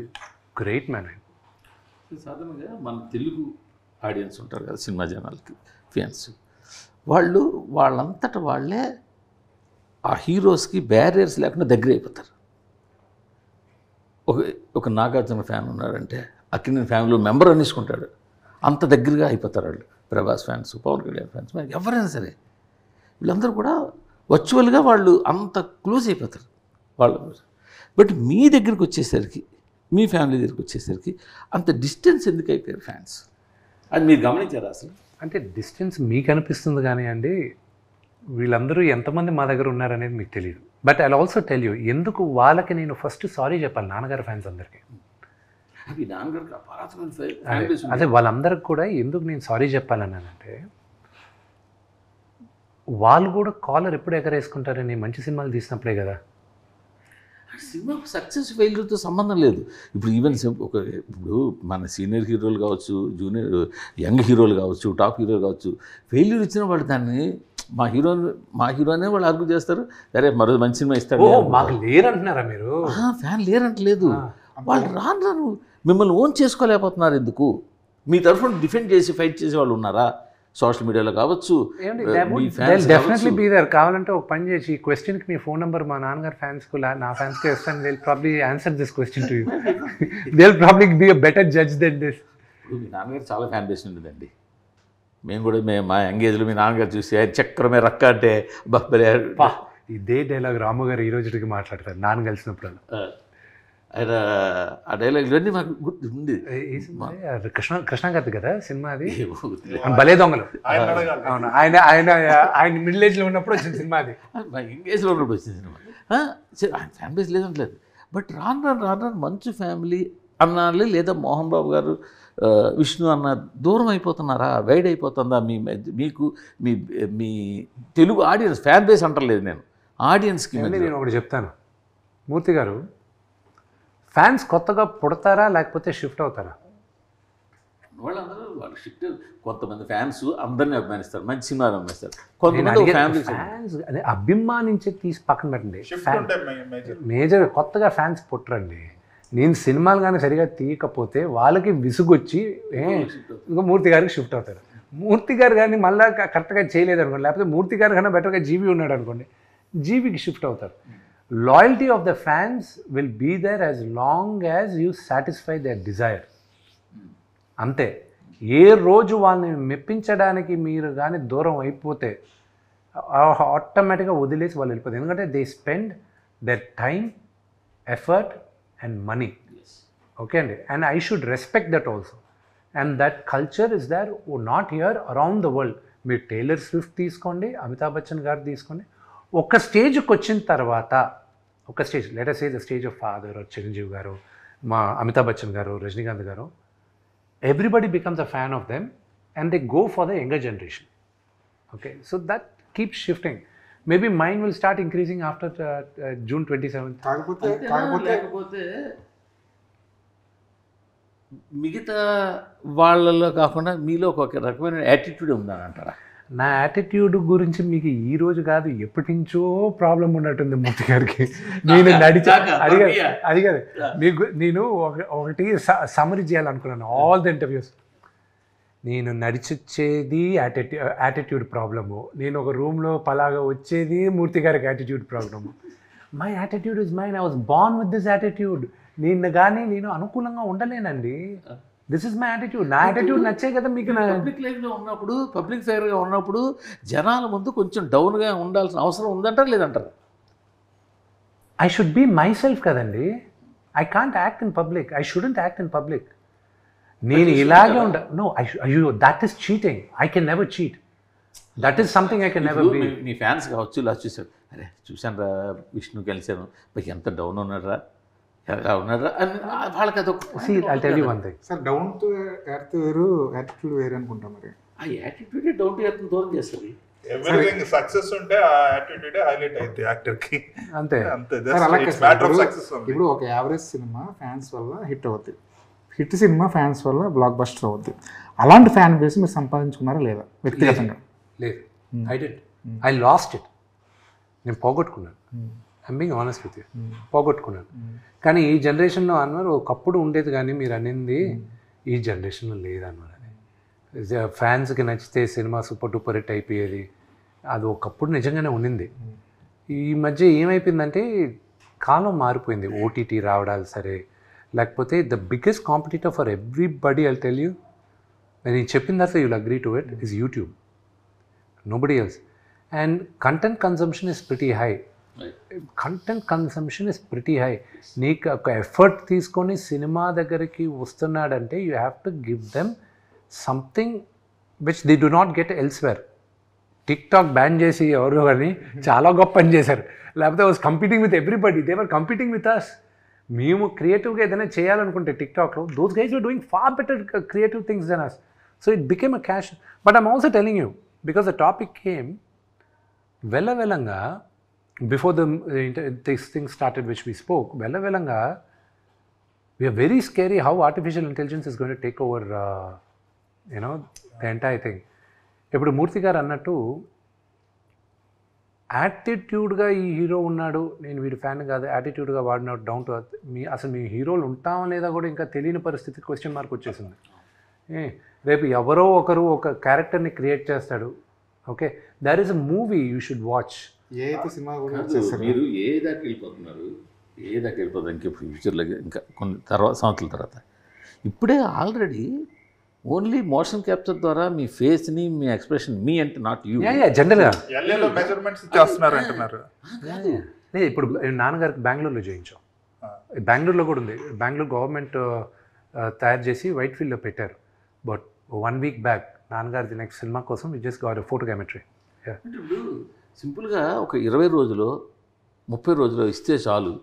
గ్రేట్ మ్యాన్. ఆయన సాధారణంగా మన తెలుగు ఆడియన్స్ ఉంటారు కదా, సినిమా జనాలకి ఫ్యాన్స్, వాళ్ళంతటా వాళ్ళే ఆ హీరోస్కి బ్యారియర్స్ లేకుండా దగ్గర అయిపోతారు. ఒక నాగార్జున ఫ్యాన్ ఉన్నాడంటే అక్కినేని ఫ్యామిలీ మెంబర్ అనేసుకుంటాడు, అంత దగ్గరగా అయిపోతారు వాళ్ళు. ప్రభాస్ ఫ్యాన్స్, పవన్ కళ్యాణ్ ఫ్యాన్స్, ఎవరైనా సరే వీళ్ళందరూ కూడా వర్చువల్గా వాళ్ళు అంత క్లోజ్ అయిపోతారు వాళ్ళు. బట్ మీ దగ్గరికి వచ్చేసరికి, మీ ఫ్యామిలీ దగ్గరికి వచ్చేసరికి అంత డిస్టెన్స్ ఎందుకు అయిపోయారు ఫ్యాన్స్? అది మీరు గమనించారా అసలు? అంటే డిస్టెన్స్ మీకు అనిపిస్తుంది కానీ అండి, వీళ్ళందరూ ఎంతమంది మా దగ్గర ఉన్నారనేది మీకు తెలియదు. But I also tell you, ఎందుకు వాళ్ళకి నేను ఫస్ట్ సారీ చెప్పాలి నాన్నగారి ఫ్యాన్స్ అందరికీ. అదే వాళ్ళందరికి కూడా ఎందుకు నేను సారీ చెప్పాలన్నానంటే, వాళ్ళు కూడా కాలర్ ఎప్పుడు ఎగరేసుకుంటారని మంచి సినిమాలు తీసినప్పుడే కదా. సినిమా సక్సెస్ ఫెయిల్యూర్తో సంబంధం లేదు. ఇప్పుడు ఈవెన్ ఇప్పుడు మన సీనియర్ హీరోలు కావచ్చు, జూనియర్ యంగ్ హీరోలు కావచ్చు, టాప్ హీరోలు కావచ్చు, ఫెయిల్యూర్ ఇచ్చిన వాళ్ళు దాన్ని మా హీరోనే వాళ్ళు ఆర్గ్యూ చేస్తారు. సరే మరో మంచి సినిమా ఇస్తాడు, మాకు లేరంటున్నారా మీరు? ఫ్యాన్ లేరంటలేదు. వాళ్ళు రాను మిమ్మల్ని ఓన్ చేసుకోలేకపోతున్నారు. ఎందుకు? మీ తరఫున డిఫెండ్ చేసి ఫైట్ చేసే వాళ్ళు ఉన్నారా? సోషల్ మీడియాలో కావచ్చు, డెఫినెట్లీ బీ దేర్. కావాలంటే ఒక పని చేసి ఈ క్వశ్చన్కి మీ ఫోన్ నెంబర్ మా నాన్నగారి ఫ్యాన్స్కు, నా ఫ్యాన్స్కి ఇస్తాను. They will probably answer this question to you. They will probably be a better judge than this. మీ నాన్నగారు చాలా ఫ్యాన్ బేస్ ఉండేదండి. మేము కూడా మా యంగేజ్లో మీ నాన్నగారు చూసి ఆయన చక్రమే రక్క అంటే బబ్బలే. ఇదే డైలాగ్ రాము గారు ఈ రోజుకి మాట్లాడతారు నాన్న కలిసినప్పుడు. ఆయన ఆ డైలాగ్ ఇవన్నీ మాకు గుర్తు ఉంది. కృష్ణ గారి కదా సినిమా అది, భలే దొంగలు. అవును, ఆయన మిడిల్ ఏజ్లో ఉన్నప్పుడు వచ్చిన సినిమా అది. మా ఎంగేజ్లో ఉన్నప్పుడు వచ్చిన సినిమా. ఆయన ఫ్యాన్ బేస్ లేదంటలేదు. బట్ రాను మంచి ఫ్యామిలీ అన్నాలి, లేదా మోహన్ బాబు గారు, విష్ణు అన్న దూరం అయిపోతున్నారా, వైడ్ అయిపోతుందా మీకు మీ తెలుగు ఆడియన్స్? ఫ్యాన్ బేస్ అంటలేదు నేను, ఆడియన్స్కి. నేను ఒకటి చెప్తాను మూర్తి గారు, ఫ్యాన్స్ కొత్తగా పుడతారా లేకపోతే షిఫ్ట్ అవుతారా? వాళ్ళందరూ వాళ్ళు షిఫ్ట్. కొంతమంది ఫ్యాన్స్ అందరినీ అభిమానిస్తారు, మంచి సినిమాలు అభిమానిస్తారు. కొంతమంది ఫ్యాన్స్ అదే అభిమానించి తీసి పక్కన పెట్టండి. మేజర్ కొత్తగా ఫ్యాన్స్ పుట్టరండి. నేను సినిమాలు కానీ సరిగా తీయకపోతే వాళ్ళకి విసుగొచ్చి ఇంకా మూర్తి గారికి షిఫ్ట్ అవుతారు. మూర్తి గారు కానీ మళ్ళీ కరెక్ట్గా చేయలేదు అనుకోండి, లేకపోతే మూర్తి గారు కన్నా బెటర్గా జీవి ఉన్నాడు అనుకోండి, జీవికి షిఫ్ట్ అవుతారు. Loyalty of the fans will be there as long as you satisfy their desire. అంతే. ఏ రోజు వాళ్ళని మెప్పించడానికి మీరు కానీ దూరం అయిపోతే ఆటోమేటిక్గా వదిలేసి వాళ్ళు వెళ్ళిపోతారు. ఎందుకంటే they spend their time, effort and money. Okay అండి, and I should respect that also. And that culture is there not here, around the world. మీరు టేలర్ స్విఫ్ట్ తీసుకోండి, అమితాబ్ బచ్చన్ గారు తీసుకోండి. ఒక స్టేజ్కి వచ్చిన తర్వాత, ఒక stage let us say the stage of father Chiranjeevi గారు, మా అమితాబ్ బచ్చన్ గారు, రజనీకాంత్ గారు, everybody becomes a fan of them and they go for the younger generation. Okay, so that keeps shifting. Maybe mind will start increasing after June 27th. లేకపోతే మిగతా వాళ్ళలో కాకుండా మీలో ఒక రకమైన యాటిట్యూడ్ ఉందని అంటారా? నా యాటిట్యూడ్ గురించి మీకు ఈ రోజు కాదు, ఎప్పటి నుంచో ప్రాబ్లం ఉన్నట్టుంది మూర్తి గారికి. నేను నడిచా అది కాదు, మీకు నేను ఒకటి సమరీ చేయాలనుకున్నాను ఆల్ ద ఇంటర్వ్యూస్. నేను నడిచొచ్చేది యాటిట్యూడ్ ప్రాబ్లము, నేను ఒక రూమ్లో పలాగా వచ్చేది మూర్తి గారికి attitude problem. My attitude is mine, I was born with this attitude. నేను అనుకూలంగా ఉండలేనండి. This is my attitude. నా యాటిట్యూడ్ నచ్చే కదా మీకు. పబ్లిక్ లైఫ్లో ఉన్నప్పుడు, పబ్లిక్ ఫైర్గా ఉన్నప్పుడు జనాల ముందు కొంచెం డౌన్గా ఉండాల్సిన అవసరం ఉందంటారు లేదంటారు? I should be myself కదండి. I can't act in public, I shouldn't act in public. నేను ఇలాగే నో, అయ్యో that is cheating. I can never cheat. That is something I can never be. మీ ఫ్యాన్స్ కావచ్చు, ఇలా చూశారు, అరే చూశాను రా విష్ణు కలిశాను, ఎంత డౌన్ ఉన్నారా ఎలా ఉన్నారా అని వాళ్ళకి అదొక. I'll tell you one thing. Sir down to earth వేరు, యాటిట్యూడ్ వేరు అనుకుంటాం. మరి ఆ యాటిట్యూడే డౌన్ టు ఎర్త్ దూరం చేస్తుంది. ఎవ్రీథింగ్ సక్సెస్ ఉంటే ఆ యాటిట్యూడ్ హైలైట్ అయింది యాక్టర్ కి. అంతే అంతే. సార్ అలా ఇట్స్ మ్యాటర్ ఆఫ్ సక్సెస్. ఇప్పుడు ఒక యావరేజ్ సినిమా ఫ్యాన్స్ వల్ల హిట్ అవుద్ది, హిట్ సినిమా ఫ్యాన్స్ వల్ల బ్లాక్ బస్టర్ అవుద్ది. అలాంటి ఫ్యాన్ బేస్ మీరు సంపాదించుకున్నారా లేదా వ్యక్తిగతంగా? లేదు, ఐ లాస్ట్ ఇట్. నేను పోగొట్టుకున్నాను. I'm being honest with you, పోగొట్టుకున్నాను. కానీ ఈ జనరేషన్లో అన్నారు ఒకప్పుడు ఉండేది, కానీ మీరు అనింది ఈ జనరేషన్లో లేదన్నారు. అది ఫ్యాన్స్కి నచ్చితే సినిమా సూపర్ డూపర్ హిట్ అయిపోయేది, అది ఒకప్పుడు నిజంగానే ఉండింది. ఈ మధ్య ఏమైపోయిందంటే కాలం మారిపోయింది. ఓటీటీ రావడాలు సరే, లేకపోతే the biggest competitor for everybody, I'll tell you, నేను చెప్పిన తర్వాత you'll agree to it, is YouTube, nobody else. And content consumption is pretty high. Content consumption is pretty high. నీకు ఒక ఎఫర్ట్ తీసుకొని సినిమా దగ్గరికి వస్తున్నాడంటే you have to give them something which they do not get elsewhere. TikTok ban చేసి ఎవరు కానీ చాలా గొప్ప పని చేశారు. లేకపోతే was competing with everybody, they were competing with us. మేము క్రియేటివ్గా ఏదైనా చేయాలనుకుంటే టిక్టాక్లో, those guys were doing far better creative things than us. So it became a cash. But I'm also telling you, because the topic came వెళ్ళంగా before this thing started which we spoke, velanga we are very scary how artificial intelligence is going to take over the entire thing. ఇప్పుడు మూర్తి గారు అన్నట్టు యాటిట్యూడ్గా ఈ hero ఉన్నాడు, నేను వీడి fan కాదు, యాటిట్యూడ్గా వాడినాడు, డౌన్ టు అర్త్. అసలు మీ హీరోలు ఉంటామా లేదా కూడా ఇంకా తెలియని పరిస్థితి, క్వశ్చన్ మార్క్ వచ్చేసింది. రేపు ఎవరో ఒకరు ఒక క్యారెక్టర్ని క్రియేట్ చేస్తాడు. Okay, there is a movie you should watch. సినిమా మీరు ఏ దాకా వెళ్ళిపోతున్నారు, ఇంకా ఫ్యూచర్లో ఇంకా కొన్ని సంవత్సరాల తర్వాత. ఇప్పుడే ఆల్రెడీ ఓన్లీ మోషన్ క్యాప్చర్ ద్వారా మీ ఫేస్ని, మీ ఎక్స్ప్రెషన్, మీ అంటే నాట్ యూ, జనరల్గా మెజర్మెంట్స్ చేస్తున్నారు అంటున్నారు. ఇప్పుడు నాన్నగారికి బెంగళూరులో చేయించాం, బెంగళూరులో కూడా ఉంది. బెంగళూరు గవర్నమెంట్ తయారు చేసి వైట్ ఫీల్డ్లో పెట్టారు. బట్ 1 week బ్యాక్ నాన్నగారి నెక్స్ట్ సినిమా కోసం వి జస్ట్ గాట్ ఫోటోగ్రామెట్రీ. ఇప్పుడు సింపుల్గా ఒక 20 రోజులు 30 రోజులు ఇస్తే చాలు,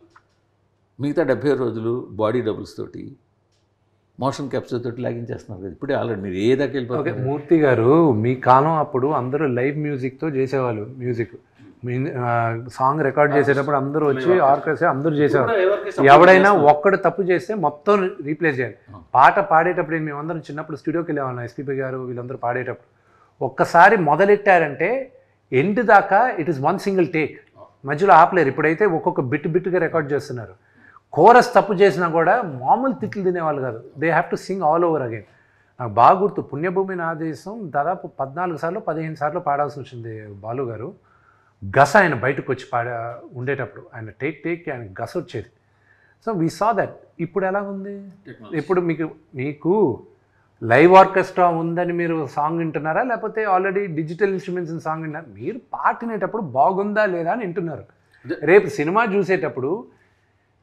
మిగతా 70 రోజులు బాడీ డబుల్స్ తోటి, మోషన్ క్యాప్చర్ తోటి లాగించేస్తున్నారు కదా. ఇప్పుడే ఆల్రెడీ మీరు ఏ దాకా వెళ్ళిపోతారు. మూర్తి గారు మీ కాలం అప్పుడు అందరూ లైవ్ మ్యూజిక్తో చేసేవాళ్ళు. మ్యూజిక్ సాంగ్ రికార్డ్ చేసేటప్పుడు అందరూ వచ్చి ఆర్కెస్ట్రా అందరూ చేసేవాళ్ళు. ఎవడైనా ఒక్కడు తప్పు చేస్తే మొత్తం రీప్లేస్ చేయాలి. పాట పాడేటప్పుడు మేమందరం చిన్నప్పుడు స్టూడియోకి వెళ్ళేవాళ్ళం, ఎస్పీపీ గారు వీళ్ళందరూ పాడేటప్పుడు. ఒక్కసారి మొదలెట్టారంటే ఎండ్ దాకా ఇట్ ఈస్ 1 single టేక్, మధ్యలో ఆపలేరు. ఇప్పుడైతే ఒక్కొక్క బిట్గా రికార్డ్ చేస్తున్నారు. కోరస్ తప్పు చేసినా కూడా మామూలు తిట్లు తినేవాళ్ళు కాదు, they have to sing all over again. నాకు బాగా గుర్తు, పుణ్యభూమి నా దేశం దాదాపు 14 సార్లు 15 సార్లు పాడాల్సి వచ్చింది బాలు గారు. గస ఆయన బయటకు వచ్చి ఉండేటప్పుడు ఆయన టేక్ ఆయన గస వచ్చేది. So we saw that. ఇప్పుడు ఎలా ఉంది? ఇప్పుడు మీకు లైవ్ ఆర్కెస్ట్రా ఉందని మీరు సాంగ్ వింటున్నారా, లేకపోతే ఆల్రెడీ డిజిటల్ ఇన్స్ట్రుమెంట్స్ సాంగ్ వింటున్నారా? మీరు పాటినేటప్పుడు బాగుందా లేదా అని వింటున్నారు. రేపు సినిమా చూసేటప్పుడు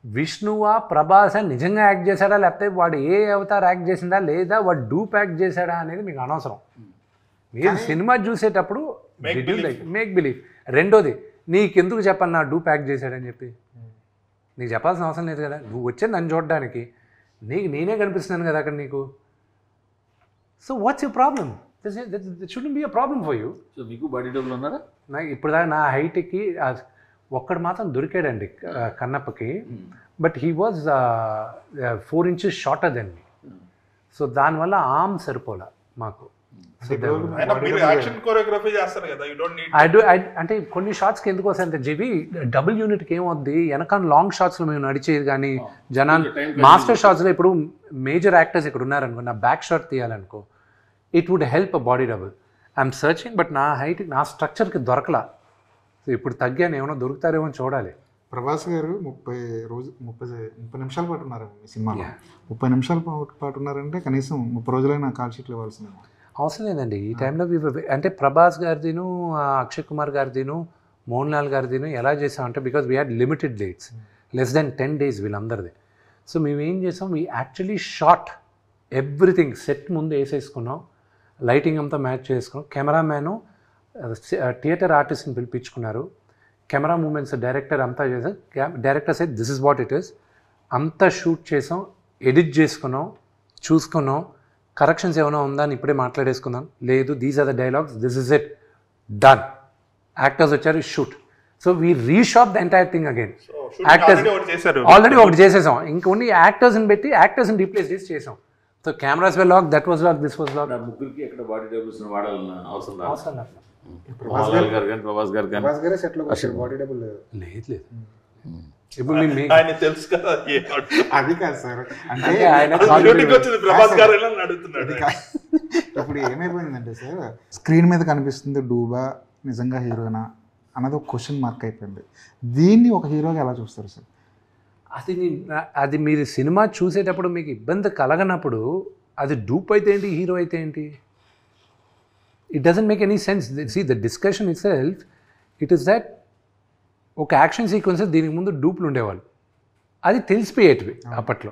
విష్ణువా ప్రభాస నిజంగా యాక్ట్ చేశాడా, లేకపోతే వాడు ఏ అవతార్ యాక్ట్ చేసిందా, లేదా వాడు డూప్ యాక్ట్ చేశాడా అనేది మీకు అనవసరం. మీరు సినిమా చూసేటప్పుడు మేక్ బిలీవ్. రెండోది నీకెందుకు చెప్పాలి నా డూ ప్యాక్ చేశాడని చెప్పి, నీకు చెప్పాల్సిన అవసరం లేదు కదా, నువ్వు వచ్చే నన్ను చూడడానికి, నీకు నేనే కనిపిస్తున్నాను కదా అక్కడ నీకు. So what's your problem? It shouldn't be a problem for you. So మీకు బాడీ డబ్బులు ఉన్నారా? నాకు ఇప్పుడు దాకా నా హైట్కి ఒక్కడు మాత్రం దొరికాడండి కన్నప్పకి, but he was 4 inches shorter than me. So దానివల్ల ఆర్మ్ సరిపోలే మాకు. యాక్షన్ కొరియోగ్రఫీ చేస్తారు కదా, యు డోంట్ నీడ్. అంటే కొన్ని షార్ట్స్కి ఎందుకు వస్తాయి అంటే జీవి డబుల్ యూనిట్కి ఏమవుద్ది, వెనకాల లాంగ్ షార్ట్స్లో మేము నడిచేది కానీ జనాలు మాస్టర్ షార్ట్స్లో ఇప్పుడు మేజర్ యాక్టర్స్ ఇక్కడ ఉన్నారనుకో, నా బ్యాక్ షాట్ తీయాలనుకో, it would help a body double. I'm searching, but నా హైట్ నా స్ట్రక్చర్కి దొరకలా. సో ఇప్పుడు తగ్గాను, ఏమైనా దొరుకుతారేమో చూడాలి. ప్రభాస్ గారు 30 నిమిషాల పాటు ఉన్నారు ఈ సినిమాలో. 30 నిమిషాల పాటు ఉన్నారంటే కనీసం 30 రోజులైనా కాల్ షీట్లు ఇవ్వాల్సింది. అవసరం లేదండి ఈ టైంలో. అంటే ప్రభాస్ గారిదిను, అక్షయ్ కుమార్ గారిదిను, మోహన్ లాల్ గారిదిను ఎలా చేసామంటే, because we had limited dates, less than 10 days వీళ్ళందరిది. సో మేము ఏం చేసాం, we actually shot everything, set ముందు వేసేసుకున్నాం, లైటింగ్ అంతా మ్యాచ్ చేసుకున్నాం, కెమెరామ్యాను థియేటర్ ఆర్టిస్ట్ని పిలిపించుకున్నారు, కెమెరా మూమెంట్స్ డైరెక్టర్ అంతా చేసాం. Director set this is what it is, అంతా షూట్ చేసాం, ఎడిట్ చేసుకున్నాం, చూసుకున్నాం, కరెక్షన్స్ ఏమైనా ఉందా అని ఇప్పుడే మాట్లాడేసుకుందాం, లేదు these are the dialogues, this is it, done. Actors వచ్చారు, shoot. So we reshot the entire thing again. Actors already ఒకటి చేసేసాం, ఇంకొన్ని యాక్టర్స్ని పెట్టి యాక్టర్స్ని రీప్లేస్ చేసి చేసాం. So cameras were lock, that was lock, this was lock. ముగ్గురికి ఎక్కడ బాడీ డబుల్స్ వాడాలన్న అవసరం అవసరం లేదు. ప్రభాస్ గారు సెట్లో బాడీ డబుల్ లేదు లేదు. ఇప్పుడు ఆయన తెలుసు కదా, అది కాదు సార్, అంటే ఆయన ప్రభాస్ గారు అడుగుతున్నాడు. ఇప్పుడు ఏమైపోయిందంటే సార్, స్క్రీన్ మీద కనిపిస్తుంది డూబా నిజంగా హీరోనా అన్నది ఒక క్వశ్చన్ మార్క్ అయిపోయింది. దీన్ని ఒక హీరోగా ఎలా చూస్తారు సార్? అది మీరు సినిమా చూసేటప్పుడు మీకు ఇబ్బంది కలగనప్పుడు అది డూప్ అయితే ఏంటి, హీరో అయితే ఏంటి, it doesn't make any sense. See the discussion itself, it is that ఒక యాక్షన్ సీక్వెన్సెస్ దీనికి ముందు డూప్లు ఉండేవాళ్ళు, అది తెలిసిపోయేటివి అప్పట్లో.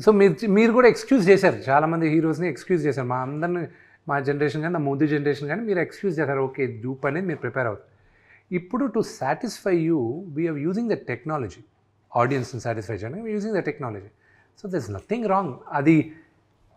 సో మీరు కూడా ఎక్స్క్యూజ్ చేశారు, చాలామంది హీరోస్ని ఎక్స్క్యూజ్ చేశారు, మా అందరిని, మా జనరేషన్ కానీ నా ముందు జనరేషన్ కానీ మీరు ఎక్స్క్యూజ్ చేశారు, ఓకే డూప్ అనేది మీరు ప్రిపేర్ అవుతారు. ఇప్పుడు to satisfy you we're using the technology, ఆడియన్స్ని సాటిస్ఫై చేయడానికి using the technology. So there is nothing wrong. అది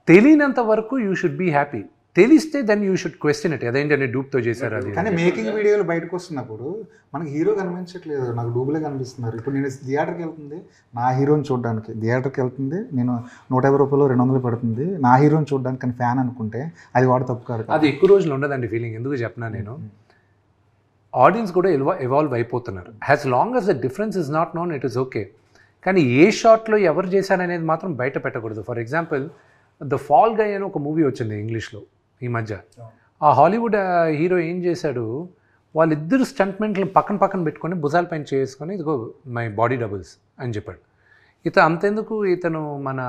తెలియనంత వరకు యూ షుడ్ బీ హ్యాపీ, తెలిస్తే then you should question it, అదేంటంటే డూప్తో చేశారు అది. కానీ మేకింగ్ వీడియోలు బయటకు వస్తున్నప్పుడు మనకి హీరో కనిపించట్లేదు, నాకు డూబులే కనిపిస్తున్నారు. ఇప్పుడు నేను థియేటర్కి వెళ్తుంది నా హీరోని చూడడానికి, థియేటర్కి వెళ్తుంది నేను 150 రూపాయలు 200 పడుతుంది నా హీరోని చూడడానికి, కానీ ఫ్యాన్ అనుకుంటే అది వాడు తప్పు కాదు. అది ఎక్కువ రోజులు ఉండదండి ఫీలింగ్. ఎందుకు చెప్పినా నేను, ఆడియన్స్ కూడా ఎవాల్వ్ అయిపోతున్నారు. As long as the difference is not known, it is okay. కానీ ఏ షాట్లో ఎవరు చేశారనేది మాత్రం బయట పెట్టకూడదు. ఫర్ ఎగ్జాంపుల్ ద ఫాల్ గై అని ఒక మూవీ వచ్చింది ఇంగ్లీష్లో ఈ మధ్య. ఆ హాలీవుడ్ హీరో ఏం చేశాడు, వాళ్ళిద్దరు స్టంట్మెంట్లు పక్కన పెట్టుకొని భుజాల పైన చేసుకొని ఇదిగో మై బాడీ డబుల్స్ అని చెప్పాడు. అంతెందుకు, ఇతను మన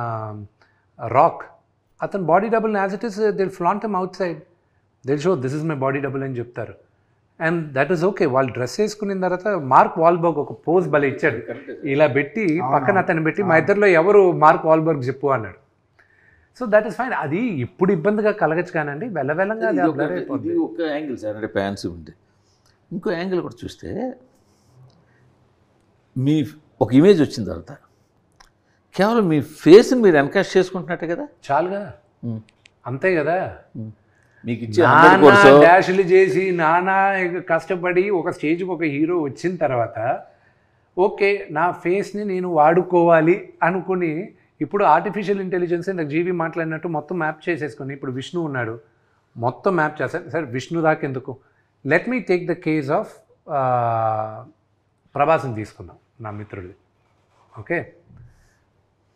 రాక్, అతను body double as it is they'll flaunt him outside, they'll show this is my body double అని చెప్తారు. And that is okay. వాళ్ళు డ్రెస్ వేసుకున్న తర్వాత మార్క్ వాల్బర్గ్ ఒక పోజ్ భలే ఇచ్చాడు, ఇలా పెట్టి పక్కన అతను పెట్టి మా ఇద్దరిలో ఎవరు మార్క్ వాల్బర్గ్ చెప్పు అన్నాడు. So that is fine. అది ఇప్పుడు ఇబ్బందిగా కలగచ్చు కానండి, వెళ్ళవెళ్ళంగా అది ఇది ఒక యాంగిల్ సార్, అంటే ఫ్యాన్స్ ఉంటే. ఇంకో యాంగిల్ కూడా చూస్తే మీ ఒక ఇమేజ్ వచ్చిన తర్వాత కేవలం మీ ఫేస్ని మీరు ఎన్కాష్ చేసుకుంటున్నట్టే కదా, చాలుగా, అంతే కదా. మీకు ఇచ్చే డాష్లు చేసి నానా కష్టపడి ఒక స్టేజ్కి ఒక హీరో వచ్చిన తర్వాత ఓకే నా ఫేస్ని నేను వాడుకోవాలి అనుకుని, ఇప్పుడు ఆర్టిఫిషియల్ ఇంటెలిజెన్స్ నాకు జీవి మాట్లాడినట్టు మొత్తం మ్యాప్ చేసేసుకొని, ఇప్పుడు విష్ణు ఉన్నాడు మొత్తం మ్యాప్ చేస్తాను. సరే విష్ణు దాకా ఎందుకు, let me take the case of ప్రభాస్ని తీసుకుందాం, నా మిత్రుడిది. ఓకే,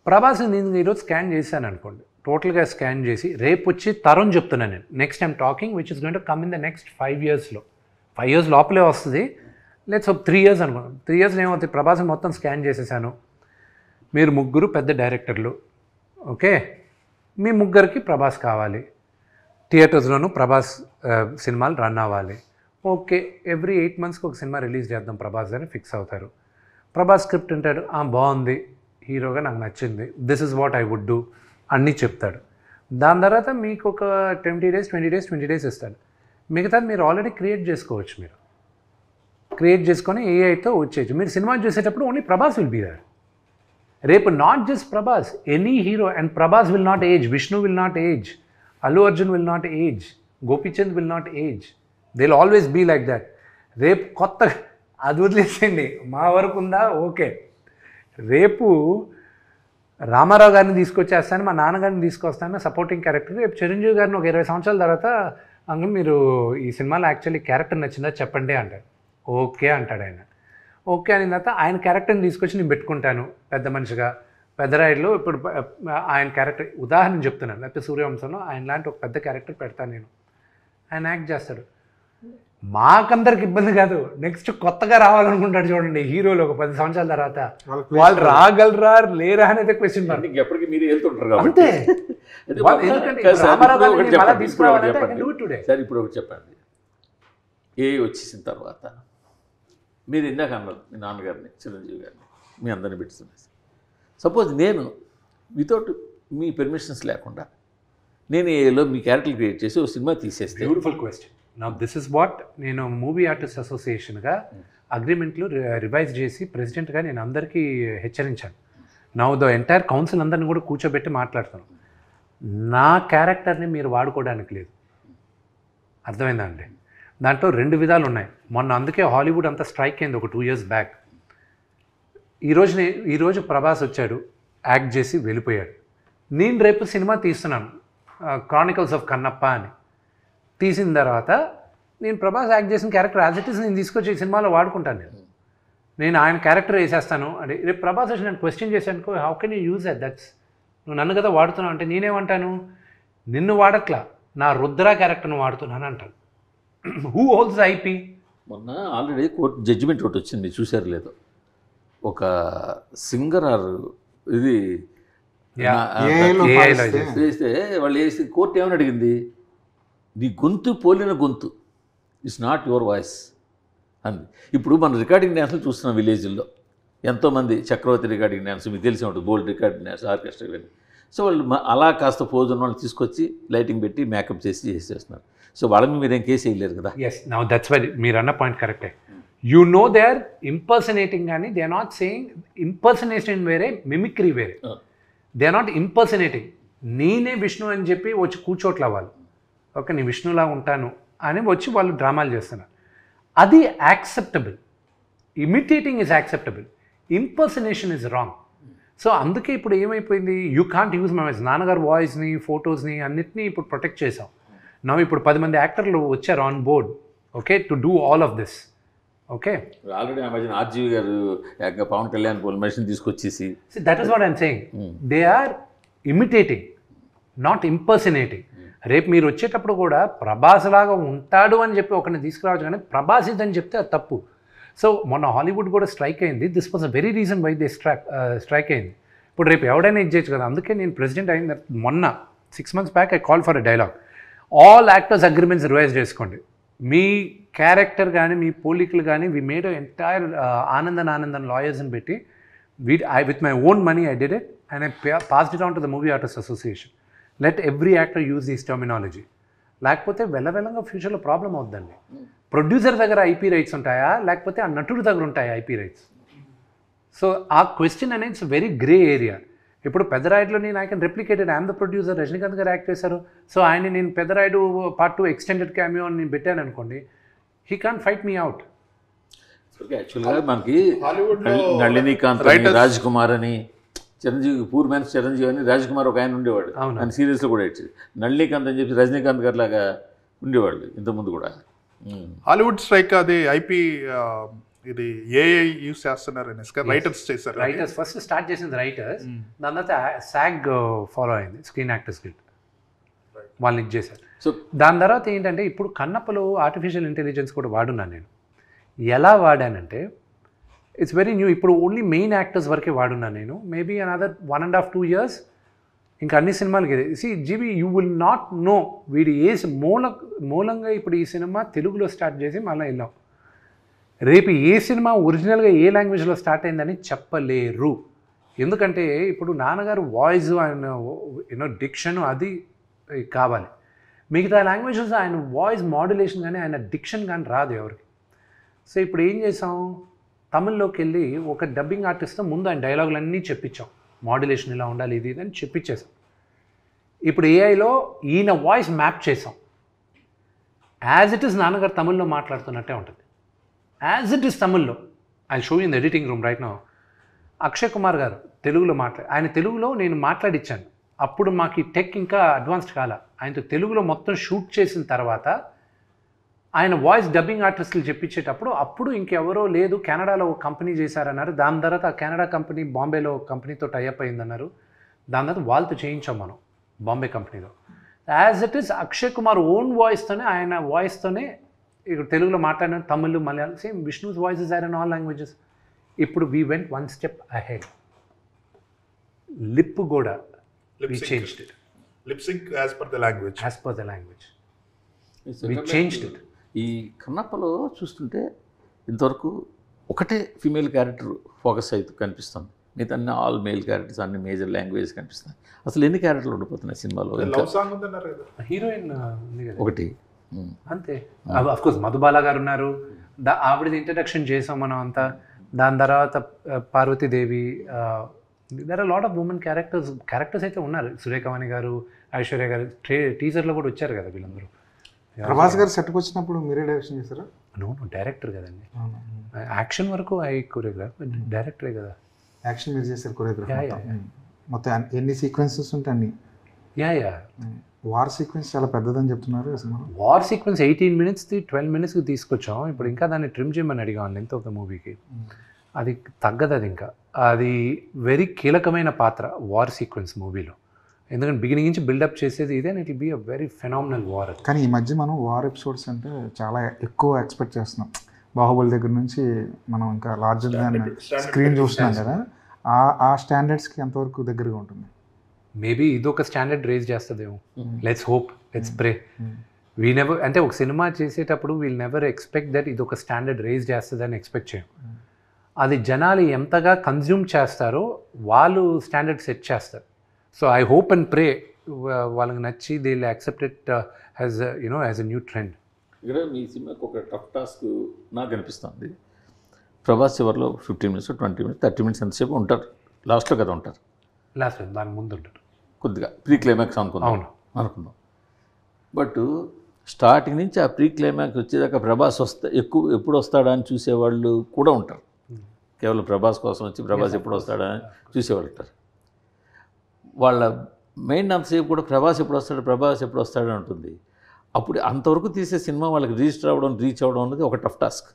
ప్రభాస్ని నేను ఈరోజు స్కాన్ చేశాను అనుకోండి, టోటల్గా స్కాన్ చేసి రేపు వచ్చి తరుణ్ చెప్తున్నాను నేను, next I'm talking which is going to come in the next 5 yearsలో, 5 years లోపలే వస్తుంది. లెట్స్ 3 years అనుకున్నాను. 3 yearsలో ఏమవుతుంది, ప్రభాస్ని మొత్తం స్కాన్ చేసేసాను. మీరు ముగ్గురు పెద్ద డైరెక్టర్లు, ఓకే, మీ ముగ్గురికి ప్రభాస్ కావాలి, థియేటర్స్లోనూ ప్రభాస్ సినిమాలు రన్ అవ్వాలి. ఓకే, ఎవ్రీ 8 monthsకి ఒక సినిమా రిలీజ్ చేద్దాం ప్రభాస్ అని ఫిక్స్ అవుతారు. ప్రభాస్ స్క్రిప్ట్ అంటాడు, బాగుంది, హీరోగా నాకు నచ్చింది, this is what I would do అన్నీ చెప్తాడు. దాని తర్వాత మీకు ఒక 20 days ఇస్తాడు. మిగతాది మీరు ఆల్రెడీ క్రియేట్ చేసుకోవచ్చు. మీరు క్రియేట్ చేసుకొని ఏఐతో వచ్చేయచ్చు. మీరు సినిమా చూసేటప్పుడు only Prabhas will be there. రేపు not just Prabhas, any hero, and Prabhas will not age, Vishnu will not age, Allu Arjun will not age, Gopichand will not age. They will always be like that. రేపు కొత్త అది వదిలేసేయండి, మా వరకు ఉందా ఓకే. రేపు రామారావు గారిని తీసుకొచ్చేస్తాను, మా నాన్నగారిని తీసుకొస్తాను సపోర్టింగ్ క్యారెక్టర్. రేపు చిరంజీవి గారిని ఒక 20 సంవత్సరాల తర్వాత అంకుల్ మీరు ఈ సినిమాలో యాక్చువల్లీ క్యారెక్టర్ నచ్చిందా చెప్పండి అంటాడు. ఓకే అంటాడు ఆయన. ఓకే అయిన తర్వాత ఆయన క్యారెక్టర్ని తీసుకొచ్చి నేను పెట్టుకుంటాను పెద్ద మనిషిగా. పెద్దరాయుడులో ఇప్పుడు ఆయన క్యారెక్టర్ ఉదాహరణ చెప్తున్నాను, లేకపోతే సూర్యవంశంలో ఆయన లాంటి ఒక పెద్ద క్యారెక్టర్ పెడతాను నేను, ఆయన యాక్ట్ చేస్తాడు. మాకందరికి ఇబ్బంది కాదు. నెక్స్ట్ కొత్తగా రావాలనుకుంటాడు చూడండి హీరోలు ఒక 10 సంవత్సరాల తర్వాత, వాళ్ళు రాగలరా లేరా అనేది క్వశ్చన్ మార్క్. ఎప్పటికీ మీరు వెళ్తుంటారు అంతే. సార్ ఇప్పుడు ఒకటి చెప్పండి, ఏ వచ్చేసిన తర్వాత మీరు ఇందాక అన్నారు మీ నాన్నగారిని, చిరంజీవి గారిని, మీ అందరిని పెట్టుతున్నారు. సపోజ్ నేను వితౌట్ మీ పర్మిషన్స్ లేకుండా నేను ఏలో మీ క్యారెక్టర్ క్రియేట్ చేసి ఒక సినిమా తీసేస్తే. Beautiful question. నా దిస్ ఇస్ వాట్ నేను మూవీ ఆర్టిస్ట్ అసోసియేషన్గా అగ్రిమెంట్లు రివైజ్ చేసి ప్రెసిడెంట్గా నేను అందరికీ హెచ్చరించాను. నా ద ఎంటైర్ కౌన్సిల్ అందరిని కూడా కూర్చోబెట్టి మాట్లాడతాను. నా క్యారెక్టర్ని మీరు వాడుకోవడానికి లేదు. అర్థమైందా అండి? దాంట్లో 2 విధాలు ఉన్నాయి. మొన్న అందుకే హాలీవుడ్ అంతా స్ట్రైక్ అయింది ఒక 2 years బ్యాక్. ఈరోజు ప్రభాస్ వచ్చాడు, యాక్ట్ చేసి వెళ్ళిపోయాడు. నేను రేపు సినిమా తీస్తున్నాను క్రానికల్స్ ఆఫ్ కన్నప్ప అని. తీసిన తర్వాత నేను ప్రభాస్ యాక్ట్ చేసిన క్యారెక్టర్ యాజ్ ఇట్ ఈస్ నేను తీసుకొచ్చి ఈ సినిమాలో వాడుకుంటాను. నేను ఆయన క్యారెక్టర్ వేసేస్తాను అంటే రేపు ప్రభాస్ వచ్చి నేను క్వశ్చన్ చేశాను, how can you use that's నువ్వు నన్ను కదా వాడుతున్నావు అంటే నేనేమంటాను, నిన్ను వాడట్లా నా రుద్ర క్యారెక్టర్ను వాడుతున్నాను అంటాను. Who holds IP? మొన్న ఆల్రెడీ కోర్టు జడ్జిమెంట్ ఒకటి వచ్చింది, చూసారు లేదో. ఒక సింగర్ ఆర్ ఇది చేస్తే వాళ్ళు వేసి కోర్టు ఏమని అడిగింది, నీ గొంతు పోలిన గొంతు ఇట్స్ నాట్ యువర్ వాయిస్ అంది. ఇప్పుడు మన రికార్డింగ్ డ్యాన్స్లు చూస్తున్నాం విలేజ్ల్లో, ఎంతోమంది చక్రవర్తి రికార్డింగ్ డ్యాన్స్ మీకు తెలిసి ఉంటుంది, బోల్డ్ రికార్డింగ్ డ్యాన్స్, ఆర్కెస్ట్రా ఇవన్నీ. సో వాళ్ళు అలా కాస్త పోజ్ ఉన్న వాళ్ళని తీసుకొచ్చి లైటింగ్ పెట్టి మేకప్ చేసి చేసేస్తున్నారు. సో వాళ్ళ మీద మీరేం కేసు వేయలేరు కదా. ఎస్, నౌ దట్స్ వై మీరు అన్న పాయింట్ కరెక్టే. You know they are impersonating కానీ they are not saying. Impersonation వేరే, మిమిక్రీ వేరే. They are not impersonating. నేనే విష్ణు అని చెప్పి వచ్చి కూర్చోట్ల వాళ్ళు, ఓకే నేను విష్ణులా ఉంటాను అని వచ్చి వాళ్ళు డ్రామాలు చేస్తున్నారు. అది acceptable. Imitating is acceptable, impersonation is wrong. So అందుకే ఇప్పుడు ఏమైపోయింది, you can't use my voice. నాన్నగారు వాయిస్ని, ఫొటోస్ని అన్నిటినీ ఇప్పుడు ప్రొటెక్ట్ చేసాం. నా ఇప్పుడు 10 మంది యాక్టర్లు వచ్చారు on board, okay, to do all of this. Okay, already ఆ మధ్యన ఆర్జీవి గారు పవన్ కళ్యాణ్ మెషిన్ తీసుకొచ్చేసి, that is what I'm saying. They are imitating, not impersonating. రేపు మీరు వచ్చేటప్పుడు కూడా ప్రభాస్ లాగా ఉంటాడు అని చెప్పి ఒకరిని తీసుకురావచ్చు, కానీ ప్రభాస్ ఇదని చెప్తే అది తప్పు. సో మొన్న హాలీవుడ్ కూడా స్ట్రైక్ అయింది. This was a very reason why they strike అయింది. ఇప్పుడు రేపు ఎవడైనా ఇచ్చేయచ్చు కదా. అందుకే నేను ప్రెసిడెంట్ అయిన మొన్న 6 months back I call for a dialogue. All actors agreements revise చేసుకోండి. మీ క్యారెక్టర్ కానీ మీ పోలికలు కానీ వి మేడ్ ఎంటైర్ ఆనందన్ లాయర్స్ని పెట్టి with my own money I did it and I passed it on to the movie artist association. Let every actor use this terminology. లేకపోతే వెళ్ళగా ఫ్యూచర్లో problem అవుతుందండి. Producer దగ్గర ఐపీ రైట్స్ ఉంటాయా, లేకపోతే ఆ నటుడి దగ్గర ఉంటాయా ఐపీ రైట్స్? సో ఆ క్వశ్చన్ అనేది ఇట్స్ వెరీ గ్రే ఏరియా. ఇప్పుడు పెద్దరాయుడులో నేను I can replicated, I'm the producer, Rajinikanth గారు యాక్ట్ చేశారు. సో ఆయన నేను పెద్దరాయుడు Part 2 ఎక్స్టెండెడ్ క్యామియో అని నేను పెట్టాను అనుకోండి, he can't fight me out. యాక్చువల్గా మనకి నళినీకాంత్ అని, రాజ్ కుమార్ అని, చిరంజీవి పూర్ మ్యాన్ చిరంజీవి అని రాజ్ కుమార్ ఒక ఆయన ఉండేవాడు, ఆయన సీరియల్స్లో కూడా ఇచ్చేది. నళినీకాంత్ అని చెప్పి రజనీకాంత్ గారు లాగా ఉండేవాళ్ళు ఇంతకుముందు కూడా. హాలీవుడ్ స్ట్రైక్ అది ఐపీ ఇది ఏఐ యూస్ చేస్తున్నారు, రైటర్స్ చేశారు. రైటర్స్ ఫస్ట్ స్టార్ట్ చేసింది రైటర్స్, దాని తర్వాత SAG ఫాలో అయింది, స్క్రీన్ యాక్టర్స్ గిల్డ్, వాళ్ళని ఇది చేశారు. సో దాని తర్వాత ఏంటంటే ఇప్పుడు కన్నప్పలో ఆర్టిఫిషియల్ ఇంటెలిజెన్స్ కూడా వాడున్నాను నేను. ఎలా వాడానంటే ఇట్స్ వెరీ న్యూ. ఇప్పుడు ఓన్లీ మెయిన్ యాక్టర్స్ వరకే వాడున్నాను నేను. మేబీ అనదర్ 1.5-2 years ఇంకా అన్ని సినిమాలకి. జీవి యూ విల్ నాట్ నో వీడి ఏ మూలంగా ఇప్పుడు ఈ సినిమా తెలుగులో స్టార్ట్ చేసి మళ్ళీ వెళ్ళాం. రేపు ఏ సినిమా ఒరిజినల్గా ఏ లాంగ్వేజ్లో స్టార్ట్ అయిందని చెప్పలేరు. ఎందుకంటే ఇప్పుడు నాన్నగారు వాయిస్ ఆయన డిక్షన్ అది కావాలి. మిగతా లాంగ్వేజెస్ ఆయన వాయిస్ మాడ్యులేషన్ కానీ ఆయన డిక్షన్ కానీ రాదు ఎవరికి. సో ఇప్పుడు ఏం చేసాం, తమిళ్లోకి వెళ్ళి ఒక డబ్బింగ్ ఆర్టిస్ట్తో ముందు ఆయన డైలాగులన్నీ చెప్పించాం, మాడ్యులేషన్ ఇలా ఉండాలి ఇది అని చెప్పించేసాం. ఇప్పుడు ఏఐలో ఈయన వాయిస్ మ్యాప్ చేసాం. యాజ్ ఇట్ ఈస్ నాన్నగారు తమిళ్లో మాట్లాడుతున్నట్టే ఉంటుంది, యాజ్ ఇట్ ఈస్ తమిళ్లో. I show in the editing room right now. Akshay Kumar గారు తెలుగులో ఆయన తెలుగులో నేను మాట్లాడిచ్చాను. అప్పుడు మాకు ఈ టెక్ ఇంకా అడ్వాన్స్డ్ కాల. ఆయనతో తెలుగులో మొత్తం షూట్ చేసిన తర్వాత ఆయన వాయిస్ డబ్బింగ్ ఆర్టిస్టులు చెప్పించేటప్పుడు అప్పుడు ఇంకెవరో లేదు, కెనడాలో ఒక కంపెనీ చేశారన్నారు. దాని తర్వాత ఆ కెనడా కంపెనీ బాంబేలో కంపెనీతో టైఅప్ అయిందన్నారు. దాని తర్వాత వాళ్ళతో చేయించాం మనం బాంబే కంపెనీలో. As it is Akshay Kumar own వాయిస్తోనే, ఆయన వాయిస్తోనే ఇక్కడ తెలుగులో మాట్లాడిన Tamil, Malayalam, same Vishnu's voices are in all languages. ఇప్పుడు we went one step ahead. Lip కూడా we changed it. Lip sync as per the language. As per the language. We changed it. ఈ కన్నప్పలో చూస్తుంటే ఇంతవరకు ఒకటే ఫీమేల్ క్యారెక్టర్ ఫోకస్ అయితే కనిపిస్తుంది, మిగతా అన్ని ఆల్ మేల్ క్యారెక్టర్స్, అన్ని మేజర్ లాంగ్వేజ్ కనిపిస్తాయి. అసలు ఎన్ని క్యారెక్టర్లు ఉండిపోతున్నాయి సినిమాలో? లవ్ సాంగ్ ఉందన్నారు కదా, హీరోయిన్ ఉంది కదా ఒకటి అంతే. అఫ్ కోర్స్ మధుబాల గారు ఉన్నారు, ఆవిడది ఇంట్రడక్షన్ చేసాం మనం అంతా. దాని తర్వాత Parvathi Devi, there are lot of women characters అయితే ఉన్నారు. సురేఖవాణి గారు, ఐశ్వర్య గారు టీజర్లో కూడా వచ్చారు కదా వీళ్ళందరూ. ప్రభాస్ గారు సెట్కి వచ్చినప్పుడు మీరే డైరెక్షన్ చేశారా? నో డైరెక్టర్ కదండి, యాక్షన్ వరకు కొరియోగ్రాఫ్, డైరెక్టరే కదా. యాక్షన్ మీరు చేశారు కొరియోగ్రాఫ్ Yeah, yeah. మొత్తం ఎన్ని సీక్వెన్సెస్ ఉంటాయి అన్ని? యా వార్ సీక్వెన్స్ చాలా పెద్దదని చెప్తున్నారు అసలు. వార్ సీక్వెన్స్ 18 minutes 12 minutesకి తీసుకొచ్చాం. ఇప్పుడు ఇంకా దాన్ని ట్రిమ్ చేయమని అడిగాను లెంత్ ఆఫ్ ద మూవీకి. అది తగ్గదు, అది ఇంకా అది వెరీ కీలకమైన పాత్ర వార్ సీక్వెన్స్ మూవీలో. ఎందుకంటే బిగినింగ్ నుంచి బిల్డప్ చేసేది ఇదే, and it be a very phenomenal war. కానీ ఈ మధ్య మనం వార్ ఎపిసోడ్స్ అంటే చాలా ఎక్కువ ఎక్స్పెక్ట్ చేస్తున్నాం. బాహుబలి దగ్గర నుంచి మనం ఇంకా లార్జర్ దాన్ స్క్రీన్ చూస్తున్నాం కదా, ఆ స్టాండర్డ్స్కి ఎంతవరకు దగ్గరగా ఉంటుంది? మేబీ ఇదొక స్టాండర్డ్ రేజ్ చేస్తుందేమో. Let's hope, let's pray. We never, అంటే ఒక సినిమా చేసేటప్పుడు వీల్ నెవర్ ఎక్స్పెక్ట్ దట్ ఇది ఒక స్టాండర్డ్ రేజ్ చేస్తుందని ఎక్స్పెక్ట్ చేయం. అది జనాలు ఎంతగా కన్జ్యూమ్ చేస్తారో వాళ్ళు స్టాండర్డ్ సెట్ చేస్తారు. So I hope and pray వాళ్ళకి నచ్చి they will accept it as as a new trend. ఇక్కడ మీ సినిమాకి ఒక టఫ్ టాస్క్ నాకు అనిపిస్తుంది. ప్రభాస్ చివరిలో 15 minutes 20 minutes 30 minutes ఎంతసేపు ఉంటారు, లాస్ట్లో కదా ఉంటారు, లాస్ట్ దాని ముందు ఉంటారు కొద్దిగా ప్రీ క్లైమాక్స్ అనుకుందాం. బట్ స్టార్టింగ్ నుంచి ఆ ప్రీ క్లైమాక్స్ వచ్చేదాకా ప్రభాస్ ఎప్పుడు వస్తాడా అని చూసేవాళ్ళు కూడా ఉంటారు. కేవలం ప్రభాస్ కోసం వచ్చి ప్రభాస్ ఎప్పుడు వస్తాడా అని చూసేవాళ్ళు ఉంటారు. వాళ్ళ మెయిన్ అంతసేపు కూడా ప్రభాస్ ఎప్పుడు వస్తాడు ఉంటుంది. అప్పుడు అంతవరకు తీసే సినిమా వాళ్ళకి రీచ్ అవ్వడం అనేది ఒక టఫ్ టాస్క్.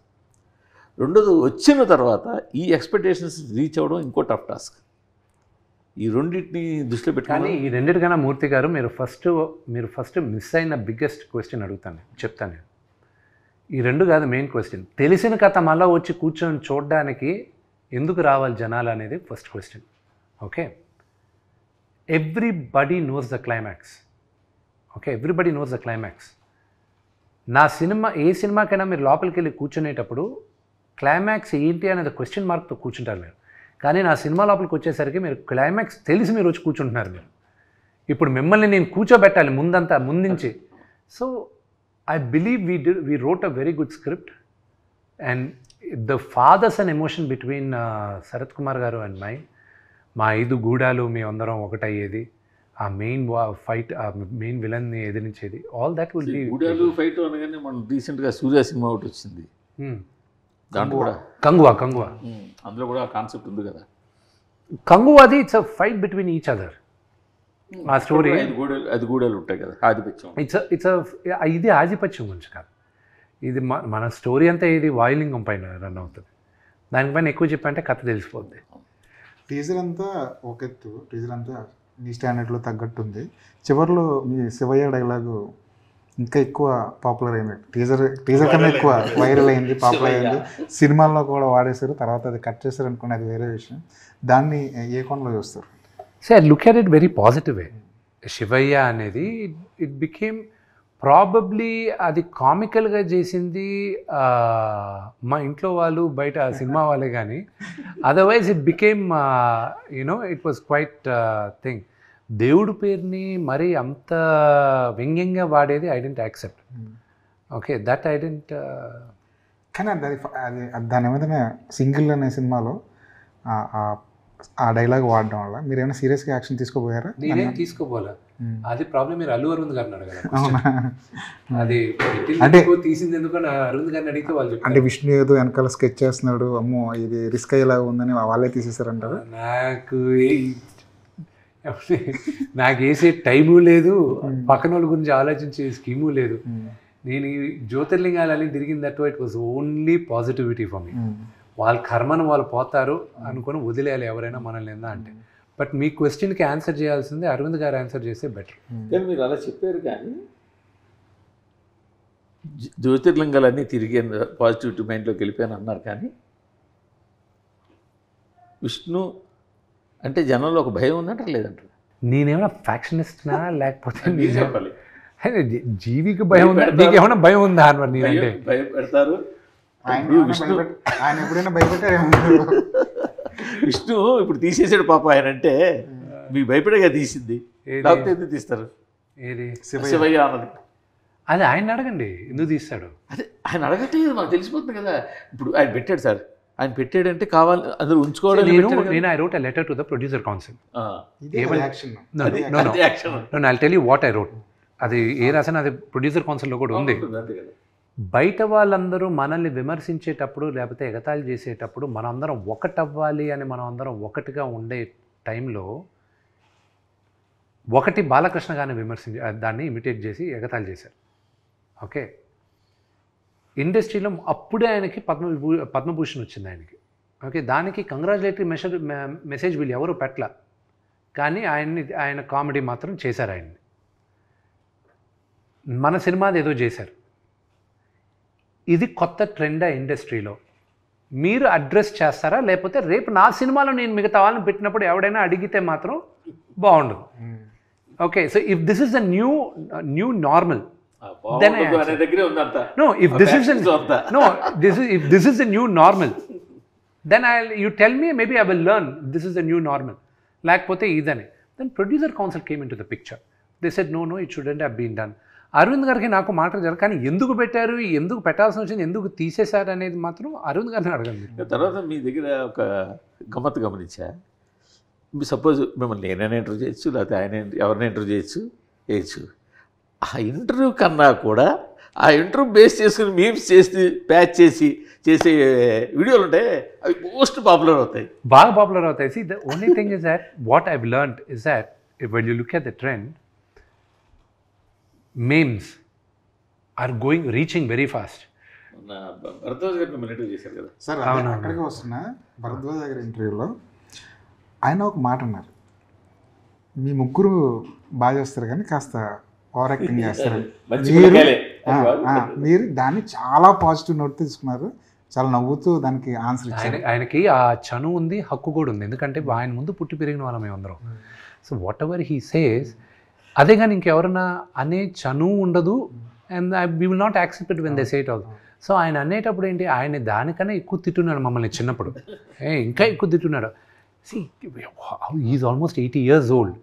రెండోది వచ్చిన తర్వాత ఈ ఎక్స్పెక్టేషన్స్ రీచ్ అవ్వడం ఇంకో టఫ్ టాస్క్. ఈ రెండింటిని దృష్టిలో కానీ పెట్టుకొని ఈ రెండింటికన్నా మూర్తి గారు మీరు ఫస్ట్ మిస్ అయిన బిగ్గెస్ట్ క్వశ్చన్ చెప్తాను నేను. ఈ రెండు కాదు మెయిన్ క్వశ్చన్. తెలిసిన కథ మళ్ళీ వచ్చి కూర్చొని చూడడానికి ఎందుకు రావాలి జనాలు అనేది first question. Okay, everybody knows the climax. Okay, everybody knows the climax. నా సినిమా, ఏ సినిమాకైనా మీరు లోపలికి వెళ్ళి కూర్చునేటప్పుడు క్లైమాక్స్ ఏంటి అనేది క్వశ్చన్ మార్క్తో కూర్చుంటారు మీరు. కానీ నా సినిమా లోపలికి వచ్చేసరికి మీరు క్లైమాక్స్ తెలిసి మీరు వచ్చి కూర్చుంటున్నారు మీరు. ఇప్పుడు మిమ్మల్ని నేను కూర్చోబెట్టాలి ముందుంచి. So I believe we wrote a very good script, and the fathers and emotion between Sarath Kumar గారు అండ్ మా 5 గూడాలు మేమందరం ఒకటయ్యేది, ఆ మెయిన్ ఫైట్, ఆ మెయిన్ విలన్ని ఎదిరించేది, ఆల్ దట్ విల్ బి. గుడాలు ఫైట్ అనగానే మనం రీసెంట్గా సూర్య సినిమా ఒకటి వచ్చింది, దాంట్లో కూడా కంగువా అందులో కూడా ఆ కాన్సెప్ట్ ఉంది కదా. కంగువాది it's a fight between each other. ఆ స్టోరీ 5 గూడాలు ఉంటాయి కదా, ఆధిపత్యం. ఇది ఆధిపత్యం గురించి కాదు, ఇది మన స్టోరీ అంతా ఇది వాయులింగం పైన రన్ అవుతుంది. దానిపైన ఎక్కువ చెప్పంటే కథ తెలిసిపోద్ది. టీజర్ అంతా ఒక ఎత్తు, టీజర్ అంతా మీ స్టాండర్డ్లో తగ్గట్టు ఉంది. చివరిలో మీ శివయ్య డైలాగు ఇంకా ఎక్కువ పాపులర్ అయింది. టీజర్ కన్నా ఎక్కువ వైరల్ అయింది, పాపులర్ అయింది. సినిమాల్లో కూడా వాడేశారు, తర్వాత అది కట్ చేశారు అనుకోండి, అది వేరే విషయం. దాన్ని ఏ కోణంలో చూస్తారు? So I look at it very positive way. Shivayya అనేది ఇట్ బికేమ్ ప్రాబబ్లీ అది కామికల్గా చేసింది మా ఇంట్లో వాళ్ళు, బయట సినిమా వాళ్ళే. కానీ otherwise it became it was quite thing. దేవుడి పేరుని మరీ అంత వ్యంగ్యంగా వాడేది I didn't accept. Okay, that I didn't. కానీ అది దాని మీద సింగిల్ అనే సినిమాలో ఆ డైలాగ్ వాడడం వల్ల మీరు ఏమైనా సీరియస్గా యాక్షన్ తీసుకోపోయారా? నేనేం తీసుకోపోలే. అది ప్రాబ్లం మీరు అల్లు అరవింద్ గారిని అడగాలి. అవునా? అది అంటే తీసింది ఎందుకని అరవింద్ గారిని అడిగితే వాళ్ళు చెప్తారు. అంటే విష్ణు ఏదో వెనకాల స్కెచ్ చేస్తున్నాడు, అమ్మో ఇది రిస్క్ అయ్యేలా ఉందని వాళ్ళే తీసేసారంటారు. నాకు వేసే టైము లేదు, పక్కన వాళ్ళ గురించి ఆలోచించే స్కీము లేదు. నేను ఈ జ్యోతిర్లింగాలని తిరిగిన that it was only positivity for me. వాళ్ళ కర్మను వాళ్ళు పోతారు అనుకుని వదిలేయాలి ఎవరైనా మనల్ని ఏందా అంటే. బట్ మీ క్వశ్చన్కి ఆన్సర్ చేయాల్సిందే అరవింద్ గారు ఆన్సర్ చేస్తే బెటర్. కానీ మీరు అలా చెప్పారు, కానీ జ్యోతిర్లింగాలన్నీ తిరిగి పాజిటివిటీ మైండ్లోకి వెళ్ళిపోయాను అన్నారు. కానీ విష్ణు అంటే జనంలో ఒక భయం ఉందంటారు లేదంటారు? నేనేమైనా ఫ్యాక్షనిస్ట్నా లేకపోతే చెప్పాలి. జీవికి భయం ఉందా? నీకు ఏమైనా భయం ఉందా అన్నమాట నేనంటే? భయం పెడతారు. ఆయన ఎప్పుడైనా భయపెట్టారు? విష్ణు ఇప్పుడు తీసేసాడు పాప ఆయన అంటే మీకు భయపడేగా తీసింది, లేకపోతే ఎందుకు తీస్తారు? ఏది శివయ్య అన్నది అది ఆయన అడగండి, ఎందుకు తీస్తాడు? అదే ఆయన అడగట్లేదు, మాకు తెలిసిపోతుంది కదా. ఇప్పుడు ఆయన పెట్టాడు సార్, ఆయన పెట్టాడంటే కావాలి అందరూ ఉంచుకోవడం. నేను I wrote a letter to the producer council. I tell you what I wrote. అది ఏ రాసినా అది ప్రొడ్యూసర్ కౌన్సిల్లో కూడా ఉంది. బయట వాళ్ళందరూ మనల్ని విమర్శించేటప్పుడు లేకపోతే ఎగతాళి చేసేటప్పుడు మనందరం ఒకటవ్వాలి అని మనం అందరం ఒకటిగా ఉండే టైంలో ఒకటి బాలకృష్ణ గారిని దాన్ని ఇమిటేట్ చేసి ఎగతాళి చేశారు. ఓకే, ఇండస్ట్రీలో అప్పుడే ఆయనకి పద్మభూషణ్ వచ్చింది ఆయనకి. ఓకే, దానికి కంగ్రాచులేటరీ మెసేజ్ వీళ్ళు ఎవరు పెట్టల, కానీ ఆయన కామెడీ మాత్రం చేశారు. ఆయన్ని మన సినిమాది ఏదో చేశారు. ఇది కొత్త ట్రెండా ఇండస్ట్రీలో? మీరు అడ్రస్ చేస్తారా? లేకపోతే రేపు నా సినిమాలో నేను మిగతా వాళ్ళని పెట్టినప్పుడు ఎవడైనా అడిగితే మాత్రం బాగుండదు. Okay, so if this is the new normal, then if this is the new normal, then you tell me, maybe I will learn this is the new normal. లేకపోతే ఇదని. Then producer council came into the picture. They said no, it shouldn't have been done. Arvind గారికి నాకు మాట్లాడారు, కానీ ఎందుకు పెట్టారు, ఎందుకు పెట్టాల్సి వచ్చింది, ఎందుకు తీసేశారు అనేది మాత్రం అరవింద్ గారిని అడగండి. తర్వాత మీ దగ్గర ఒక గమ్మత్తు గమనించా. మీ సపోజ్ మిమ్మల్ని నేనైనా ఇంటర్వ్యూ చేయొచ్చు, లేకపోతే ఆయన ఎవరైనా ఇంటర్వ్యూ చేయొచ్చు. ఆ ఇంటర్వ్యూ కన్నా కూడా ఆ ఇంటర్వ్యూ బేస్ చేసుకుని మీమ్స్ చేసి ప్యాచ్ చేసే వీడియోలు ఉంటాయి, అవి మోస్ట్ పాపులర్ అవుతాయి, బాగా పాపులర్ అవుతాయి. See, the only thing is that what I've learned is that when you look at the trend, memes are reaching very fast. Bharadwaj గారు మిమ్మల్ని ఇంటర్వ్యూ చేశారు కదా సార్, అక్కడికి వస్తున్నా. భరద్వాజ్ గారి ఇంటర్వ్యూలో ఆయన ఒక మాట అన్నారు, మీ ముగ్గురు బాగా చేస్తారు కానీ కాస్త ఓవర్ యాక్టింగ్ చేస్తారు. మీరు దాన్ని చాలా పాజిటివ్ నోట్ తీసుకున్నారు, చాలా నవ్వుతూ దానికి ఆన్సర్ ఇచ్చారు. ఆయనకి ఆ చను ఉంది, హక్కు కూడా ఉంది, ఎందుకంటే ఆయన ముందు పుట్టి పెరిగిన వాళ్ళం మేమందరం. So what ever he says అదే, కానీ ఇంకెవరన్నా అనే చను ఉండదు. And we will not accept it when they say it also. So ఆయన అనేటప్పుడు ఏంటి, ఆయన దానికన్నా ఎక్కువ తిట్టున్నాడు మమ్మల్ని చిన్నప్పుడు, ఇంకా ఎక్కువ తిట్టున్నాడు. She is almost 80 years old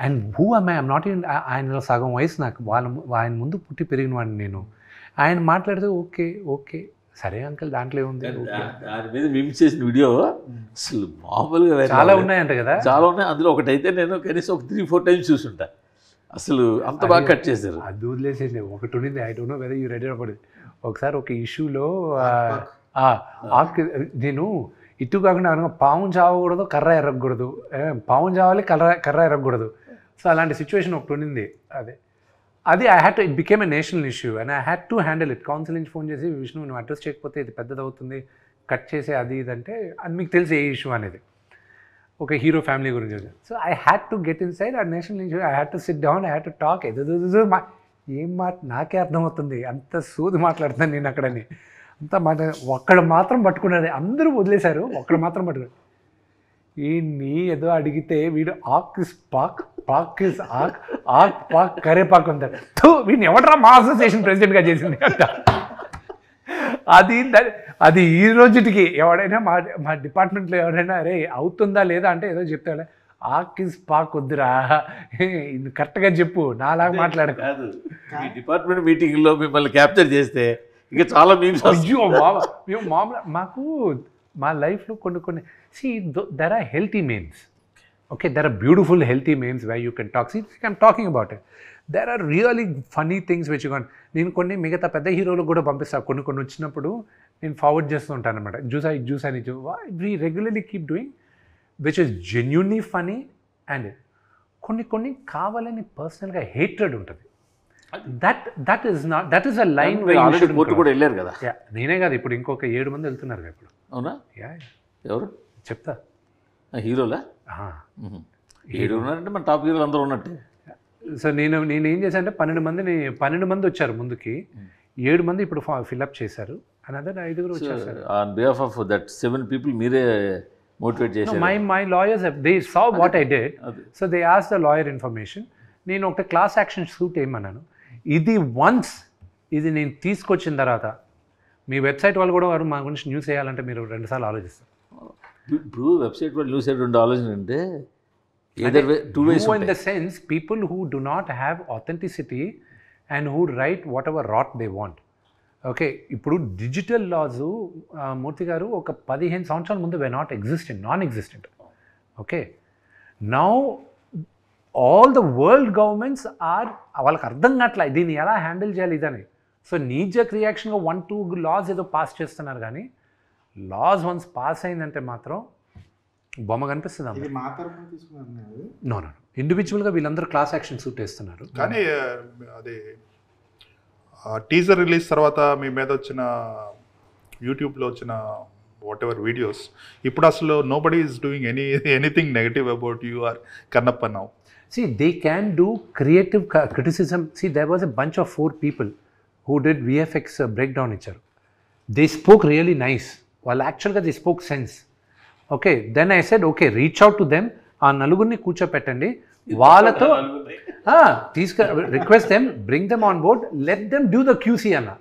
and who am I? I'm not even, ఆయన సగం వయసు నాకు, ఆయన ముందు పుట్టి పెరిగిన వాడిని నేను. ఆయన మాట్లాడితే ఓకే సరే అంకల్, దాంట్లో ఏముంది. దాని మీద మిమ్స్ చేసిన వీడియో అసలు మామూలుగా చాలా ఉన్నాయంట కదా. చాలా ఉన్నాయి. అందులో ఒకటైతే నేను కనీసం ఒక 3-4 times చూసుంటా. అసలు అంత బాగా కట్ చేశారు. అది వదిలేసేసి ఒకటి ఉండింది, I don't know whether you ready అవ్వదు. ఒకసారి ఒక ఇష్యూలో నేను ఇటు కాకుండా పాము చావకూడదు, కర్ర ఎరగకూడదు, పాము చావాలి, కర్ర ఎరగకూడదు. సో అలాంటి సిచ్యువేషన్ ఒకటి ఉండింది. అది I had to, it became a national issue and I had to handle it. Council నుంచి ఫోన్ చేసి, విష్ణు నువ్వు అడ్రస్ చేయకపోతే ఇది పెద్దదవుతుంది, కట్ చేసే అది ఇదంటే, అది మీకు తెలిసి ఏ ఇష్యూ అనేది ఒక హీరో ఫ్యామిలీ గురించి. So I had to get inside ఆ national issue. I had to sit down, I had to talk. ఏం మాట నాకే అర్థమవుతుంది, అంత సూది మాట్లాడుతాను నేను అక్కడని. అంత మాట ఒక్కడ మాత్రం పట్టుకున్నది, అందరూ వదిలేశారు, ఒక్కడ మాత్రం పట్టుకున్నాడు. ఈయన్ని ఏదో అడిగితే వీడు ఆక్ ఇస్ పాక్, పాక్ ఇస్ ఆక్, ఆక్ పాక్ కరేపాక్ ఉంటాడు. వీడిని ఎవడరా మా అసోసియేషన్ ప్రెసిడెంట్గా చేసింది అంట. అది ఈ రోజుకి ఎవడైనా మా డిపార్ట్మెంట్లో ఎవరైనా అరే అవుతుందా లేదా అంటే ఏదో చెప్తాడే, ఆకిస్ పాక్ వద్దురా, ఇది కరెక్ట్గా చెప్పు, నాలాగా మాట్లాడక. కాదు, ఈ డిపార్ట్మెంట్ మీటింగ్లో మిమ్మల్ని క్యాప్చర్ చేస్తే ఇంకా చాలా మీమ్స్. అయ్యో మేము మామూలు మాకు మా లైఫ్లో కొన్ని see there are healthy memes. Okay, there are beautiful healthy memes why you can talk. See I'm talking about it. There are really funny things which can. నేను కొన్ని మిగతా పెద్ద హీరోలకు కూడా పంపిస్తాను. కొన్ని వచ్చినప్పుడు నేను ఫార్వర్డ్ చేస్తూ ఉంటాను అనమాట. జ్యూస్ అని we regularly keep doing which is genuinely funny. And కొన్ని కావాలని పర్సనల్గా హేట్రెడ్ ఉంటుంది. That is a line court కూడా వెళ్ళారు కదా. నేనే కాదు, ఇప్పుడు ఇంకొక 7 మంది వెళ్తున్నారు ఇప్పుడు. అవునా? ఎవరు చెప్తా. హీరోలా? 7 ఉన్నారంటే మన టాప్ హీరోలు అందరూ ఉన్నట్టే. సో నేను ఏం చేశాను అంటే 12 మంది వచ్చారు ముందుకి, 7 మంది ఇప్పుడు ఫిల్అప్ చేశారు. అనదర్ 5 వచ్చారు. On behalf of that 7 people మీరే మోటివేట్ చేశారు? My lawyers they saw what I did, so they ask the lawyer information. నేను ఒక క్లాస్ యాక్షన్ సూట్ ఏమన్నాను, ఇది నేను తీసుకొచ్చిన తర్వాత మీ వెబ్సైట్ వాళ్ళు కూడా మా గురించి న్యూస్ వేయాలంటే మీరు 2 సార్లు ఆలోచిస్తారు. ఇప్పుడు వెబ్సైట్ వాళ్ళు న్యూస్ 2 ఆలోచన అంటే either way, 2 ways. In the sense, people who do not have authenticity and who write whatever rot they want. Okay, ఇప్పుడు డిజిటల్ లాస్ మూర్తి గారు ఒక 15 సంవత్సరాల ముందు non existent. Okay, now all the world governments వాళ్ళకి అర్థం కావట్లే దీన్ని ఎలా హ్యాండిల్ చేయాలి ఇదని. సో నీజక్ రియాక్షన్గా 1-2 లాస్ ఏదో పాస్ చేస్తున్నారు, కానీ లాస్ వన్స్ పాస్ అయిందంటే మాత్రం బొమ్మ కనిపిస్తుంది. నో ఇండివిజువల్గా వీళ్ళందరూ క్లాస్ యాక్షన్ సూట్ వేస్తున్నారు. కానీ అది టీజర్ రిలీజ్ తర్వాత మీ మీద వచ్చిన యూట్యూబ్లో వచ్చిన వాట్ ఎవర్ వీడియోస్, ఇప్పుడు అసలు nobody is doing anything negative about you are Kannappa now. See, they can do creative criticism. See, there was a bunch of 4 people who did VFX breakdown icharu. They spoke really nice. Well, actually, they spoke sense. Okay, then I said, okay, reach out to them. ఆ నలుగురిని కూర్చోపెట్టండి, వాళ్ళతో request them, bring them on board, let them do the QC అన్న.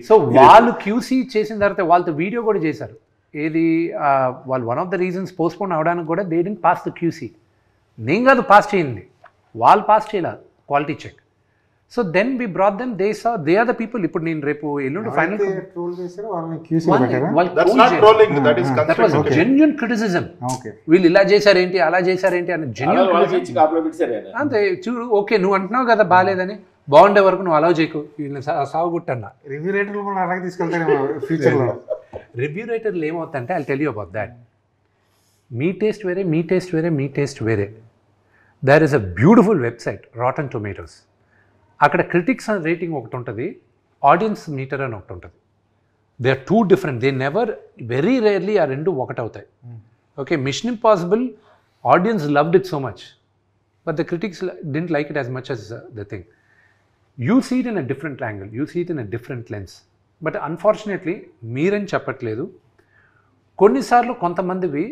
So వాళ్ళు QC చేసిన తర్వాత వాళ్ళతో video కూడా చేశారు. ఏది వాళ్ళు one of the reasons postpone అవడానికి కూడా they didn't pass the QC. నేను కాదు పాస్ చేయండి, వాళ్ళు పాస్ చేయాల quality check. So then we brought them, they are the people. ఇప్పుడు నేను రేపు ఎల్లుండి ఫైనల్ జెన్యూన్ క్రిటిసిజం, వీళ్ళు ఇలా చేశారేంటి అలా చేశారేంటి అని జెన్యూన్. అంతే చూడు, ఓకే నువ్వు అంటున్నావు కదా బాగాలేదని, బాగుండే వరకు నువ్వు అలౌ చేయకు, వీళ్ళని సాగుగుట్టన్నా. రివ్యూ రైటర్లు ఏమవుతుందంటే I tell you about that. మీ టేస్ట్ వేరే, మీ టేస్ట్ వేరే, మీ టేస్ట్ వేరే. There is a beautiful website Rotten Tomatoes. అక్కడ క్రిటిక్స్ రేటింగ్ ఒకటి ఉంటుంది, ఆడియన్స్ మీటర్ అని ఒకటి ఉంటుంది. They are 2 different. They never, very rarely ఆ 2 ఒకటి అవుతాయి. Okay, Mission Impossible audience loved it so much, but the critics didn't like it as much as the thing. You see it in a different angle, you see it in a different lens. But unfortunately మీరని చెప్పట్లేదు, కొన్నిసార్లు కొంతమందివి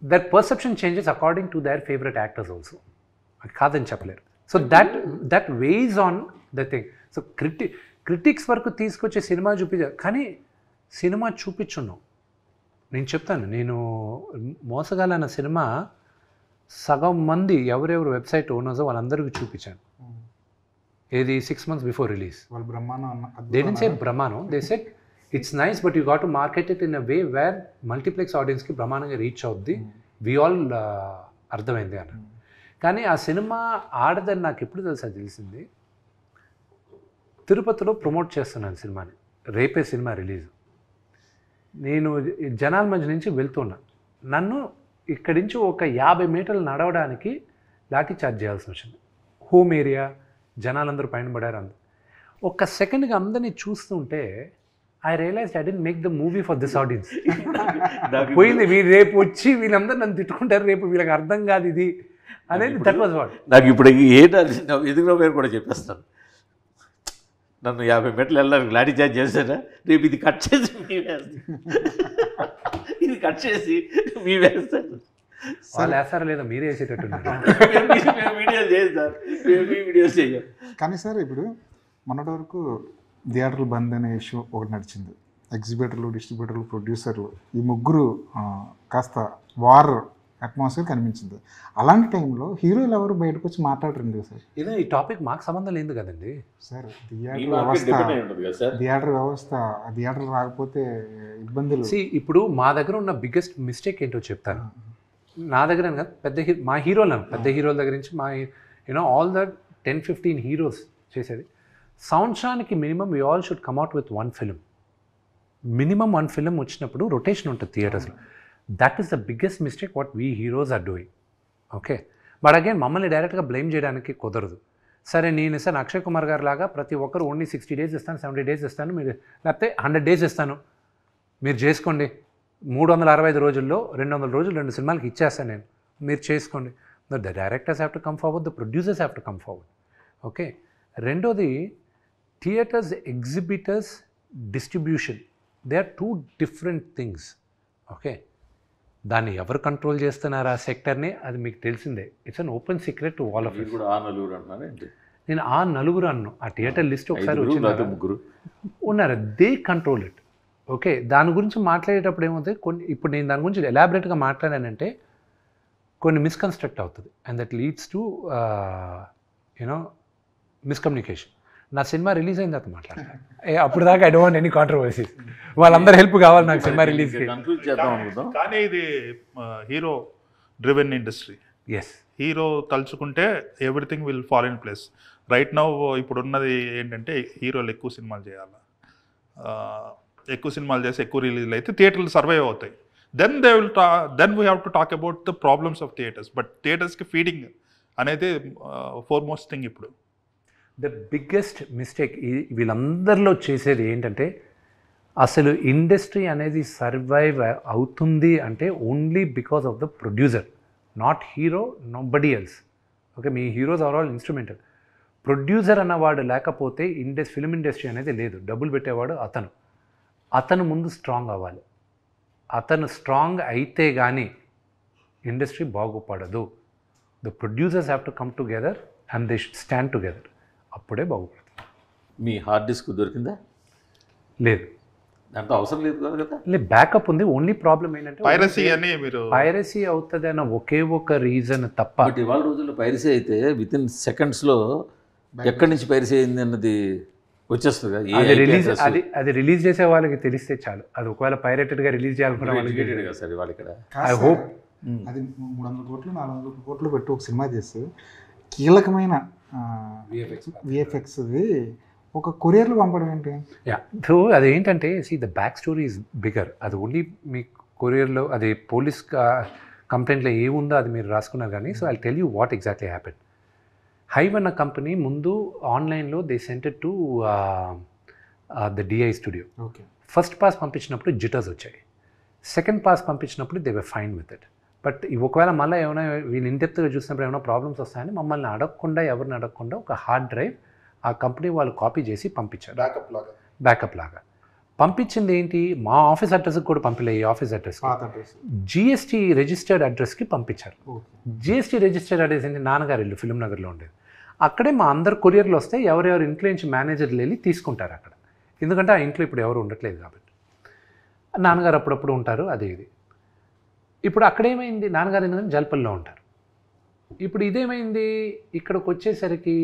that perception changes according to their favourite actors also. అది కాదని చెప్పలేరు. So that weighs on the thing. So critics వరకు తీసుకొచ్చే cinema చూపించారు, కానీ సినిమా చూపించున్నాం. నేను చెప్తాను, నేను మోసగాలన్న సినిమా సగం మంది ఎవరెవరు వెబ్సైట్ ఓనర్స్ వాళ్ళందరికీ చూపించాను. ఏది 6 months before release. They didn't say బ్రహ్మానం, they said it's nice but you got to market it in a way where multiplex ఆడియన్స్కి బ్రహ్మాండంగా రీచ్ అవుద్ది, వి ఆల్ అర్థమైంది అన్న. కానీ ఆ సినిమా ఆడదని నాకు ఎప్పుడు తెలిసింది, తిరుపతిలో ప్రమోట్ చేస్తున్నాను సినిమాని, రేపే సినిమా రిలీజ్. నేను జనాల మధ్య నుంచి వెళ్తున్నా, నన్ను ఇక్కడి నుంచి ఒక 50 మీటర్లు నడవడానికి లాఠీ చార్జ్ చేయాల్సి వచ్చింది. హోమ్ ఏరియా, జనాలందరూ పైన పడారు. ఒక్క సెకండ్గా అందరినీ చూస్తుంటే I realise I didn't make the movie for this audience. పోయింది, వీళ్ళు రేపు వచ్చి వీళ్ళందరూ నన్ను తిట్టుకుంటారు, రేపు వీళ్ళకి అర్థం కాదు ఇది అనేది. That was what. నాకు ఇప్పుడు ఎదుగులో పేరు కూడా చెప్పేస్తాను, నన్ను 50 మీటర్లు వెళ్ళడానికి లాఠీ చార్జ్ చేశారా, రేపు ఇది కట్ చేసి మీ ఇది కట్ చేసి మీ వేస్తారు. వాళ్ళు వేస్తారా లేదా మీరే వేసేటట్టున్నారు. వీడియోస్ చేస్తారు, వీడియోస్ చేయం. కానీ సార్ ఇప్పుడు మొన్నటి వరకు థియేటర్లు బంద్ అనే ఇష్యూ ఒకటి నడిచింది. ఎగ్జిబిటర్లు, డిస్ట్రిబ్యూటర్లు, ప్రొడ్యూసర్లు ఈ ముగ్గురు కాస్త వార్ అట్మాస్ఫియర్ కనిపించింది. అలాంటి టైంలో హీరోలు ఎవరు బయటకు వచ్చి మాట్లాడరండి సార్. ఇదే ఈ టాపిక్ మాకు సంబంధం లేదు కదండి సార్ థియేటర్ రాకపోతే ఇబ్బందులు. ఇప్పుడు మా దగ్గర ఉన్న బిగ్గెస్ట్ మిస్టేక్ ఏంటో చెప్తాను. నా దగ్గర కాదు, మా హీరోలు పెద్ద హీరోల దగ్గర నుంచి మా ఆల్ ద 10-15 హీరోస్ చేసేది సంవత్సరానికి minimum we all should come out with 1 film. Minimum 1 film వచ్చినప్పుడు రొటేషన్ ఉంటుంది థియేటర్స్లో. That is the biggest mistake what we heroes are doing. Okay, but again మమ్మల్ని డైరెక్ట్గా బ్లేమ్ చేయడానికి కుదరదు. సరే నేను ఇస్తాను అక్షయ్ కుమార్ గారు లాగా ప్రతి ఒక్కరు ఓన్లీ 60 days ఇస్తాను, 70 days ఇస్తాను, మీరు లేకపోతే 100 days ఇస్తాను, మీరు చేసుకోండి. 365 రోజుల్లో 200 రోజులు 2 సినిమాలకి ఇచ్చేస్తాను నేను, మీరు చేసుకోండి. The directors have to come forward, the producers have to come forward. Okay, రెండోది theatres, exhibitors, distribution, they are 2 different things. Okay, దాన్ని ఎవరు కంట్రోల్ చేస్తున్నారు ఆ సెక్టర్ని, అది మీకు తెలిసిందే. It's an open secret to all of. నేను ఆ నలుగురు అన్ను ఆ థియేటర్ లిస్ట్ ఒకసారి వచ్చిన ఉన్నారు, దే కంట్రోల్ ఇట్. ఓకే, దాని గురించి మాట్లాడేటప్పుడు ఏమవుతుంది, ఇప్పుడు నేను దాని గురించి ఎలాబరేట్గా మాట్లాడానంటే కొన్ని మిస్కన్స్ట్రక్ట్ అవుతుంది, and that leads to miscommunication. నా సినిమా రిలీజ్ అయిన తర్వాత మాట్లాడతాను, అప్పుడు దాకా I don't want any controversies. వాళ్ళందరూ హెల్ప్ కావాలి నాకు సినిమా రిలీజ్కి. కానీ ఇది hero driven industry. Yes, hero తలుచుకుంటే everything will fall in place. Right now ఇప్పుడు ఉన్నది ఏంటంటే హీరోలు ఎక్కువ సినిమాలు చేయాలి, ఎక్కువ సినిమాలు చేసి ఎక్కువ రిలీజ్లు అయితే థియేటర్లు సర్వైవ్ అవుతాయి. Then we have to talk about the problems of theatres. But థియేటర్స్కి ఫీడింగ్ అనేది ఫోర్మోస్ట్ థింగ్. ఇప్పుడు ద బిగ్గెస్ట్ మిస్టేక్ వీళ్ళందరిలో చేసేది ఏంటంటే, అసలు ఇండస్ట్రీ అనేది సర్వైవ్ అవుతుంది అంటే only because of the producer, not hero, nobody else. Okay, మీ heroes are all instrumental. Producer అన్నవాడు లేకపోతే ఫిలిం ఇండస్ట్రీ అనేది లేదు. డబ్బులు పెట్టేవాడు అతను ముందు స్ట్రాంగ్ అవ్వాలి. అతను స్ట్రాంగ్ అయితే కానీ ఇండస్ట్రీ బాగుపడదు. The producers have to come together and they should stand together, అప్పుడే బాగుపడుతుంది. మీ హార్డ్ డిస్క్ దొరికిందా? లేదు, దాంతో అవసరం లేదు కదా. లేదు, బ్యాకప్ ఉంది. ఓన్లీ ప్రాబ్లం ఏంటంటే పైరసీ అవుతుంది అన్న ఒకే ఒక రీజన్ తప్ప. బట్ ఇవాళ రోజుల్లో పైరసీ అయితే విత్ ఇన్ సెకండ్స్లో ఎక్కడి నుంచి పైరసీ అయింది అన్నది వచ్చేస్తుంది కదా. అది రిలీజ్ చేసే వాళ్ళకి తెలిస్తే చాలు. అది ఒకవేళ పైరేటెడ్గా రిలీజ్ చేయాలనుకున్న వాళ్ళకి సార్ వాళ్ళు ఇక్కడ ఐ హోప్ అది 300 కోట్లు 400 కోట్లు పెట్టి ఒక సినిమా చేస్తే కీలకమైన విఎఫ్ఎక్స్ది ఒక కొరియర్లో పంపడం ఏంటి? సో అదేంటంటే the back story is bigger. అది ఓన్లీ మీ కొరియర్లో అది పోలీస్ కంప్లైంట్లో ఏముందో అది మీరు రాసుకున్నారు కానీ. So I tell you what exactly happen. Hive అన్న కంపెనీ ముందు ఆన్లైన్లో they sent it to the DI studio. Okay, first pass పంపించినప్పుడు జిటర్స్ వచ్చాయి, సెకండ్ పాస్ పంపించినప్పుడు they were fine with it. But ఒకవేళ మళ్ళీ ఏమైనా వీళ్ళు ఇండెప్త్గా చూసినప్పుడు ఏమైనా ప్రాబ్లమ్స్ వస్తాయని మమ్మల్ని ఎవరిని అడగకుండా ఒక హార్డ్ డ్రైవ్ ఆ కంపెనీ వాళ్ళు కాపీ చేసి పంపించారు, బ్యాకప్ లాగా. పంపించింది ఏంటి, మా ఆఫీస్ అడ్రస్కి కూడా పంపిలే, ఈ ఆఫీస్ అడ్రస్ జిఎస్టీ రిజిస్టర్డ్ అడ్రస్కి పంపించారు. జిఎస్టీ రిజిస్టర్డ్ అడ్రస్ ఏంటి, నాన్నగారు ఇల్లు ఫిలిం నగర్లో ఉండేది. అక్కడే మా అందరు కొరియర్లు వస్తే ఎవరెవరు ఇంట్లో నుంచి మేనేజర్లు వెళ్ళి తీసుకుంటారు అక్కడ, ఎందుకంటే ఆ ఇంట్లో ఇప్పుడు ఎవరు ఉండట్లేదు కాబట్టి. నాన్నగారు అప్పుడప్పుడు ఉంటారు, అది ఇది. ఇప్పుడు అక్కడేమైంది, నాన్నగారు ఎందుకంటే జల్పల్లో ఉంటారు. ఇప్పుడు ఇదేమైంది, ఇక్కడికి వచ్చేసరికి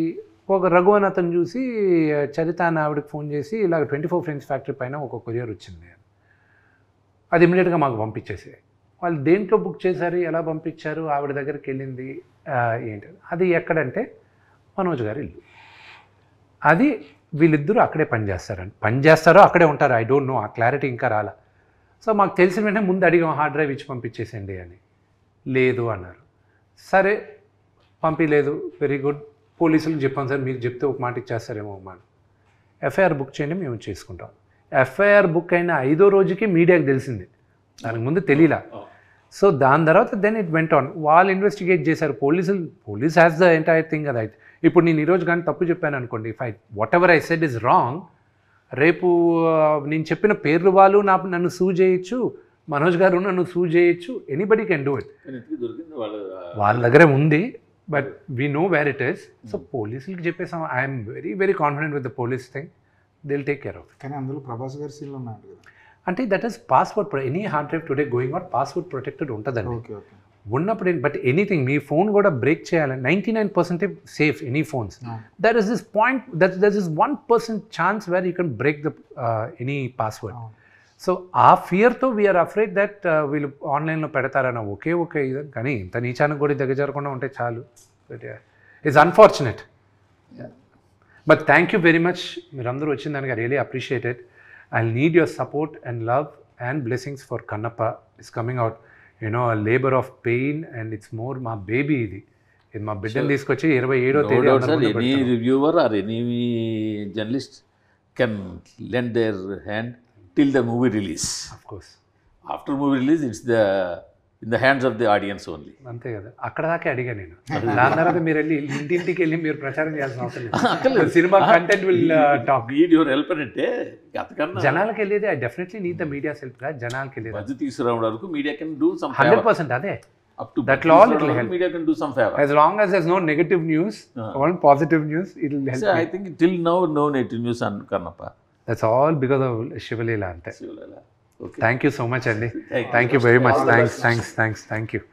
ఒక రఘువన్ అతను చూసి చరిత అని ఆవిడకి ఫోన్ చేసి ఇలాగ 24 ఫ్రెండ్స్ ఫ్యాక్టరీ పైన ఒక కొరియర్ వచ్చింది, అది ఇమీడియట్గా మాకు పంపించేసి. వాళ్ళు దేంట్లో బుక్ చేశారు, ఎలా పంపించారు, ఆవిడ దగ్గరికి వెళ్ళింది ఏంటి, అది ఎక్కడంటే మనోజ్ గారి ఇల్లు. అది వీళ్ళిద్దరూ అక్కడే పనిచేస్తారో అక్కడే ఉంటారు, ఐ డోంట్ నో, ఆ క్లారిటీ ఇంకా రాలా. సో మాకు తెలిసిన వెంటనే ముందు అడిగాం హార్డ్ డ్రైవ్ ఇచ్చి పంపించేసేయండి అని. లేదు అన్నారు. సరే పంపించలేదు, వెరీ గుడ్. పోలీసులకు చెప్పాను సార్, మీకు చెప్తే ఒక మాట ఇచ్చేస్తారేమో అమ్మా. ఎఫ్ఐఆర్ బుక్ చేయండి, మేము చేసుకుంటాం. ఎఫ్ఐఆర్ బుక్ అయిన 5వ రోజుకి మీడియాకి తెలిసింది, దానికి ముందు తెలియలా. సో దాని తర్వాత దెన్ ఇట్ వెంట్ ఆన్. వాళ్ళు ఇన్వెస్టిగేట్ చేశారు, police has the entire thing. అది అయితే ఇప్పుడు నేను ఈరోజు కానీ తప్పు చెప్పాను అనుకోండి, what ever I said is wrong, రేపు నేను చెప్పిన పేర్లు వాళ్ళు నన్ను సూ చేయొచ్చు, మనోజ్ గారు నన్ను సూ చేయొచ్చు, ఎనీబడి కెన్ డూ ఇట్. వాళ్ళ దగ్గరే ఉంది, but we know where it is. So పోలీసులకి చెప్పేసాం, I'm very very confident with the police thing, they will take care of it. కానీ అందులో ప్రభాస్ గారి సీన్లు ఉన్నాయి కదా, అంటే that is password, any hard drive today going out password protected ఉంటుందండి. ఉన్నప్పుడు బట్ ఎనీథింగ్ మీ ఫోన్ కూడా బ్రేక్ చేయాలని 99% safe any phones there is this point there is 1% chance where you can break the any password. So ఆ ఫియర్తో we are afraid that వీళ్ళు ఆన్లైన్లో పెడతారన్న ఒకే ఇది, కానీ ఇంత నీచానికి కూడా దగ్గరకుండా ఉంటే చాలు. But it's unfortunate. But thank you very much, మీరందరూ వచ్చిన దానికి really appreciated. I need your support and love and blessings for Kannappa. It's coming out a labor of pain, and it's more మా బేబీ ఇది మా బిడ్డను తీసుకొచ్చి 27వ తేదీ any reviewer or any journalist can lend their hand till the movie release. Of course. After movie release, it's in the hands of the audience only. అంతే కదా, అక్కడ దాకే అడిగా నేను. దాని తర్వాత మీరు వెళ్ళి ఇంటింటికి వెళ్ళి మీరు ప్రచారం చేయాల్సిన అవసరం లేదు. Cinema content will talk. Need your help అంటే అంతకన్నా జనాలకి వెళ్ళేది I definitely need the media help గా. జనాలకి వెళ్ళేది బడ్జెట్ తీసుకురావడం వరకు మీడియా కెన్ డూ సమ్ 100%. అదే up to that all it will help. Media can do some favor as long as there's no negative news, only positive news, it will help. So I think till now no negative news on Karnappa. That's all because of Shivalila ante. Shivalila. Okay. Thank you so much, Andy. Thank you very much. Thanks. Thank you.